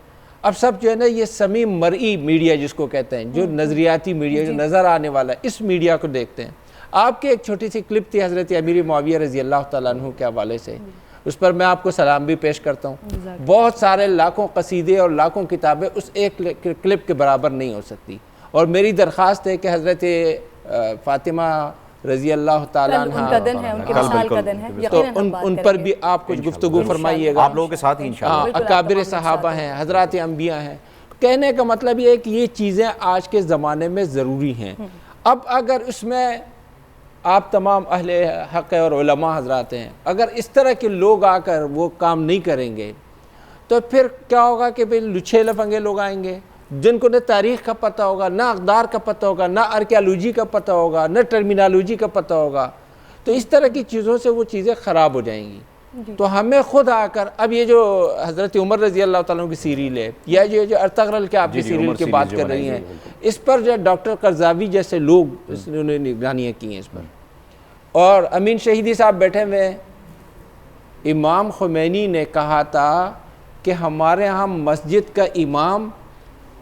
اب سب جو ہے نا یہ سمیع مرئی میڈیا جس کو کہتے ہیں، جو نظریاتی میڈیا، جو نظر آنے والا ہے، اس میڈیا کو دیکھتے ہیں. آپ کے ایک چھوٹی سی کلپ تھی حضرت امیر معاویہ رضی اللہ تعالیٰ عنہ کے حوالے سے، اس پر میں آپ کو سلام بھی پیش کرتا ہوں. بہت سارے لاکھوں قصیدے اور لاکھوں کتابیں اس ایک کلپ کے برابر نہیں ہو سکتی. اور میری درخواست ہے کہ حضرت فاطمہ رضی اللہ تعالیٰ عنہ، تو ان پر بھی آپ کچھ گفتگو فرمائیے گا. آپ لوگوں کے ساتھ ہی انشاءاللہ. اکابر صحابہ ہیں، حضرات انبیاء ہیں. کہنے کا مطلب یہ ہے کہ یہ چیزیں آج کے زمانے میں ضروری ہیں. اب اگر اس میں آپ تمام اہل حق اور علماء حضرات ہیں، اگر اس طرح کے لوگ آ کر وہ کام نہیں کریں گے تو پھر کیا ہوگا کہ بھئی لچھے لفنگے لوگ آئیں گے جن کو نہ تاریخ کا پتہ ہوگا، نہ اقدار کا پتہ ہوگا، نہ آرکیالوجی کا پتہ ہوگا، نہ ٹرمینالوجی کا پتہ ہوگا. تو اس طرح کی چیزوں سے وہ چیزیں خراب ہو جائیں گی. تو ہمیں خود آ کر، اب یہ جو حضرت عمر رضی اللہ تعالیٰ کی سیریل ہے، یا جو ارطغرل کے آپ کی سیریل کی بات کر رہی ہیں، اس پر جو ڈاکٹر قرضاوی جیسے لوگ انہوں نے نگرانیاں کی ہیں اس پر. اور امین شہیدی صاحب بیٹھے ہوئے ہیں. امام خمینی نے کہا تھا کہ ہمارے ہاں مسجد کا امام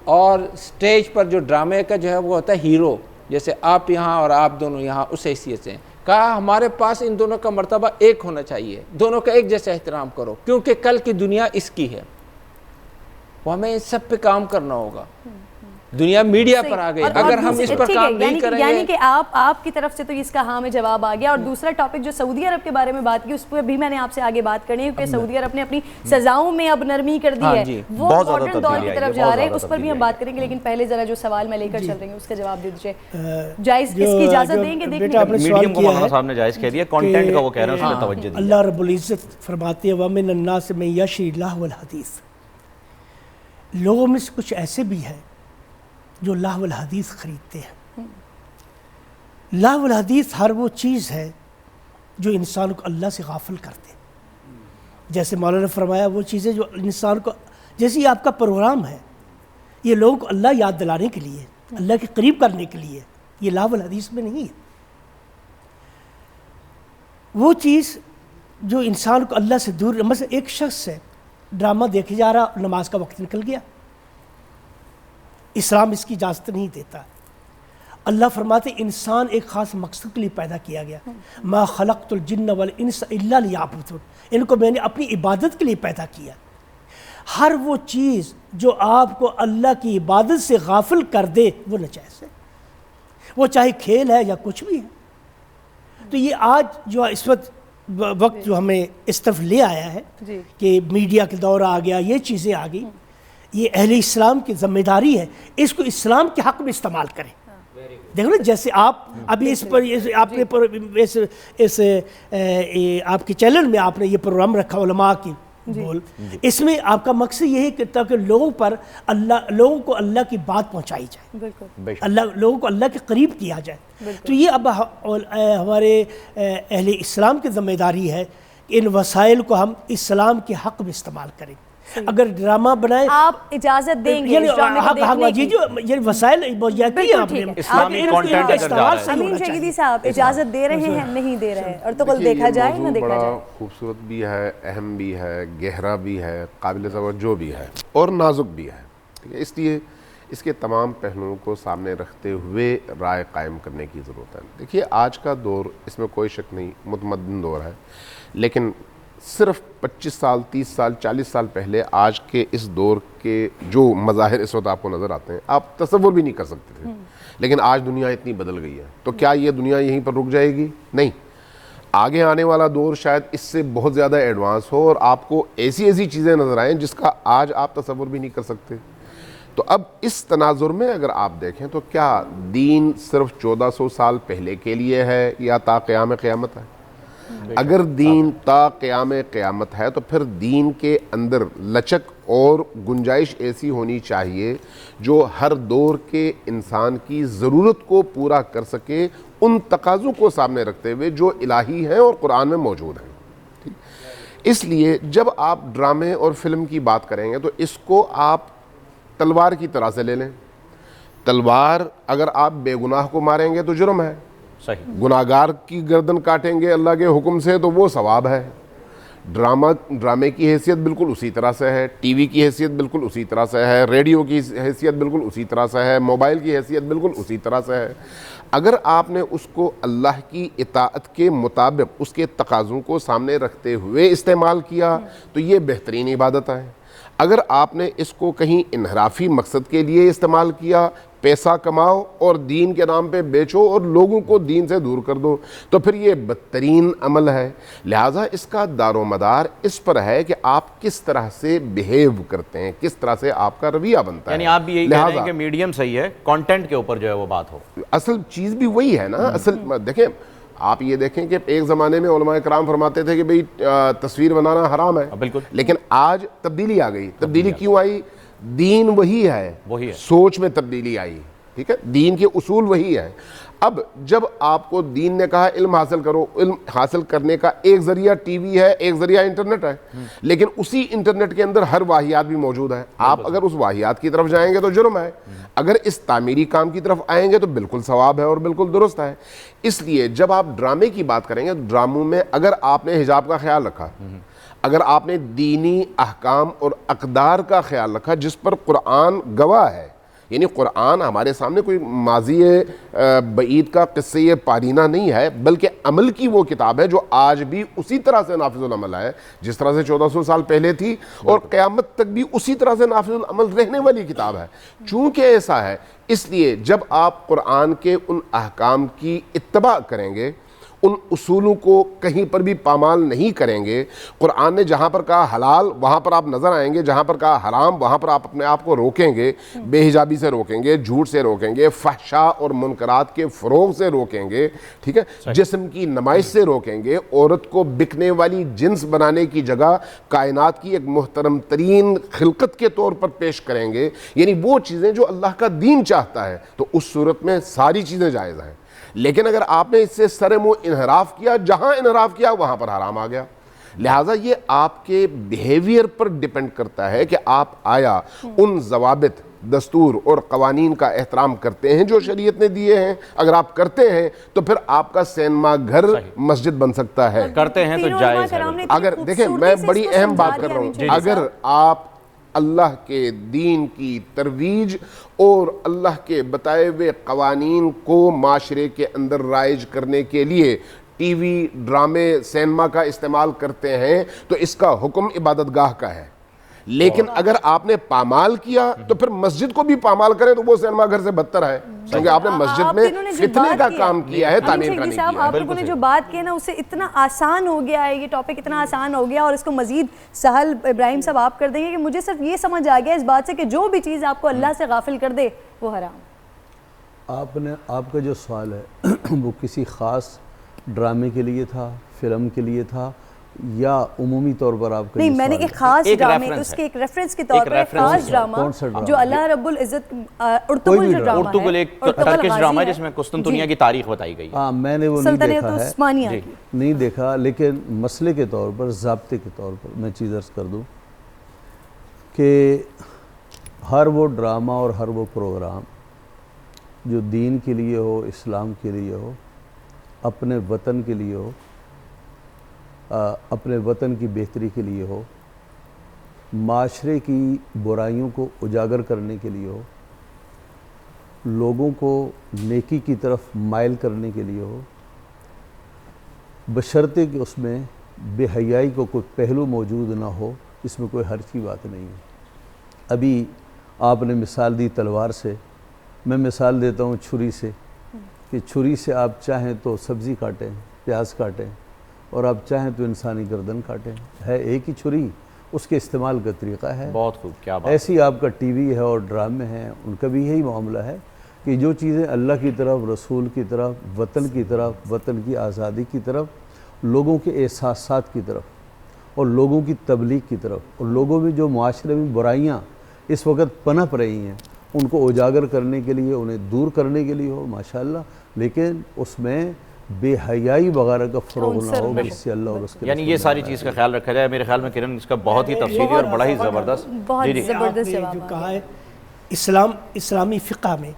اور سٹیج پر جو ڈرامے کا جو ہے وہ ہوتا ہے ہیرو، جیسے آپ یہاں اور آپ دونوں یہاں اس حیثیت سے ہیں. کہا ہمارے پاس ان دونوں کا مرتبہ ایک ہونا چاہیے، دونوں کا ایک جیسا احترام کرو، کیونکہ کل کی دنیا اس کی ہے. وہ ہمیں اس سب پہ کام کرنا ہوگا. دنیا میڈیا پر آ گئی، اگر ہم اس پر کام نہیں کریں گے، یعنی کہ آپ کی طرف سے تو اس کا ہاں میں جواب آ گیا. اور دوسرا ٹاپک جو سعودی عرب کے بارے میں بات کی، اس پہ بھی میں نے آپ سے آگے بات کرنی ہے، کیونکہ سعودی عرب نے اپنی سزاؤں میں اب نرمی کر دی ہے، وہ ماڈرن دور کی طرف جا رہے ہیں، اس پر بھی ہم بات کریں گے. لیکن پہلے ذرا جو سوال میں لے کر چل رہی ہوں اس کا جواب دے دیجیے. جائز اس کی اجازت دیں گے دیکھنے کی؟ میڈیم کو مولانا صاحب نے جائز کہہ دیا، کانٹینٹ کا وہ کہہ رہے ہیں، اس میں توجہ اللہ رب العزت فرماتے ہیں وَمِنَ النَّاسِ مَن يَشْرِي اللَّهُ وَالْحَدِيثِ. لوگوں میں سے کچھ ایسے بھی ہیں جو لہو الحدیث خریدتے ہیں. لہو الحدیث ہر وہ چیز ہے جو انسان کو اللہ سے غافل کر دے. جیسے مولانا نے فرمایا وہ چیزیں جو انسان کو، جیسے یہ آپ کا پروگرام ہے، یہ لوگوں کو اللہ یاد دلانے کے لیے، اللہ کے قریب کرنے کے لیے، یہ لہو الحدیث میں نہیں ہے. وہ چیز جو انسان کو اللہ سے دور، مثلا ایک شخص ہے ڈرامہ دیکھے جا رہا، نماز کا وقت نکل گیا، اسلام اس کی اجازت نہیں دیتا. اللہ فرماتے انسان ایک خاص مقصد کے لیے پیدا کیا گیا. ما خلقت الجن والانس الا لیعبدون، ان کو میں نے اپنی عبادت کے لیے پیدا کیا. ہر وہ چیز جو آپ کو اللہ کی عبادت سے غافل کر دے وہ ناجائز ہے، وہ چاہے کھیل ہے یا کچھ بھی ہے. تو یہ آج جو اس وقت جو ہمیں اس طرف لے آیا ہے کہ میڈیا کے دور آ گیا، یہ چیزیں آ گئی، یہ اہل اسلام کی ذمہ داری ہے اس کو اسلام کے حق میں استعمال کریں. دیکھو نا، جیسے آپ ابھی اس پر آپ نے آپ کے چینل میں آپ نے یہ پروگرام رکھا علماء کی بول، اس میں آپ کا مقصد یہ ہے کہ تاکہ لوگوں کو اللہ کی بات پہنچائی جائے، لوگوں کو اللہ کے قریب کیا جائے. تو یہ اب ہمارے اہل اسلام کی ذمہ داری ہے کہ ان وسائل کو ہم اسلام کے حق میں استعمال کریں. اگر ڈرامہ بنائیں، آپ اجازت دیں گے یہ وسائل اسلامی امین شہیدی صاحب اجازت دے رہے ہیں نہیں دے رہے، اور تو کل دیکھا جائے نہ دیکھا جائے. خوبصورت بھی ہے، اہم بھی ہے، گہرا بھی ہے، قابل توجہ بھی ہے اور نازک بھی ہے. اس لیے اس کے تمام پہلوؤں کو سامنے رکھتے ہوئے رائے قائم کرنے کی ضرورت ہے. دیکھیے آج کا دور، اس میں کوئی شک نہیں، متمدن دور ہے، لیکن صرف 25 سال 30 سال 40 سال پہلے آج کے اس دور کے جو مظاہر اس وقت آپ کو نظر آتے ہیں آپ تصور بھی نہیں کر سکتے تھے. لیکن آج دنیا اتنی بدل گئی ہے، تو کیا یہ دنیا یہیں پر رک جائے گی؟ نہیں، آگے آنے والا دور شاید اس سے بہت زیادہ ایڈوانس ہو اور آپ کو ایسی چیزیں نظر آئیں جس کا آج آپ تصور بھی نہیں کر سکتے. تو اب اس تناظر میں اگر آپ دیکھیں تو کیا دین صرف 1400 سال پہلے کے لیے ہے یا تا قیام قیامت ہے؟ اگر دین تا قیام قیامت ہے تو پھر دین کے اندر لچک اور گنجائش ایسی ہونی چاہیے جو ہر دور کے انسان کی ضرورت کو پورا کر سکے، ان تقاضوں کو سامنے رکھتے ہوئے جو الہی ہیں اور قرآن میں موجود ہیں. اس لیے جب آپ ڈرامے اور فلم کی بات کریں گے تو اس کو آپ تلوار کی طرح سے لے لیں. تلوار اگر آپ بے گناہ کو ماریں گے تو جرم ہے، گناہگار کی گردن کاٹیں گے اللہ کے حکم سے تو وہ ثواب ہے. ڈرامے کی حیثیت بالکل اسی طرح سے ہے، ٹی وی کی حیثیت بالکل اسی طرح سے ہے، ریڈیو کی حیثیت بالکل اسی طرح سے ہے، موبائل کی حیثیت بالکل اسی طرح سے ہے. اگر آپ نے اس کو اللہ کی اطاعت کے مطابق اس کے تقاضوں کو سامنے رکھتے ہوئے استعمال کیا تو یہ بہترین عبادت ہے. اگر آپ نے اس کو کہیں انحرافی مقصد کے لیے استعمال کیا، پیسہ کماؤ اور دین کے نام پہ بیچو اور لوگوں کو دین سے دور کر دو، تو پھر یہ بدترین عمل ہے. لہٰذا اس کا دار و مدار اس پر ہے کہ آپ کس طرح سے بیہیو کرتے ہیں، کس طرح سے آپ کا رویہ بنتا ہے. یعنی آپ بھی یہی کہہ رہے ہیں کہ میڈیم صحیح ہے، کانٹینٹ کے اوپر جو ہے وہ بات ہو. اصل چیز بھی وہی ہے نا. اصل دیکھیں، آپ یہ دیکھیں کہ ایک زمانے میں علماء کرام فرماتے تھے کہ بھئی تصویر بنانا حرام ہے، بالکل، لیکن آج تبدیلی آ گئی. تبدیلی کیوں آئی؟ دین وہی ہے، سوچ میں تبدیلی آئی. ٹھیک ہے، دین کے اصول وہی ہے. اب جب آپ کو دین نے کہا علم حاصل کرو، علم حاصل کرنے کا ایک ذریعہ ٹی وی ہے، ایک ذریعہ انٹرنیٹ ہے، لیکن اسی انٹرنیٹ کے اندر ہر واہیات بھی موجود ہے. آپ اگر اس واہیات کی طرف جائیں گے تو جرم ہے، اگر اس تعمیری کام کی طرف آئیں گے تو بالکل ثواب ہے اور بالکل درست ہے. اس لیے جب آپ ڈرامے کی بات کریں گے، ڈراموں میں اگر آپ نے حجاب کا خیال رکھا، اگر آپ نے دینی احکام اور اقدار کا خیال رکھا جس پر قرآن گواہ ہے، یعنی قرآن ہمارے سامنے کوئی ماضی بعید کا قصے پارینہ نہیں ہے، بلکہ عمل کی وہ کتاب ہے جو آج بھی اسی طرح سے نافذ العمل ہے جس طرح سے 1400 سال پہلے تھی، اور قیامت تک بھی اسی طرح سے نافذ العمل رہنے والی کتاب ہے. چونکہ ایسا ہے، اس لیے جب آپ قرآن کے ان احکام کی اتباع کریں گے، ان اصولوں کو کہیں پر بھی پامال نہیں کریں گے، قرآن نے جہاں پر کہا حلال وہاں پر آپ نظر آئیں گے، جہاں پر کہا حرام وہاں پر آپ اپنے آپ کو روکیں گے، بے حجابی سے روکیں گے، جھوٹ سے روکیں گے، فحشاء اور منکرات کے فروغ سے روکیں گے، ٹھیک ہے، جسم کی نمائش سے روکیں گے، عورت کو بکنے والی جنس بنانے کی جگہ کائنات کی ایک محترم ترین خلقت کے طور پر پیش کریں گے، یعنی وہ چیزیں جو اللہ کا دین چاہتا ہے، تو اس صورت میں ساری چیزیں جائز ہیں۔ لیکن اگر آپ نے اس سے سر منہ انحراف کیا، جہاں انحراف کیا وہاں پر حرام آ گیا۔ لہٰذا یہ آپ کے بیہیویئر پر ڈیپینڈ کرتا ہے کہ آپ آیا ان ضوابط، دستور اور قوانین کا احترام کرتے ہیں جو شریعت نے دیے ہیں۔ اگر آپ کرتے ہیں تو پھر آپ کا سینما گھر مسجد بن سکتا ہے، کرتے ہیں تو جائز ہے۔ اگر دیکھیں میں بڑی اہم بات کر رہا ہوں، اگر آپ اللہ کے دین کی ترویج اور اللہ کے بتائے ہوئے قوانین کو معاشرے کے اندر رائج کرنے کے لیے ٹی وی، ڈرامے، سینما کا استعمال کرتے ہیں تو اس کا حکم عبادت گاہ کا ہے، لیکن اگر آپ نے پامال کیا تو پھر مسجد کو بھی پامال کریں تو وہ سینما گھر سے بدتر ہے، کیونکہ آپ نے مسجد میں فتنے کا کام کیا ہے، تعمیر کا نہیں کیا ہے۔ آپ لوگوں نے جو بات کی نا اسے اتنا آسان ہو گیا ہے، یہ ٹاپک اتنا آسان ہو گیا، اور اس کو مزید سہل ابراہیم صاحب آپ کر دیں گے کہ مجھے صرف یہ سمجھ آ گیا اس بات سے کہ جو بھی چیز آپ کو اللہ سے غافل کر دے وہ حرام۔ آپ کا جو سوال ہے وہ کسی خاص ڈرامے کے لیے تھا، فلم کے لیے تھا، یا عمومی طور پر آپ کا؟ نہیں، میں نے ایک خاص ڈرامے، اس کے ایک ریفرنس کے طور پر ایک خاص ڈرامہ جو اللہ رب العزت، ارطغرل جو ڈرامہ ہے، ارطغرل ایک ٹرکش ڈرامہ ہے جس میں قسطنطنیہ کی تاریخ بتائی گئی ہے۔ ہاں، میں نے وہ نہیں دیکھا ہے، عثمانیہ کی نہیں دیکھا، لیکن مسئلے کے طور پر، ضابطے کے طور پر میں چیز عرض کر دوں کہ ہر وہ ڈرامہ اور ہر وہ پروگرام جو دین کے لیے ہو، اسلام کے لیے ہو، اپنے وطن کے لیے ہو، اپنے وطن کی بہتری کے لیے ہو، معاشرے کی برائیوں کو اجاگر کرنے کے لیے ہو، لوگوں کو نیکی کی طرف مائل کرنے کے لیے ہو، بشرطے کہ اس میں بے حیائی کو کوئی پہلو موجود نہ ہو، اس میں کوئی حرج کی بات نہیں ہے۔ ابھی آپ نے مثال دی تلوار سے، میں مثال دیتا ہوں چھری سے، کہ چھری سے آپ چاہیں تو سبزی کاٹیں، پیاز کاٹیں، اور آپ چاہیں تو انسانی گردن کاٹیں، ہے ایک ہی چھری، اس کے استعمال کا طریقہ ہے۔ بہت خوب، کیا بات۔ ایسی آپ کا ٹی وی ہے اور ڈرامے ہیں، ان کا بھی یہی معاملہ ہے کہ جو چیزیں اللہ کی طرف، رسول کی طرف، وطن کی طرف، وطن کی آزادی کی طرف، لوگوں کے احساسات کی طرف اور لوگوں کی تبلیغ کی طرف، اور لوگوں میں جو معاشرے میں برائیاں اس وقت پنپ رہی ہیں ان کو اجاگر کرنے کے لیے، انہیں دور کرنے کے لیے ہو، ماشاءاللہ، لیکن اس میں بے حیائی وغیرہ کا فروغ نہ ہو، جس سے اللہ اور اس کے یعنی یہ ساری چیز کا خیال رکھا جائے۔ میرے خیال میں کرن اس کا بہت ہی تفصیلی اور بڑا ہی زبردست جو کہا ہے، اسلامی فقہ میں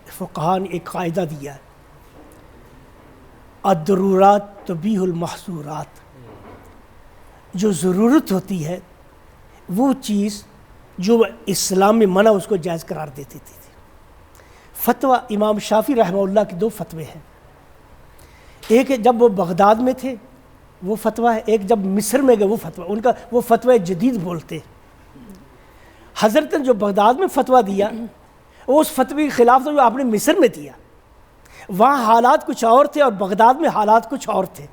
فقہاء نے ایک قاعدہ دیا ہے، الضرورات تبیح المحظورات، جو ضرورت ہوتی ہے وہ چیز جو اسلام میں منع اس کو جائز قرار دیتی تھی۔ فتویٰ امام شافعی رحمہ اللہ کے دو فتوے ہیں، ایک جب وہ بغداد میں تھے وہ فتویٰ ہے، ایک جب مصر میں گئے وہ فتویٰ، ان کا وہ فتویٰ جدید بولتے۔ حضرت نے جو بغداد میں فتویٰ دیا وہ اس فتوی کے خلاف تھا جو آپ نے مصر میں دیا، وہاں حالات کچھ اور تھے اور بغداد میں حالات کچھ اور تھے۔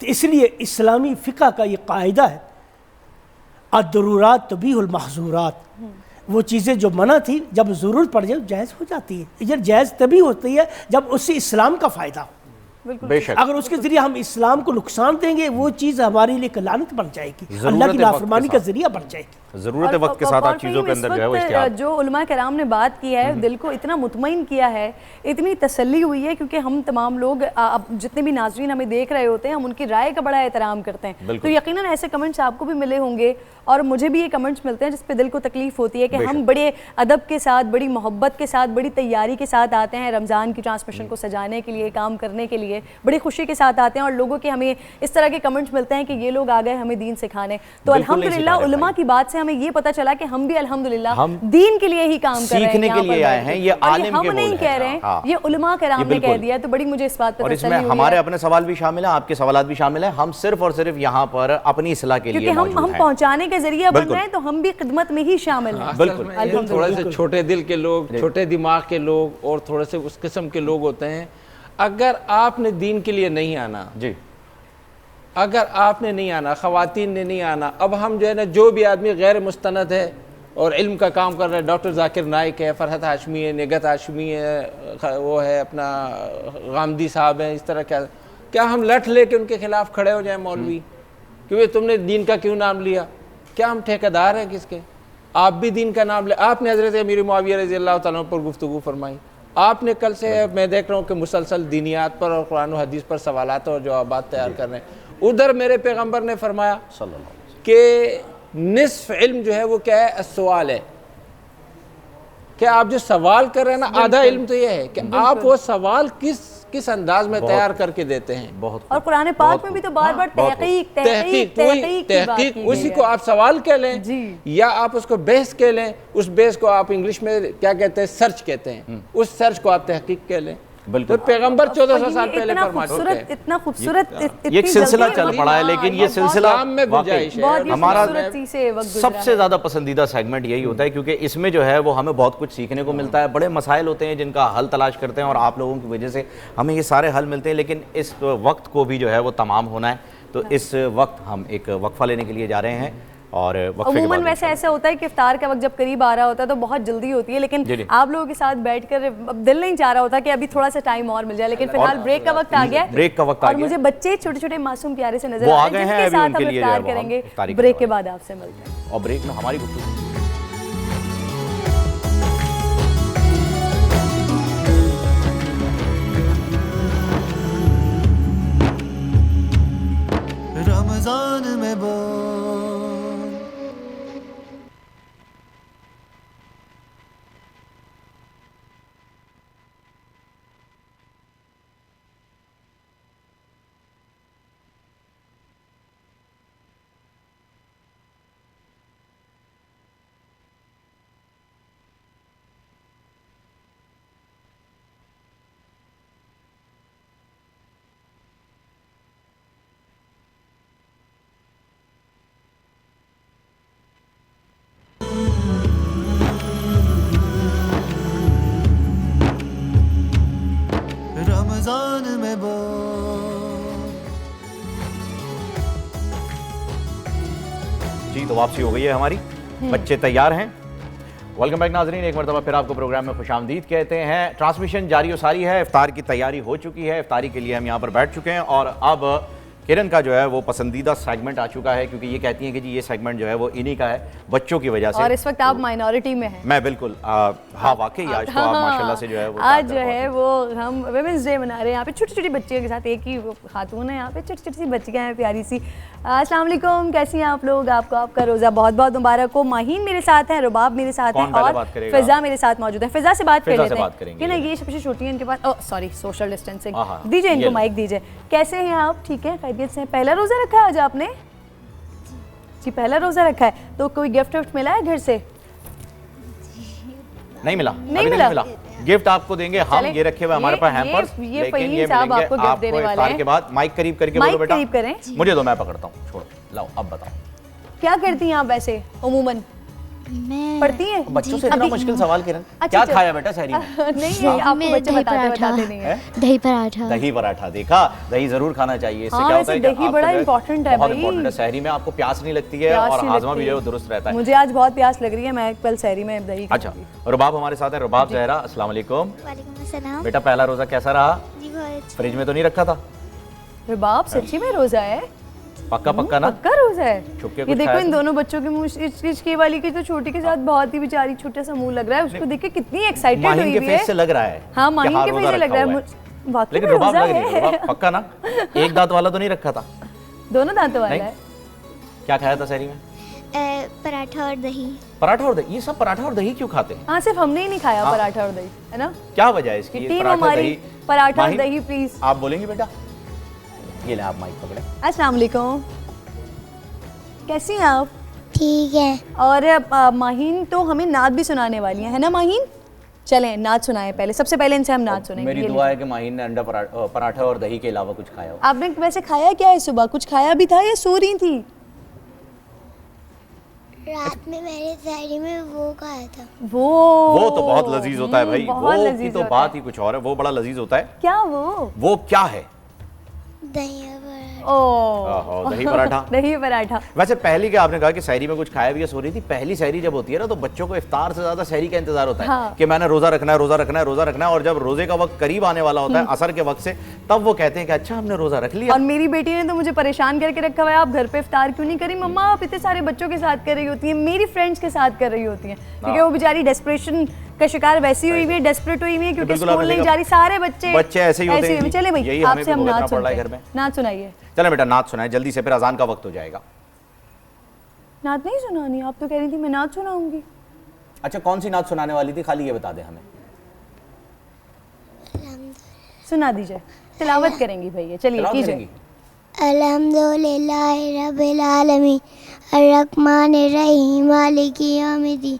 تو اس لیے اسلامی فقہ کا یہ قاعدہ ہے، الضرورات تبیح المحظورات، وہ چیزیں جو منع تھی جب ضرورت پڑ جائے جائز ہو جاتی ہے۔ یہ جائز تبھی ہوتی ہے جب اس سے اسلام کا فائدہ ہو۔ بے شک، اگر اس کے ذریعے ہم اسلام کو نقصان دیں گے وہ چیز ہمارے لیے لعنت بن جائے گی، اللہ کی نافرمانی کا ذریعہ بن جائے گی۔ ضرورت وقت کے ساتھ چیزوں کے اندر جو ہے وہ احتیاط۔ جو علماء کرام نے بات کی ہے دل کو اتنا مطمئن کیا ہے، اتنی تسلی ہوئی ہے، کیونکہ ہم تمام لوگ اب جتنے بھی ناظرین ہمیں دیکھ رہے ہوتے ہیں ہم ان کی رائے کا بڑا احترام کرتے ہیں، تو یقیناً ایسے کمنٹس آپ کو بھی ملے ہوں گے اور مجھے بھی یہ کمنٹس ملتے ہیں جس پہ دل کو تکلیف ہوتی ہے کہ ہم بڑے ادب کے ساتھ، بڑی محبت کے ساتھ، بڑی تیاری کے ساتھ آتے ہیں رمضان کی ٹرانسمیشن کو سجانے کے لیے، کام کرنے کے لیے، بڑی خوشی کے ساتھ آتے ہیں، اور لوگوں کے ہمیں اس طرح کے کمنٹس ملتے ہیں کہ یہ لوگ آ گئے ہمیں دین سکھانے۔ تو الحمدللہ علماء کی بات سے ہمیں یہ پتہ چلا کہ ہم بھی الحمدللہ دین کے لیے ہی کام کر رہے ہیں، سیکھنے کے لیے آئے ہیں، یہ عالم کے ہم نہیں کہہ رہے ہیں، یہ علماء کرام نے کہہ دیا، تو بڑی مجھے اس بات پر تسلی ہوئی ہے۔ اور اس میں ہمارے اپنے سوال بھی شامل ہیں، آپ کے سوالات بھی شامل ہیں، ہم صرف اور صرف یہاں پر اپنی اصلاح کے لیے موجود ہیں، کیونکہ ہم پہنچانے کے ذریعہ بن رہے ہیں تو ہم بھی خدمت میں ہی شامل ہیں۔ بالکل، تھوڑے سے چھوٹے دل کے لوگ، چھوٹے دماغ کے لوگ اور تھوڑے سے اس قسم کے لوگ ہوتے ہیں، اگر آپ نے دین کے لیے نہیں آنا، جی اگر آپ نے نہیں آنا، خواتین نے نہیں آنا، اب ہم جو ہے نا جو بھی آدمی غیر مستند ہے اور علم کا کام کر رہے ہیں، ڈاکٹر ذاکر نائک ہے، فرحت ہاشمی ہے، نگہت ہاشمی ہے، وہ ہے اپنا غامدی صاحب ہیں، اس طرح کیا ہم لٹھ لے کے ان کے خلاف کھڑے ہو جائیں مولوی کہ تم نے دین کا کیوں نام لیا؟ کیا ہم ٹھیکیدار ہیں کس کے؟ آپ بھی دین کا نام لے. آپ نے حضرت امیر معاویہ رضی اللہ تعالیٰ پر گفتگو فرمائی. آپ نے کل سے میں دیکھ رہا ہوں کہ مسلسل دینیات پر اور قرآن و حدیث پر سوالات اور جوابات تیار کر رہے ہیں. ادھر میرے پیغمبر نے فرمایا کہ نصف علم جو ہے وہ کیا ہے؟ السوال ہے. کہ آپ جو سوال کر رہے ہیں نا، آدھا علم تو یہ ہے کہ آپ وہ سوال کس انداز میں تیار کر کے دیتے ہیں. اور قرآن پاک میں بھی تو بار بار تحقیق اسی کو آپ سوال کہہ لیں یا آپ اس کو بحث کہہ لیں. اس بحث کو آپ انگلش میں کیا کہتے ہیں؟ سرچ کہتے ہیں. اس سرچ کو آپ تحقیق کہہ لیں. بالکل پیغمبر 1400 سال پہلے فرما چکے ہیں. اتنا خوبصورت یہ ایک سلسلہ چل پڑا ہے، لیکن یہ سلسلہ ہمارا سب سے زیادہ پسندیدہ سیگمنٹ یہی ہوتا ہے، کیونکہ اس میں جو ہے وہ ہمیں بہت کچھ سیکھنے کو ملتا ہے. بڑے مسائل ہوتے ہیں جن کا حل تلاش کرتے ہیں، اور آپ لوگوں کی وجہ سے ہمیں یہ سارے حل ملتے ہیں. لیکن اس وقت کو بھی جو ہے وہ تمام ہونا ہے، تو اس وقت ہم ایک وقفہ لینے کے لیے جا رہے ہیں. اور عموماً ویسے ایسا ہوتا ہے کہ افطار کا وقت جب قریب آ رہا ہوتا ہے تو بہت جلدی ہوتی ہے، لیکن آپ لوگوں کے ساتھ بیٹھ کر دل نہیں چاہ رہا ہوتا کہ ابھی تھوڑا سا ٹائم اور مل جائے. لیکن فی الحال بریک کا وقت آ گیا ہے، اور مجھے بچے چھوٹے چھوٹے معصوم پیارے سے نظر آ رہے ہیں جن کے ساتھ ہم افطار کریں گے. بریک کے بعد آپ سے ملتے ہیں. اور بریک میں ہماری گفتگو رمضان میں بول. رمضان میں بول. جی تو واپسی ہو گئی ہے ہماری. بچے تیار ہیں. ویلکم بیک ناظرین، ایک مرتبہ پھر آپ کو پروگرام میں خوش آمدید کہتے ہیں. ٹرانسمیشن جاری و ساری ہے. افطار کی تیاری ہو چکی ہے. افطاری کے لیے ہم یہاں پر بیٹھ چکے ہیں، اور اب کرن کا جو ہے وہ پسندیدہ سیگمنٹ آ چکا ہے، کیونکہ یہ کہتی ہیں کہ جی یہ سیگمنٹ جو ہے وہ انہی کا ہے بچوں کی وجہ سے. اور اس وقت آپ مائنورٹی میں ہیں. میں بالکل ہاں واقعی آج تو آپ ماشاءاللہ سے جو ہے وہ آج جو ہے وہ ہم ویمنس ڈے منا رہے ہیں. یہاں پہ چھوٹی چھوٹی بچیوں کے ساتھ ایک ہی خاتون ہے، یہاں پہ چھوٹی چھوٹی سی بچیاں ہیں پیاری سی. السلام علیکم، کیسی ہیں آپ لوگ؟ آپ کو آپ کا روزہ بہت بہت مبارک ہو. ماہین میرے ساتھ ہیں، رباب میرے ساتھ ہیں، اور فضا میرے ساتھ موجود ہے. فضا سے بات کر لیتے ہیں کہ نا یہ سب سے چھوٹی ہیں ان کے پاس. Sorry, social distancing. دیجیے ان کو مائک دیجیے. کیسے ہیں آپ؟ ٹھیک ہے، خیریت سے ہیں؟ پہلا روزہ رکھا ہے آج آپ نے؟ جی پہلا روزہ رکھا ہے. تو کوئی گفٹ وفٹ ملا ہے گھر سے؟ نہیں ملا. نہیں ملا. گفٹ آپ کو دیں گے ہم. یہ رکھے ہوئے ہمارے پاس ہیمپرز، لیکن یہ ملیں گے آپ کو افطار کے بعد. مائک قریب کر کے بولو بیٹا. مجھے دو، میں پکڑتا ہوں. چھوڑو، لاؤ اب بتاؤ کیا کرتی ہیں آپ ویسے عموماً؟ میں پڑھتی ہیں؟ بچوں سے اتنا مشکل سوال کریں. کیا کھایا بیٹا سحری میں؟ نہیں، آپ کو بچے بتاتے نہیں ہیں. دہی پراٹھا. دہی پراٹھا. دیکھا، دہی ضرور کھانا چاہیے. اس سے کیا ہوتا ہے کہ دہی بڑا امپورٹنٹ ہے بھائی. سحری میں آپ کو پیاس نہیں لگتی ہے اور ہاضمہ بھی جو ہے درست رہتا ہے. مجھے آج بہت پیاس لگ رہی ہے، میں کل سحری میں دہی. اچھا، رباب ہمارے ساتھ ہے. رباب زہرا، السلام علیکم. وعلیکم السلام. بیٹا پہلا روزہ کیسا رہا؟ جی بہت. فریج میں تو نہیں رکھا تھا؟ رباب سچی میں روزہ ہے؟ پکا پکا نا؟ پکا روزہ ہے. یہ دیکھو ان دونوں بچوں کے منہ، کی والی کی تو چھوٹی کے ساتھ بہت ہی بیچاری چھوٹا سا منہ لگ رہا ہے. اس کو دیکھ کے کتنی ایکسائٹڈ ہوئی ہوئی ہے. ماہین کے فیس سے لگ رہا ہے. ہاں ماہین کے فیس سے لگ رہا ہے. لیکن رباب لگ رہی ہے. پکا نا؟ ایک دانت والا تو نہیں رکھا تھا؟ دونوں دانتوں والا ہے. کیا کھایا تھا سحری میں؟ پراٹھا اور دہی. پراٹھا اور دہی؟ یہ سب پراٹھا اور دہی کیوں کھاتے ہیں؟ ہاں صرف ہم نے ہی نہیں کھایا پراٹھا اور دہی، ہے نا؟ کیا وجہ ہے اس کی؟ ٹیم ہماری پراٹھا اور دہی پلیز. آپ بولیں گے بیٹا؟ یہ لیں آپ مائک پکڑیں. السلام علیکم، کیسی ہیں آپ؟ ٹھیک ہے. اور ماہین تو ہمیں نعت بھی سنانے والی ہیں، ہے نا ماہین؟ چلیں نعت سنائیں پہلے. سب سے پہلے ان سے ہم نعت سنیں گے. میری دعا ہے کہ ماہین نے انڈا پراٹھا اور دہی کے علاوہ کچھ کھایا ہو. آپ نے ویسے کھایا کیا ہے صبح؟ کچھ کھایا بھی تھا یا سو رہی تھی؟ رات میں میں نے سحری میں وہ کھایا تھا. وہ تو بہت لذیذ ہوتا ہے بھائی, وہ کی تو بات ہی کچھ اور ہے, وہ بڑا لذیذ ہوتا ہے. کیا وہ کیا ہے؟ دہی پراٹھا. دہی پراٹھا. ویسے پہلی کہ آپ نے کہا کہ سحری میں کچھ کھایا بھی سو رہی تھی, پہلی سحری جب ہوتی ہے نا تو بچوں کو افطار سے زیادہ سحری کا انتظار ہوتا ہے کہ میں نے روزہ رکھنا ہے, اور جب روزے کا وقت قریب آنے والا ہوتا ہے عصر کے وقت سے, تب وہ کہتے ہیں کہ اچھا ہم نے روزہ رکھ لیا. اور میری بیٹی نے تو مجھے پریشان کر کے رکھا ہوا ہے, آپ گھر پہ افطار کیوں نہیں کری مما, آپ اتنے سارے بچوں کے ساتھ کر رہی ہوتی ہیں, میری فرینڈس کے ساتھ کر رہی ہوتی ہیں, کیونکہ وہ بیچاری ڈیسپریشن کا شکار ویسی ہوئی ہوئی ہے, ڈیسپریٹ ہوئی ہوئی ہے, کیونکہ اسکول نہیں جا رہی, سارے بچے ایسے ہی ہوتے ہیں. چلے بھائی آپ سے ہم نعت سنتے ہیں, نعت سنائیے. چلیں بیٹا نعت سنائیں جلدی سے, پھر اذان کا وقت ہو جائے گا. نعت نہیں سنانی, آپ تو کہہ رہی تھی میں نعت سناؤں گی. اچھا کون سی نعت سنانے والی تھی, خالی یہ بتا دیں ہمیں. سنا دیجئے, تلاوت کریں گی بھائی, چلیے کیجئے. الحمدللہ رب العالمین الرحمن الرحیم مالک یوم الدین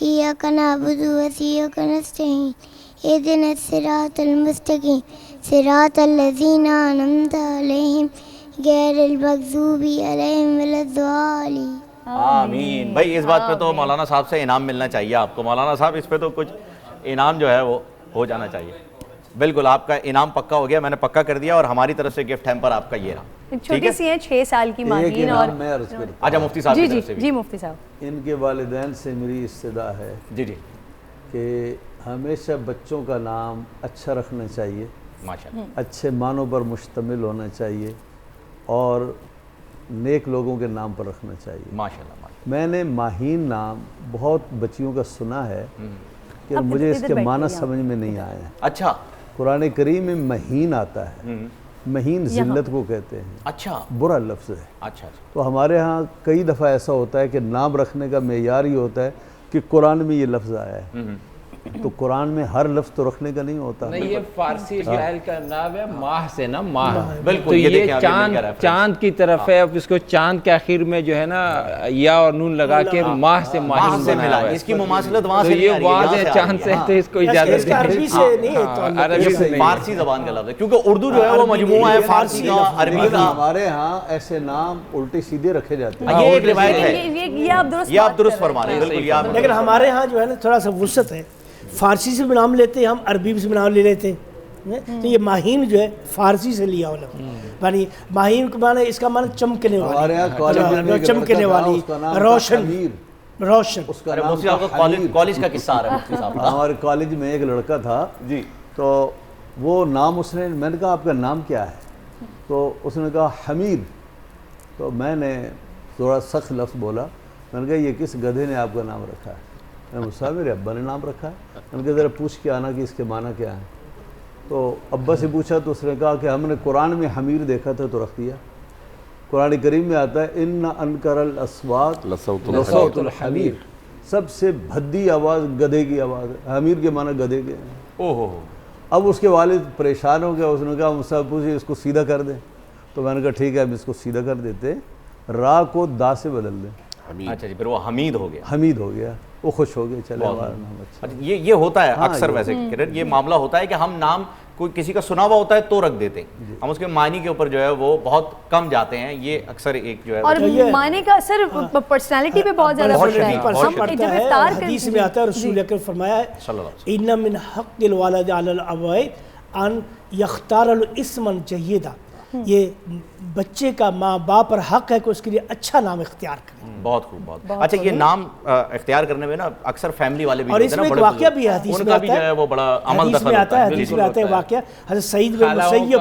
ایاک نعبد و ایاک نستعین اهدنا الصراط المستقیم صراط الذین انعمت علیہم غیر المغضوب علیہم ولا الضالین. آمین. بھائی اس بات پہ تو مولانا صاحب سے انعام ملنا چاہیے آپ کو, مولانا صاحب اس پہ تو کچھ انعام جو ہے وہ ہو جانا چاہیے. بالکل آپ کا انعام پکا ہو گیا, میں نے پکا کر دیا, اور ہماری طرف سے گفٹ ہیمپر آپ کا یہ رہا. چھوٹی سی ہے 6 سال کی ماہین, اور آجا مفتی صاحب کی طرف سے بھی. جی مفتی صاحب, ان کے والدین سے میری استدعا ہے جی کہ ہمیشہ بچوں کا نام اچھا رکھنا چاہیے, ماشاءاللہ اچھے معنوں پر مشتمل ہونا چاہیے, اور نیک لوگوں کے نام پر رکھنا چاہیے. ماشاءاللہ. میں نے ماہین نام بہت بچیوں کا سنا ہے کہ مجھے اس کے معنی سمجھ میں نہیں آئے ہیں. اچھا قرآن کریم میں مہین آتا ہے, مہین ذلت کو کہتے ہیں, اچھا برا لفظ ہے. اچھا تو ہمارے ہاں کئی دفعہ ایسا ہوتا ہے کہ نام رکھنے کا معیار یہ ہوتا ہے کہ قرآن میں یہ لفظ آیا ہے, تو قرآن میں ہر لفظ تو رکھنے کا نہیں ہوتا. نہیں, یہ فارسی شاعر کا نام ہے ماہ سے نا, ماہ. بالکل, تو یہ چاند کی طرف ہے, اب اس کو چاند کے آخر میں جو ہے نا یا اور نون لگا کے ماہ سے ماہین بنایا ہوا ہے. اس کی مماثلت وہاں سے نہیں آ رہی ہے, یہ واضح چاند سے, تو اس کو اجازت دیں. عربی سے نہیں ہے, عربی سے نہیں, فارسی زبان کا لفظ ہے, کیونکہ اردو جو ہے وہ مجموعہ ہے فارسی کا, عربی کا. ہمارے ہاں ایسے نام الٹے سیدھے رکھے جاتے ہیں. یہ ایک روایت ہے, یہ آپ درست فرما رہے ہیں, بالکل. لیکن ہمارے ہاں جو ہے نا تھوڑا سا وسعت ہے, فارسی سے بھی نام لیتے ہیں ہم, عربی سے بھی نام لے لیتے ہیں. تو یہ ماہین جو ہے فارسی سے لیا ہوا لفظ, یعنی ماہین کو معنی اس کا معنی چمکنے والی, چمکنے والی, روشن. کالج کا قصہ آ رہا ہے مفتی صاحب. ہمارے کالج میں ایک لڑکا تھا جی, تو وہ نام اس نے, میں نے کہا آپ کا نام کیا ہے, تو اس نے کہا حمید. تو میں نے تھوڑا سخت لفظ بولا, میں نے کہا یہ کس گدھے نے آپ کا نام رکھا ہے؟ صاحب میرے ابا نے نام رکھا ہے. میں نے کہا ذرا پوچھ کے آنا کہ اس کے معنی کیا ہے. تو ابا سے پوچھا تو اس نے کہا کہ ہم نے قرآن میں حمیر دیکھا تھا تو رکھ دیا. قرآن کریم میں آتا ہے ان انکر الاصوات لصوت الحمیر, سب سے بھدی آواز گدھے کی آواز ہے. حمیر کے معنی گدھے کے ہیں. اب اس کے والد پریشان ہو گیا, اس نے کہا مجھ سے پوچھے اس کو سیدھا کر دیں. تو میں نے کہا ٹھیک ہے ہم اس کو سیدھا کر دیتے, را کو دا سے بدل دیں. اچھا جی, پھر وہ حمید ہو گیا. حمید ہو گیا, وہ خوش ہو گئے. چلے یہ ہوتا ہے اکثر, ویسے یہ معاملہ ہوتا ہے کہ ہم نام کوئی کسی کا سنا ہوا ہوتا ہے تو رکھ دیتے ہیں, ہم اس کے معنی کے اوپر جو ہے وہ بہت کم جاتے ہیں. یہ اکثر ایک جو ہے, اور معنی کا اثر پرسنالٹی پہ بہت زیادہ پڑتا ہے. ہم جب افطار کرتے ہیں, حدیث میں آتا ہے رسول اکرم فرمایا ہے ان من حق الوالد علی الابوین ان یختار الاسم جیدا, یہ بچے کا ماں باپ پر حق ہے کہ اس کے لیے اچھا نام اختیار کرے. بہت خوب, بہت اچھا. یہ نام اختیار کرنے میں نا اکثر فیملی والے بھی, اور اس میں ایک واقعہ بھی ہے, ان کا بھی جو ہے وہ بڑا عمل دخل ہوتا ہے. حدیث میں آتا ہے واقعہ, حضرت سعید بن مسیب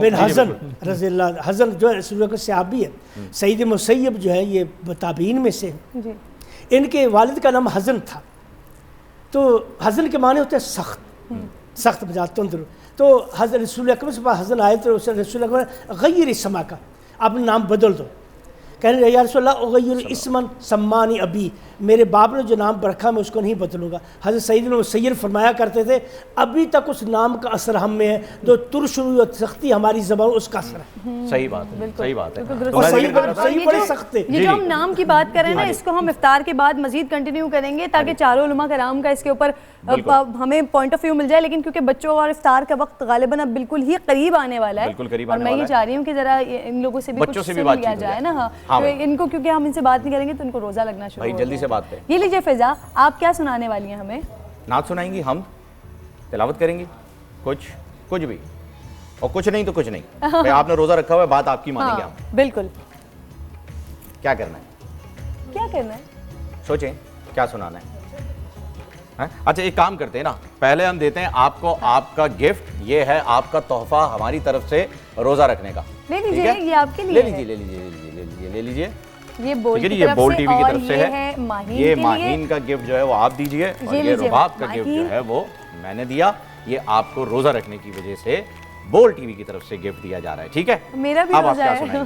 بن حزن رضی اللہ, حزن جو ہے رسول اللہ کے صحابی ہے, سعید مسیب جو ہے یہ تابعین میں سے, ان کے والد کا نام حزن تھا. تو حزن کے معنی ہوتے ہیں سخت, سخت مزاج, تندر. تو حضرت رسول اکرم سے حزن آئے تو رسول اکرم غیر اسما کا, اپنا نام بدل دو. کہنے لگے یا رسول اللہ اغیر اسمن سمانی ابی, میرے باپ نے جو نام رکھا میں اس کو نہیں بدلوں گا. حضرت سعید مسیب فرمایا کرتے تھے ابھی تک اس نام کا اثر ہم میں ہے, جو ترشروی اور سختی ہماری زبان اس کا اثر ہے. صحیح بات ہے, صحیح بات ہے. صحیح بڑے سخت ہے. یہ جو ہم نام کی بات کریں نا, اس کو ہم افطار کے بعد مزید کنٹینیو کریں گے تاکہ چاروں علماء کرام کا اس کے اوپر ہمیں پوائنٹ آف ویو مل جائے. لیکن کیونکہ بچوں اور افطار کا وقت غالباً اب بالکل ہی قریب آنے والا ہے, اور میں یہ چاہ رہی ہوں کہ ذرا ان لوگوں سے بھی کچھ سن لیا جائے نا. ہاں, ہاں تو ان کو کیونکہ ہم ان سے بات نہیں کریں گے تو ان کو روزہ لگنا شروع بھائی ہو جلدی جائے سے بات کریں. یہ لیجیے فضا، آپ کیا سنانے والی ہیں ہمیں؟ نعت سنائیں گی، ہم تلاوت کریں گی، کچھ بھی، اور کچھ نہیں تو کچھ نہیں. بھائی آپ نے روزہ رکھا ہوا ہے، بات آپ کی مانیں گے ہم. بالکل. کیا کرنا ہے؟ کیا کرنا ہے؟ سوچیں کیا سنانا ہے. اچھا ایک کام کرتے ہیں نا، پہلے ہم دیتے ہیں آپ کو آپ کا گفٹ، یہ ہے آپ کا تحفہ ہماری طرف سے روزہ رکھنے کا. لے لیجیے، یہ آپ کے لیے لے لیجیے. یہ بول ٹی وی کی طرف سے ہے. یہ ماہین کا گفٹ جو ہے وہ آپ دیجیے، اور یہ رباب کا گفٹ جو ہے وہ میں نے دیا. یہ آپ کو روزہ رکھنے کی وجہ سے بول ٹی وی کی طرف سے گفٹ دیا جا رہا ہے. ٹھیک ہے، میرا بھی روزہ ہے،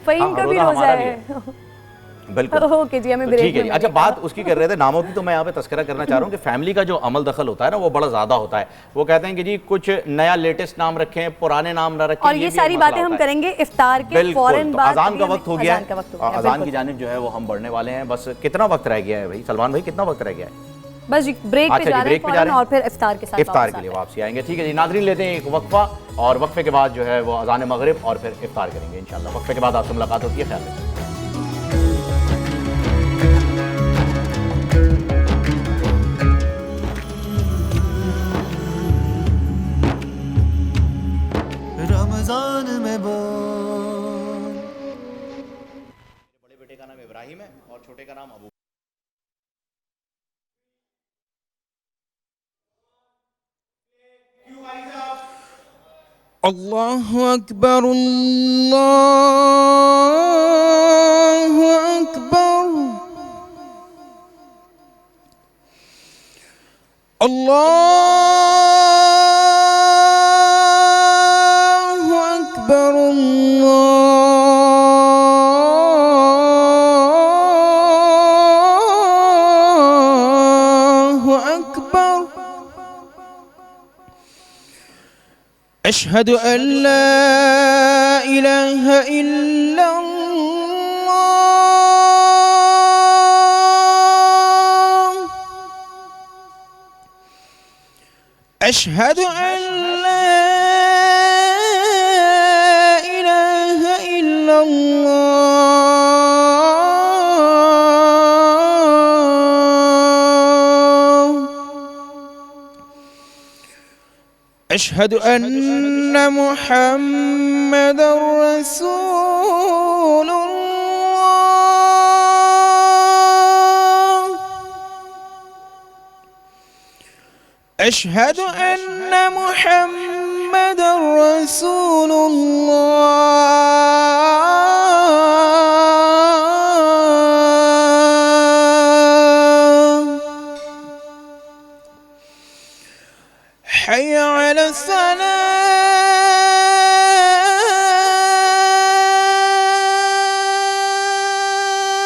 فہیم کا بھی روزہ ہے. بالکل اوکے جی، ہمیں ٹھیک ہے جی. اچھا بات اس کی کر رہے تھے ناموں کی، تو میں یہاں پہ تذکرہ کرنا چاہ رہا ہوں کہ فیملی کا جو عمل دخل ہوتا ہے نا وہ بڑا زیادہ ہوتا ہے. وہ کہتے ہیں کہ جی کچھ نیا لیٹسٹ نام رکھیں، پرانے نام نہ رکھیں. اور یہ ساری باتیں ہم کریں گے افطار کے فوراً بعد. اذان کا وقت ہو گیا ہے، اذان کی جانب جو ہے وہ ہم بڑھنے والے ہیں. بس کتنا وقت رہ گیا ہے بھائی سلمان بھائی، کتنا وقت رہ گیا ہے؟ بس جی بریک پہ جا رہے ہیں فوراً، اور پھر افطار کے ساتھ افطار کے لیے واپسی آئیں گے. ٹھیک ہے جی ناظرین، لیتے ہیں ایک وقفہ، اور وقفے کے بعد جو ہے وہ اذان مغرب، اور پھر افطار کریں گے انشاءاللہ. وقفے کے بعد آپ سے ملاقات ہوتی ہے. خیال رکھیں. رمضان میں بول. بڑے بیٹے کا نام ابراہیم ہے اور چھوٹے کا نام ابو. اللہ اکبر اللہ اکبر اللہ اکبر اللہ اکبر. اشہد ان لا الہ الا اللہ اشہد ان لا الہ الا اشہد ان محمد رسول اللہ اشہد ان محمد رسول اللہ. حي على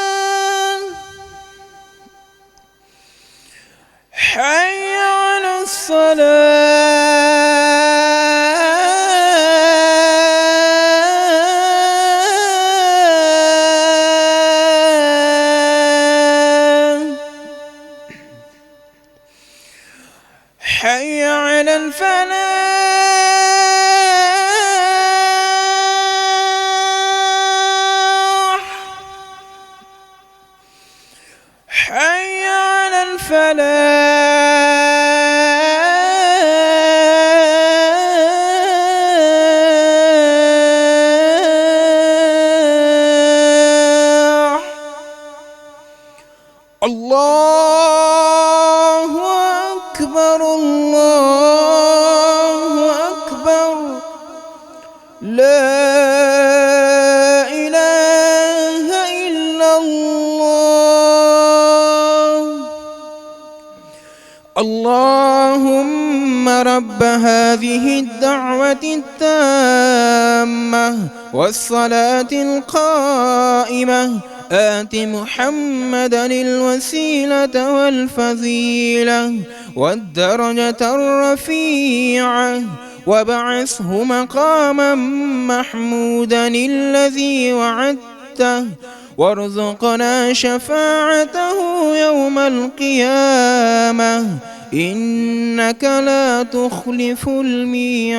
الصلاة حي على الصلاة حي على الفلاح حي على الفلاح. الله أكبر الله أكبر لا إله إلا الله. اللهم رب هذه الدعوة التامة والصلاة القائمة آت محمدا الوسيلة والفضيلة والدرجة الرفيعة وابعثه مقاما محمودا الذي وعدته وارزقنا شفاعته يوم القيامة إنك لا تخلف الميعاد.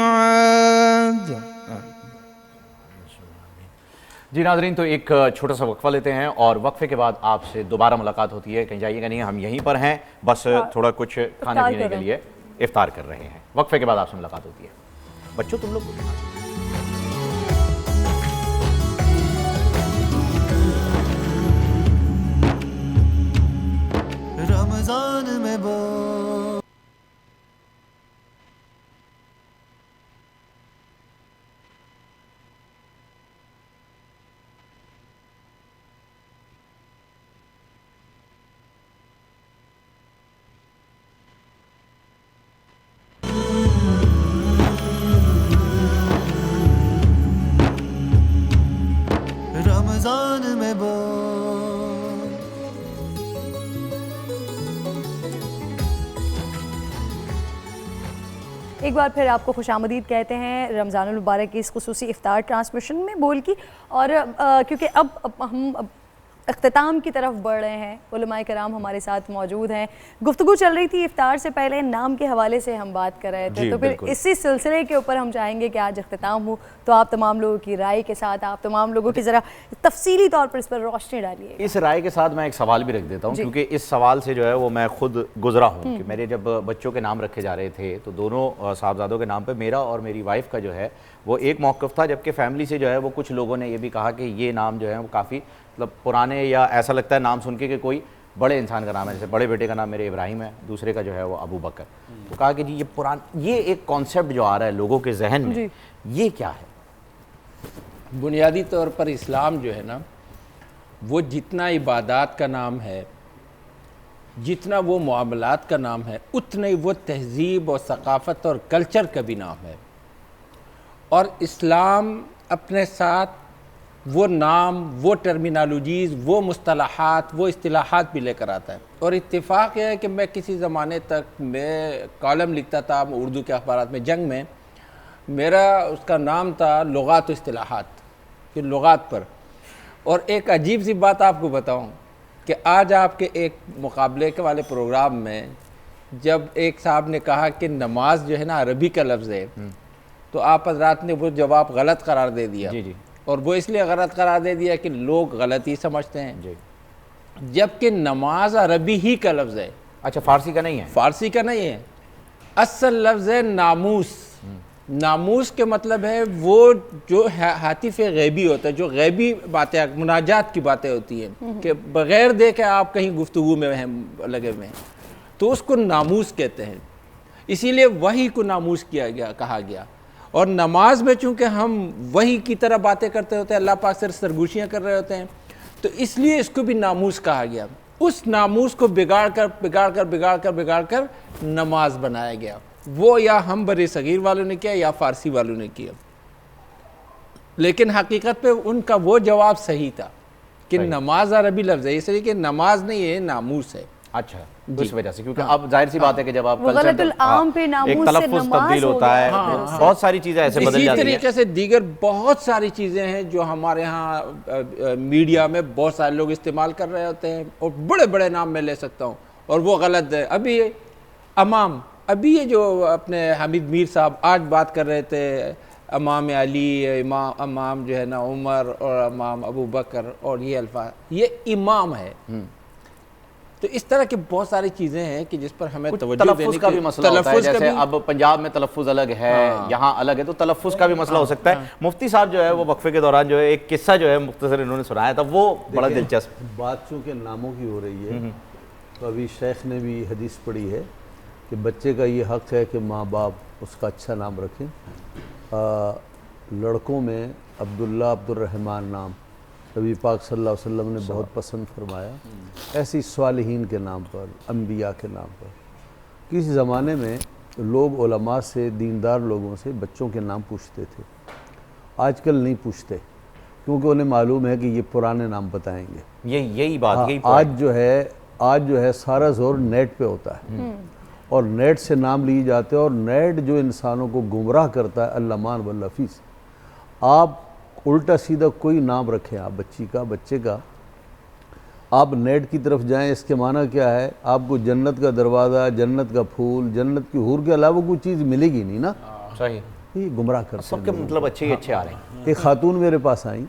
جی ناظرین، تو ایک چھوٹا سا وقفہ لیتے ہیں اور وقفے کے بعد آپ سے دوبارہ ملاقات ہوتی ہے. کہیں جائیے گا نہیں، ہم یہیں پر ہیں، بس تھوڑا کچھ کھانے پینے کے لیے افطار کر رہے ہیں. وقفے کے بعد آپ سے ملاقات ہوتی ہے. بچوں تم لوگ رمضان میں رمضان میں ایک بار پھر آپ کو خوش آمدید کہتے ہیں رمضان المبارک کی اس خصوصی افطار ٹرانسمیشن میں بول کی. اور کیونکہ اب ہم اختتام کی طرف بڑھ رہے ہیں، علماء کرام ہمارے ساتھ موجود ہیں. گفتگو چل رہی تھی افطار سے پہلے نام کے حوالے سے ہم بات کر رہے تھے، تو پھر اسی سلسلے کے اوپر ہم چاہیں گے کہ آج اختتام ہو تو آپ تمام لوگوں کی رائے کے ساتھ، آپ تمام لوگوں کی ذرا تفصیلی طور پر اس پر روشنی ڈالیے. اس رائے کے ساتھ میں ایک سوال بھی رکھ دیتا ہوں، کیونکہ اس سوال سے جو ہے وہ میں خود گزرا ہوں. کہ میرے جب بچوں کے نام رکھے جا رہے تھے تو دونوں صاحبزادوں کے نام پہ میرا اور میری وائف کا جو ہے وہ ایک موقف تھا، جبکہ فیملی سے جو ہے وہ کچھ لوگوں نے یہ بھی کہا کہ یہ نام جو ہے وہ کافی مطلب پرانے، یا ایسا لگتا ہے نام سن کے کہ کوئی بڑے انسان کا نام ہے. جیسے بڑے بیٹے کا نام میرے ابراہیم ہے، دوسرے کا جو ہے وہ ابو بکر. تو کہا کہ جی یہ ایک کانسیپٹ جو آ رہا ہے لوگوں کے ذہن میں، یہ کیا ہے؟ بنیادی طور پر اسلام جو ہے نا، وہ جتنا عبادات کا نام ہے، جتنا وہ معاملات کا نام ہے، اتنا ہی وہ تہذیب اور ثقافت اور کلچر کا بھی نام ہے. اور اسلام اپنے ساتھ وہ نام، وہ ٹرمینالوجیز، وہ مصطلحات، وہ اصطلاحات بھی لے کر آتا ہے. اور اتفاق یہ ہے کہ میں کسی زمانے تک میں کالم لکھتا تھا اردو کے اخبارات میں. جنگ میں میرا اس کا نام تھا لغات و اصطلاحات، کہ لغات پر. اور ایک عجیب سی بات آپ کو بتاؤں کہ آج آپ کے ایک مقابلے کے والے پروگرام میں جب ایک صاحب نے کہا کہ نماز جو ہے نا عربی کا لفظ ہے، تو آپ حضرات نے وہ جواب غلط قرار دے دیا. اور وہ اس لیے غلط قرار دے دیا کہ لوگ غلط ہی سمجھتے ہیں، جبکہ نماز عربی ہی کا لفظ ہے. اچھا، فارسی کا نہیں ہے؟ فارسی کا نہیں ہے. اصل لفظ ہے ناموس. ناموس کے مطلب ہے وہ جو ہاتف غیبی ہوتا ہے، جو غیبی باتیں، مناجات کی باتیں ہوتی ہیں کہ بغیر دیکھے آپ کہیں گفتگو میں لگے ہوئے ہیں، تو اس کو ناموس کہتے ہیں. اسی لیے وحی کو ناموس کہا گیا. اور نماز میں چونکہ ہم وحی کی طرح باتیں کرتے ہوتے ہیں، اللہ پاک سے سرگوشیاں کر رہے ہوتے ہیں، تو اس لیے اس کو بھی ناموس کہا گیا. اس ناموس کو بگاڑ کر نماز بنایا گیا. وہ یا ہم بر صغیر والوں نے کیا یا فارسی والوں نے کیا، لیکن حقیقت پہ ان کا وہ جواب صحیح تھا کہ نماز عربی لفظ ہے، اس لیے کہ نماز نہیں ہے، ناموس ہے. اچھا، اس وجہ سے، کیونکہ اب ظاہر سی بات ہے کہ جب آپ غلط العام پہ ناموس ایک تلفظ تبدیل ہوتا ہے، بہت ساری چیزیں ایسے بدل جاتی ہیں. اسی طریقے سے دیگر بہت ساری چیزیں ہیں جو ہمارے ہاں میڈیا میں بہت سارے لوگ استعمال کر رہے ہوتے ہیں، اور بڑے بڑے نام میں لے سکتا ہوں، اور وہ غلط ہے. ابھی امام، ابھی یہ جو اپنے حمید میر صاحب آج بات کر رہے تھے، امام علی، امام جو ہے نا عمر، اور امام ابو بکر، اور یہ الفاظ، یہ امام ہے. تو اس طرح کی بہت ساری چیزیں ہیں کہ جس پر ہمیں توجہ دینے تلفظ کا بھی مسئلہ ہوتا ہے. جیسے اب پنجاب میں تلفظ الگ ہے، یہاں الگ ہے، تو تلفظ کا بھی مسئلہ ہو سکتا ہے. مفتی صاحب جو ہے وہ وقفے کے دوران جو ہے ایک قصہ جو ہے مختصر انہوں نے سنایا تھا، وہ بڑا دلچسپ. بات چونکہ ناموں کی ہو رہی ہے، تو ابھی شیخ نے بھی حدیث پڑھی ہے کہ بچے کا یہ حق ہے کہ ماں باپ اس کا اچھا نام رکھیں. لڑکوں میں عبداللہ، عبد الرحمن نام نبی پاک صلی اللہ علیہ وسلم نے بہت پسند فرمایا. ایسی صالحین کے نام پر، انبیاء کے نام پر. کسی زمانے میں لوگ علماء سے، دیندار لوگوں سے بچوں کے نام پوچھتے تھے. آج کل نہیں پوچھتے، کیونکہ انہیں معلوم ہے کہ یہ پرانے نام بتائیں گے. یہی بات، آج جو ہے سارا زور نیٹ پہ ہوتا ہے، اور نیٹ سے نام لیے جاتے ہیں، اور نیٹ جو انسانوں کو گمراہ کرتا ہے، اللہ مان واللہ فیس. آپ الٹا سیدھا کوئی نام رکھیں آپ بچے کا، آپ نیٹ کی طرف جائیں، اس کے معنی کیا ہے؟ آپ کو جنت کا دروازہ، جنت کا پھول، جنت کی حور کے علاوہ کوئی چیز ملے گی نہیں نا. صحیح. یہ گمراہ کرتے ہیں. سب کے مطلب اچھے آ رہے ہیں. ایک خاتون میرے پاس آئیں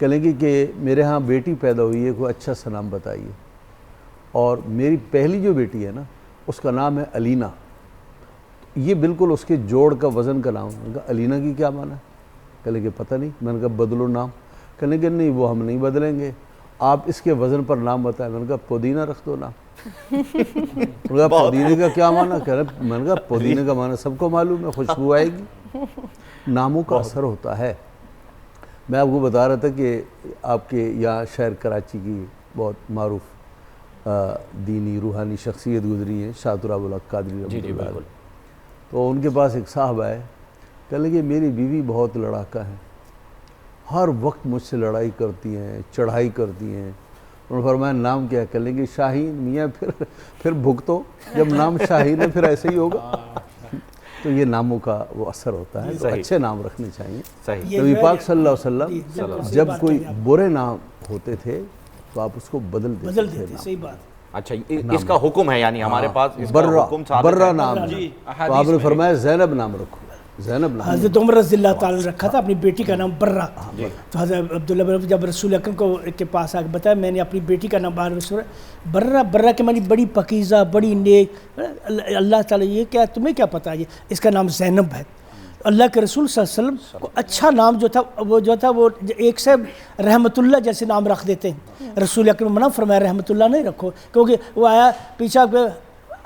کہیں گے کہ میرے ہاں بیٹی پیدا ہوئی ہے، کوئی اچھا سا نام بتائیے. اور میری پہلی جو بیٹی ہے نا اس کا نام ہے علینا. یہ بالکل اس کے جوڑ کا وزن کا نام. میں نے کہا علینا کی کیا معنی ہے؟ کہیں گے پتہ نہیں. میں نے کہا بدلو نام. کہیں گے نہیں وہ ہم نہیں بدلیں گے، آپ اس کے وزن پر نام بتائیں. میں نے کہا پودینہ رکھ دو نام. پودینے کا کیا معنی؟ میں نے کہا پودینے کا معنی سب کو معلوم ہے، خوشبو آئے گی. ناموں کا اثر ہوتا ہے. میں آپ کو بتا رہا تھا کہ آپ کے یہاں شہر کراچی کی بہت معروف دینی روحانی شخصیت گزری ہے شاہ تراب الحق قادری رحمۃ اللہ علیہ. تو ان کے پاس ایک صاحب آئے، کہنے لگے میری بیوی بہت لڑاکا ہے، ہر وقت مجھ سے لڑائی کرتی ہیں، چڑھائی کرتی ہیں. انہوں نے فرمایا نام کیا؟ کہنے لگے شاہین. میاں پھر بھگتو، جب نام شاہین ہے پھر ایسے ہی ہوگا. تو یہ ناموں کا وہ اثر ہوتا ہے. تو اچھے نام رکھنے چاہیے. نبی پاک صلی اللہ علیہ وسلم جب کوئی برے نام ہوتے تھے تو آپ اس کو بدل دیتے تھے. صحیح بات. اچھا اس کا حکم ہے، یعنی ہمارے پاس اس کا حکم ثابت ہے. برہ نام ہے. تو آپ نے فرمایا زینب نام رکھو. زینب نام حضرت عمر رضی اللہ تعالیٰ نے رکھا تھا اپنی بیٹی کا نام برہ. تو حضرت عبداللہ بن جب رسول اکرم کو کے پاس آ کے بتایا میں نے اپنی بیٹی کا نام بار برہ. برہ کے معنی بڑی پکیزہ، بڑی نیک. اللہ تعالیٰ یہ کیا تمہیں کیا پتہ ہے اس کا نام زینب ہے. اللہ کے رسول صلی اللہ علیہ وسلم کو اچھا نام جو تھا وہ ایک سے رحمت اللہ جیسے نام رکھ دیتے ہیں. رسول اکرم منع فرمایا رحمت اللہ نہیں رکھو، کیونکہ وہ آیا پیچھے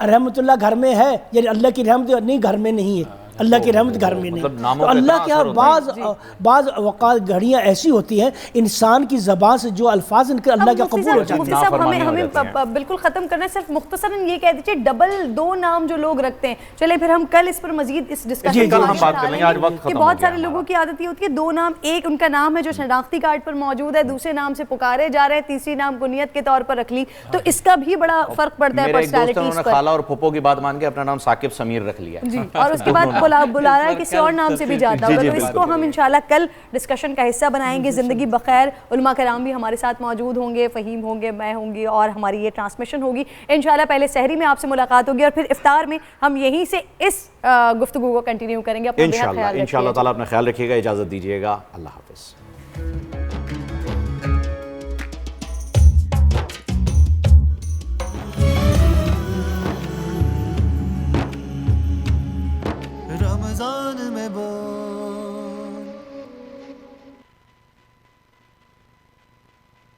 رحمت اللہ گھر میں ہے، یعنی اللہ کی رحمت نہیں گھر میں نہیں ہے. اللہ کی رحمت گھر میں نہیں. تو اللہ کے ہاں بعض اوقات گھڑیاں ایسی ہوتی ہیں انسان کی زبان سے جو الفاظ ان کے اللہ کے قبول ہو جاتے ہیں. مفتی صاحب ہمیں بالکل ختم کرنا ہے، صرف مختصراً یہ کہہ دیجیے ڈبل دو نام جو لوگ رکھتے ہیں. چلے پھر ہم کل اس پر مزید اس ڈسکشن کہ بہت سارے لوگوں کی عادت یہ ہوتی ہے دو نام، ایک ان کا نام ہے جو شناختی کارڈ پر موجود ہے، دوسرے نام سے پکارے جا رہے ہیں، تیسری نام کنیت کے طور پر رکھ لی. تو اس کا بھی بڑا فرق پڑتا ہے پرسنالٹیز پر. خالہ اور پھپھو کی بات مان کے اپنا نام ثاقب سمیر رکھ لیا جی، اور اس کے بعد بلا رہا ہے کسی اور نام سے بھی جاتا ہوگا. تو اس کو ہم انشاءاللہ کل ڈسکشن کا حصہ بنائیں گے. زندگی بخیر علماء کرام بھی ہمارے ساتھ موجود ہوں گے، فہیم ہوں گے، میں ہوں گی، اور ہماری یہ ٹرانسمیشن ہوگی انشاءاللہ. پہلے سحری میں آپ سے ملاقات ہوگی اور پھر افطار میں ہم یہیں سے اس گفتگو کو کنٹینیو کریں گے. اپنا بہت خیال رکھیے. انشاءاللہ تعالیٰ اپنا خیال رکھیے گا. اجازت دیجیے گا. اللہ حافظ. رمضان میں